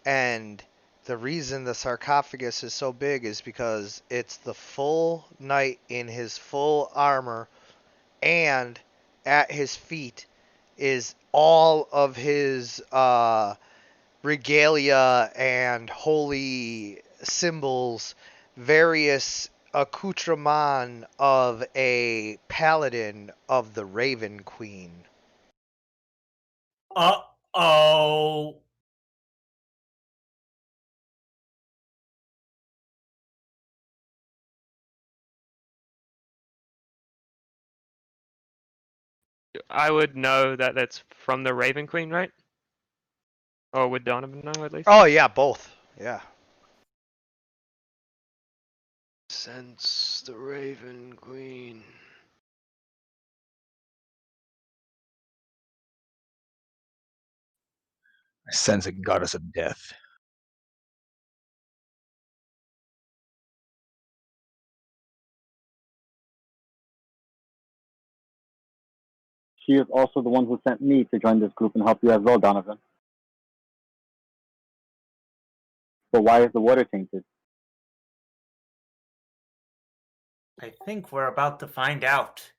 And the reason the sarcophagus is so big is because it's the full knight in his full armor, and at his feet is all of his regalia and holy symbols, various accoutrement of a paladin of the Raven Queen. uh-oh. I would know that that's from the Raven Queen, right? Or would Donovan know at least? Oh yeah, both. Yeah. Sense the Raven Queen. I sense a goddess of death. She is also the one who sent me to join this group and help you as well, Donovan. But why is the water tainted? I think we're about to find out.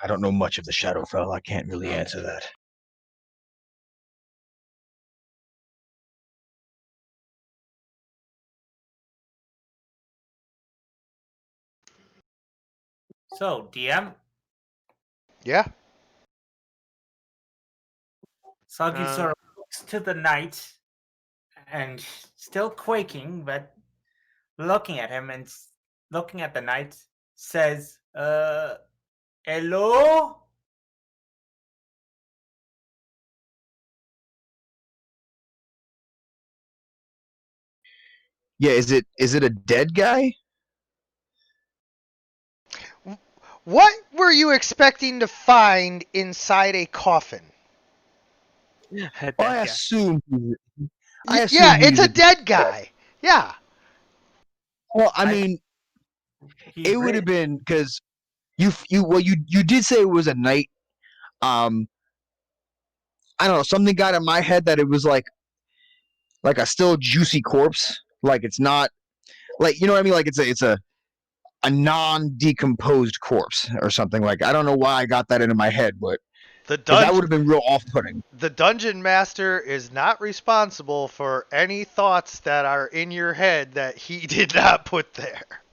I don't know much of the Shadowfell. I can't really answer that. So, DM, Yeah. Soggy sort of looks to the knight and still quaking, but looking at him and looking at the knight, says, hello? Yeah, is it a dead guy? What were you expecting to find inside a coffin? That Well, I guy. assume Yeah, it's he's a a dead guy. Yeah. well, I I- mean, He it would have raised, been because you did say it was a night. Um, I don't know. Something got in my head that it was like a still juicy corpse. Like it's not like you know what I mean. Like it's a non decomposed corpse or something. Like I don't know why I got that into my head, but The because that would dungeon have been real off putting. the dungeon master is not responsible for any thoughts that are in your head that he did not put there.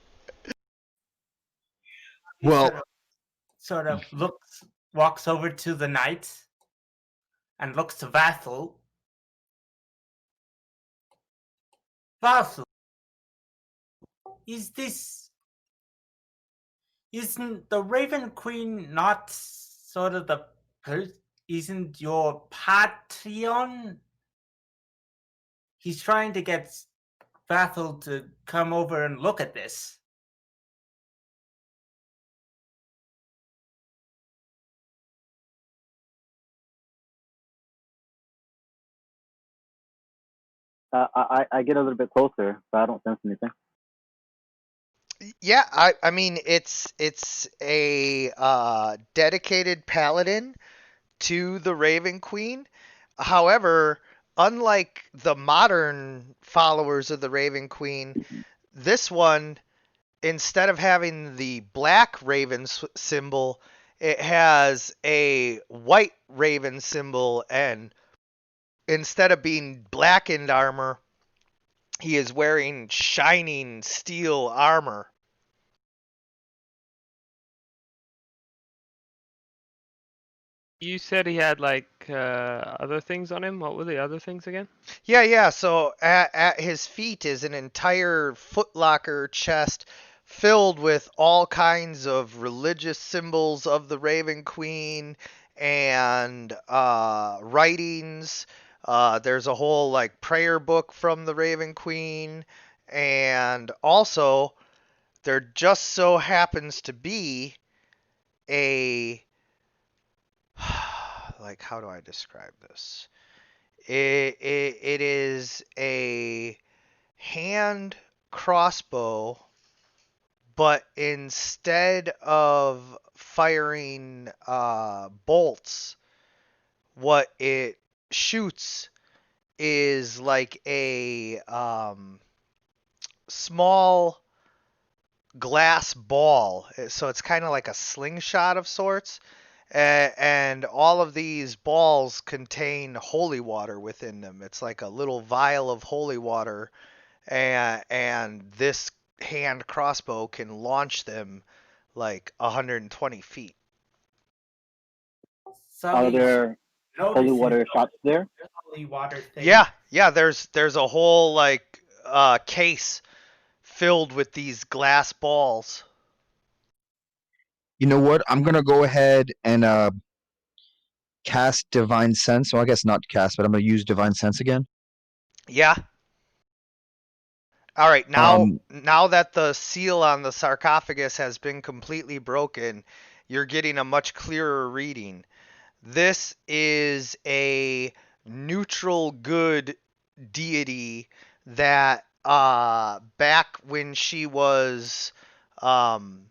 he Well, sort of walks over to the knight and looks to Vassal. Vassal, isn't the Raven Queen not sort of isn't your Patreon? He's trying to get Vassal to come over and look at this. I get a little bit closer, but I don't sense anything. Yeah, I mean it's a dedicated paladin to the Raven Queen. However, unlike the modern followers of the Raven Queen, this one, instead of having the black raven symbol, it has a white raven symbol, and instead of being blackened armor, he is wearing shining steel armor. You said he had like other things on him. What were the other things again? Yeah. So at his feet is an entire footlocker chest filled with all kinds of religious symbols of the Raven Queen and writings. There's a whole like prayer book from the Raven Queen, and also there just so happens to be a like how do I describe this? It is a hand crossbow, but instead of firing bolts, what it shoots is like a small glass ball. So it's kind of like a slingshot of sorts. And all of these balls contain holy water within them. It's like a little vial of holy water, and this hand crossbow can launch them like 120 feet. Are there holy water shots there? Holy water thing. Yeah. There's a whole like case filled with these glass balls. you know what? I'm gonna go ahead and cast Divine Sense. Well, I guess not cast, but I'm gonna use Divine Sense again. Yeah. All right, Um, now that the seal on the sarcophagus has been completely broken, you're getting a much clearer reading. This is a neutral good deity that back when she was um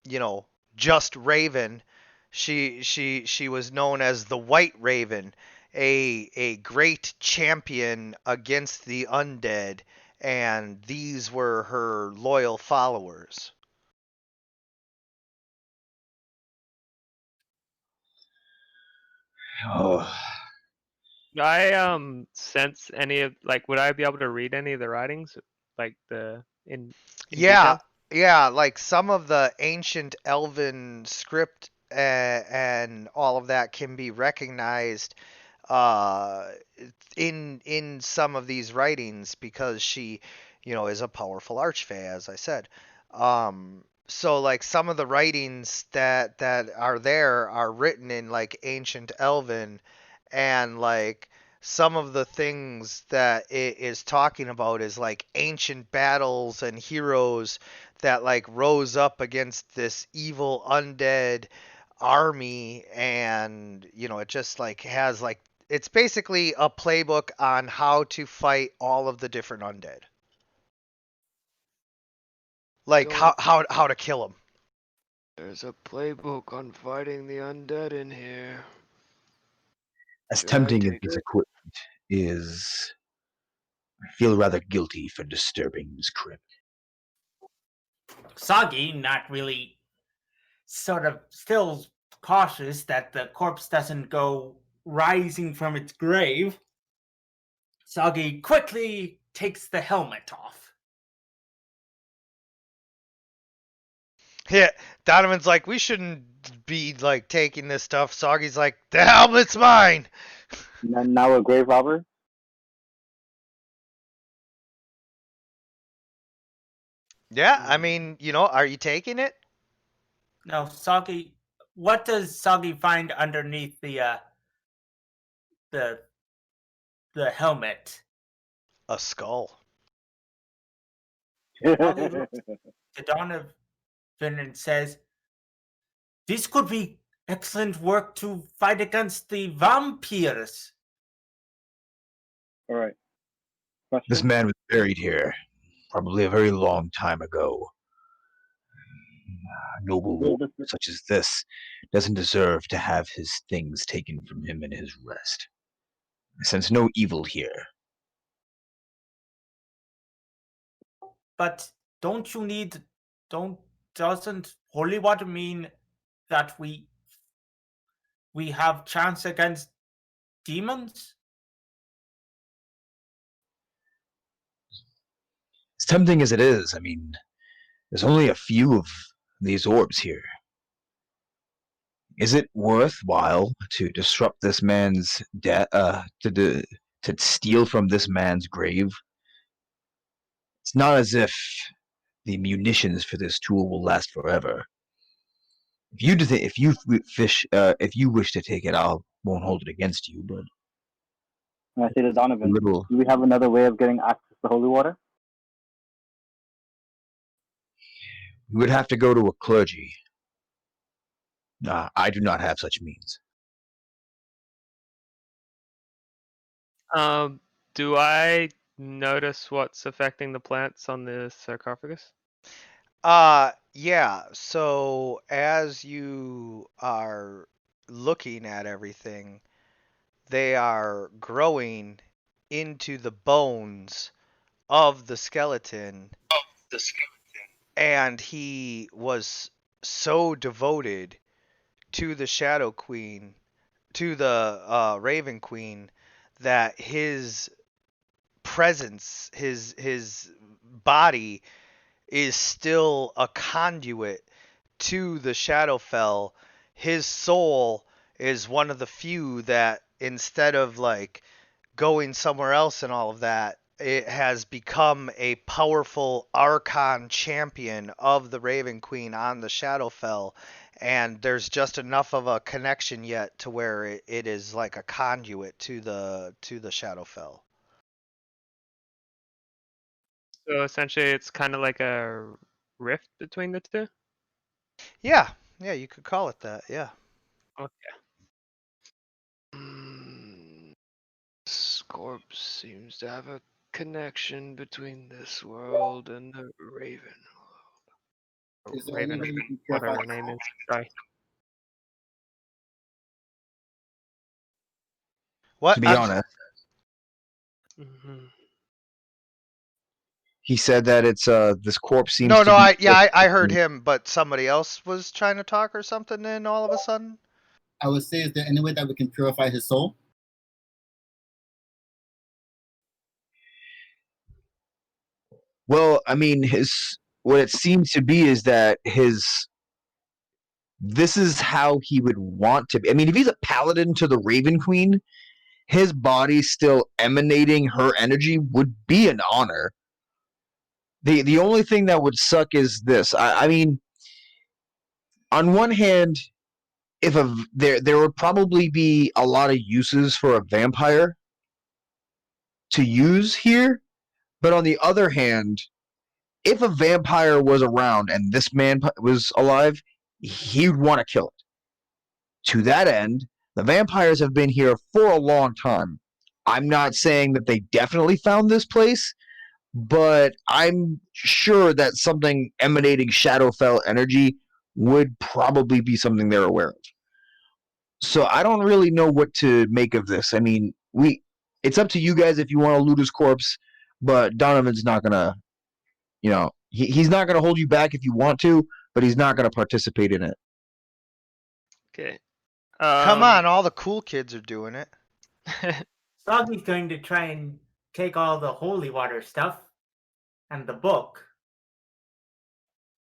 you know just Raven, she was known as the White Raven, a great champion against the undead, and these were her loyal followers. oh, I sense any of like would I be able to read any of the writings like the in Yeah, detail? yeah, like some of the ancient elven script and all of that can be recognized uh, in some of these writings because she, is a powerful archfey, as I said. So like some of the writings that are there are written in like ancient elven, and like some of the things that it is talking about is like ancient battles and heroes that like rose up against this evil undead army, and it just like has like it's basically a playbook on how to fight all of the different undead, like Don't- how to kill them. There's a playbook on fighting the undead in here. As Should I tempting as take this it? equipment is, I feel rather guilty for disturbing this crypt. Soggy, not really, sort of still cautious that the corpse doesn't go rising from its grave. Soggy quickly takes the helmet off. Yeah, Donovan's like, we shouldn't be like taking this stuff. Soggy's like, the helmet's mine. Now a grave robber. Yeah, I mean, are you taking it? No, Soggy. What does Soggy find underneath the helmet? A skull. Soggy looks to Donovan and says, "This could be excellent work to fight against the vampires." All right. This Question. man was buried here, probably a very long time ago. A noble Will warrior this- such as this doesn't deserve to have his things taken from him in his rest. I sense no evil here. But doesn't holy water mean that we have chance against demons? As tempting as it is, I mean, there's only a few of these orbs here. Is it worthwhile to disrupt this man's to steal from this man's grave? It's not as if the munitions for this tool will last forever. If you wish to take it, I won't hold it against you. But And I say to Donovan, little, do we have another way of getting access to holy water? you would have to go to a clergy. I do not have such means. Do I notice what's affecting the plants on the sarcophagus? Yeah, so as you are looking at everything, they are growing into the bones of the skeleton, and he was so devoted to the Shadow Queen, to the Raven Queen, that his presence, his body is still a conduit to the Shadowfell. His soul is one of the few that, instead of like going somewhere else and all of that, it has become a powerful Archon champion of the Raven Queen on the Shadowfell, and there's just enough of a connection yet to where it is like a conduit to the Shadowfell. So essentially, it's kind of like a rift between the two. Yeah, you could call it that. Yeah. Okay. This corpse seems to have a connection between this world and the Raven world. Is there any Raven, way you can whatever purify her name is. Sorry. What? To be honest, Mhm. he said that it's this corpse seems No, to no, be I heard him, but somebody else was trying to talk or something, and all of a sudden. I would say, is there any way that we can purify his soul? Well, I mean, what it seems to be is that this is how he would want to be. I mean, if he's a paladin to the Raven Queen, his body still emanating her energy would be an honor. The only thing that would suck is this. I mean, on one hand, there would probably be a lot of uses for a vampire, to use here. But on the other hand, if a vampire was around and this man was alive, he'd want to kill it. To that end, the vampires have been here for a long time. I'm not saying that they definitely found this place, but I'm sure that something emanating Shadowfell energy would probably be something they're aware of. So I don't really know what to make of this. I mean, it's up to you guys if you want to loot his corpse, but Donovan's not gonna, he's not gonna hold you back if you want to, but he's not gonna participate in it. Okay. Come on, all the cool kids are doing it. Soggy's going to try and take all the holy water stuff and the book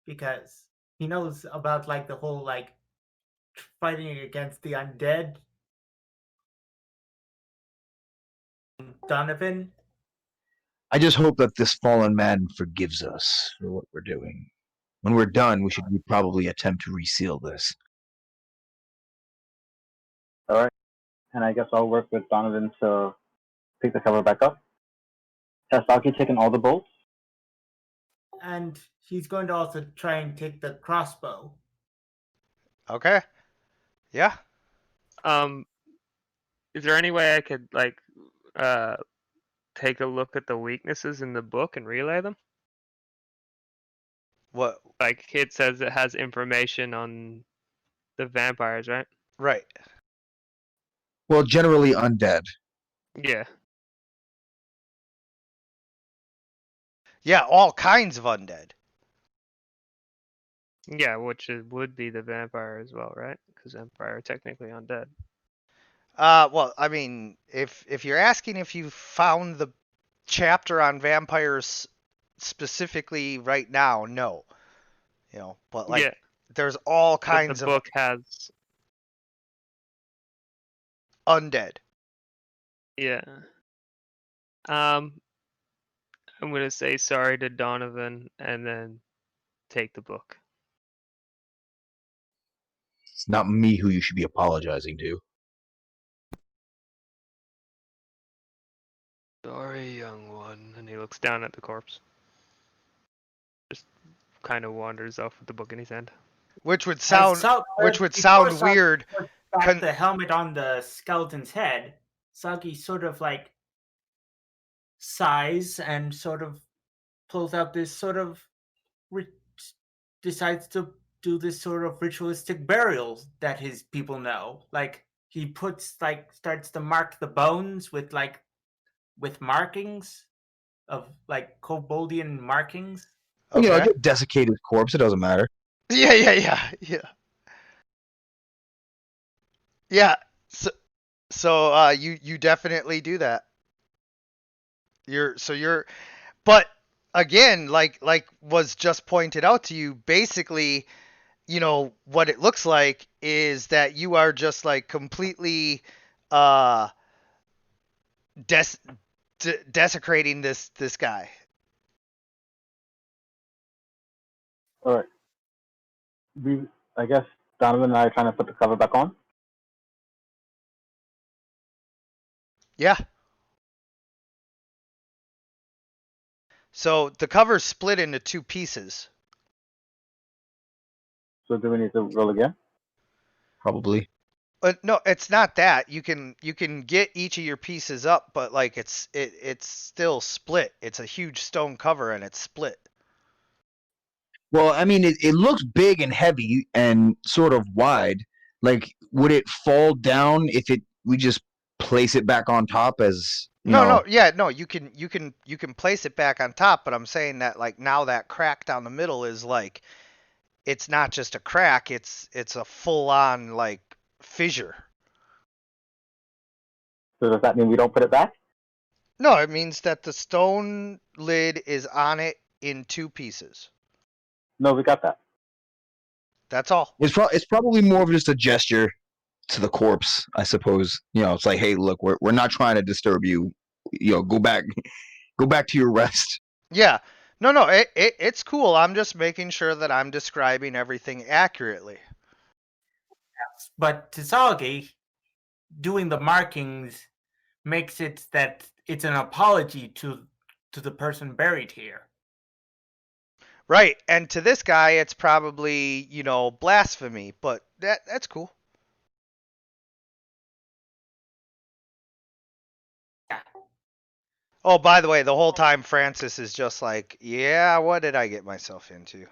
because he knows about like the whole like fighting against the undead. Donovan. I just hope that this fallen man forgives us for what we're doing. When we're done, we should probably attempt to reseal this. All right. And I guess I'll work with Donovan to pick the cover back up. Has Saki taken all the bolts? And he's going to also try and take the crossbow. Okay. Yeah. Is there any way I could like take a look at the weaknesses in the book and relay them? What? Like it says it has information on the vampires, right? Right. Well, generally undead. Yeah. Yeah, all kinds of undead. Yeah, which would be the vampire as well, right? Because vampire are technically undead. Well, I mean, if you're asking if you found the chapter on vampires specifically right now, no. But like, yeah. there's all But kinds the of book has. undead. Yeah. I'm gonna say sorry to Donovan and then take the book. It's not me who you should be apologizing to. Sorry, young one. And he looks down at the corpse. Just kind of wanders off with the book in his hand. Which would sound weird. Back the helmet on the skeleton's head, Sagi sort of like sighs and sort of pulls out this sort of decides to do this sort of ritualistic burial that his people know. Like he starts to mark the bones with markings of like koboldian markings. Okay. Just desiccate his corpse. It doesn't matter. Yeah. Yeah. So you definitely do that. But again, like was just pointed out to you, basically, what it looks like is that you are just like completely desecrating this guy. All right. I guess Donovan and I are trying to put the cover back on. Yeah. So the cover's split into two pieces. So do we need to roll again? Probably. No, it's not that. You can get each of your pieces up, but like it's still split. It's a huge stone cover and it's split. Well, I mean, it looks big and heavy and sort of wide. Like, would it fall down if we just place it back on top as No, you can place it back on top, but I'm saying that like now that crack down the middle is like it's not just a crack, it's a full on like fissure. So does that mean we don't put it back? No, it means that the stone lid is on it in two pieces. No, we got that. That's all. It's probably more of just a gesture to the corpse, I suppose. It's like, hey, look, we're not trying to disturb you. Go back to your rest. Yeah. No, it's cool. I'm just making sure that I'm describing everything accurately. But Tizagi, doing the markings makes it that it's an apology to the person buried here. Right, and to this guy, it's probably, you know, blasphemy, but that's cool. Yeah. Oh, by the way, the whole time Francis is just like, yeah, what did I get myself into?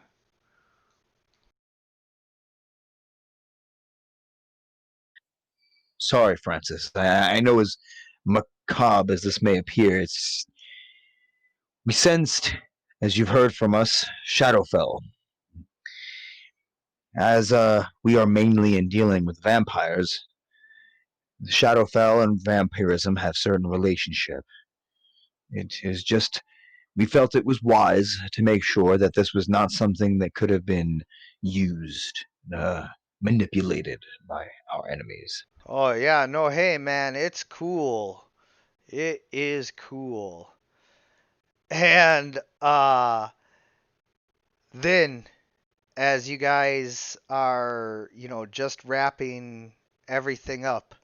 Sorry, Francis. I know as macabre as this may appear, we sensed, as you've heard from us, Shadowfell. As we are mainly in dealing with vampires, Shadowfell and vampirism have certain relationship. It is just we felt it was wise to make sure that this was not something that could have been used, manipulated by our enemies. Oh, yeah, no, hey, man, it's cool. It is cool. And, then, as you guys are, you know, just wrapping everything up,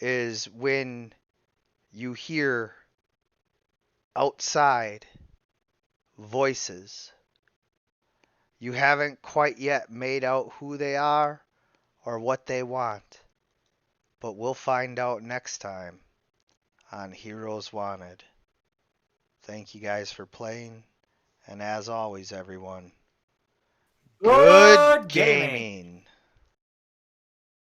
is when you hear outside voices. You haven't quite yet made out who they are or what they want, but we'll find out next time on Heroes Wanted. Thank you guys for playing, and as always, everyone, good Gaming. gaming.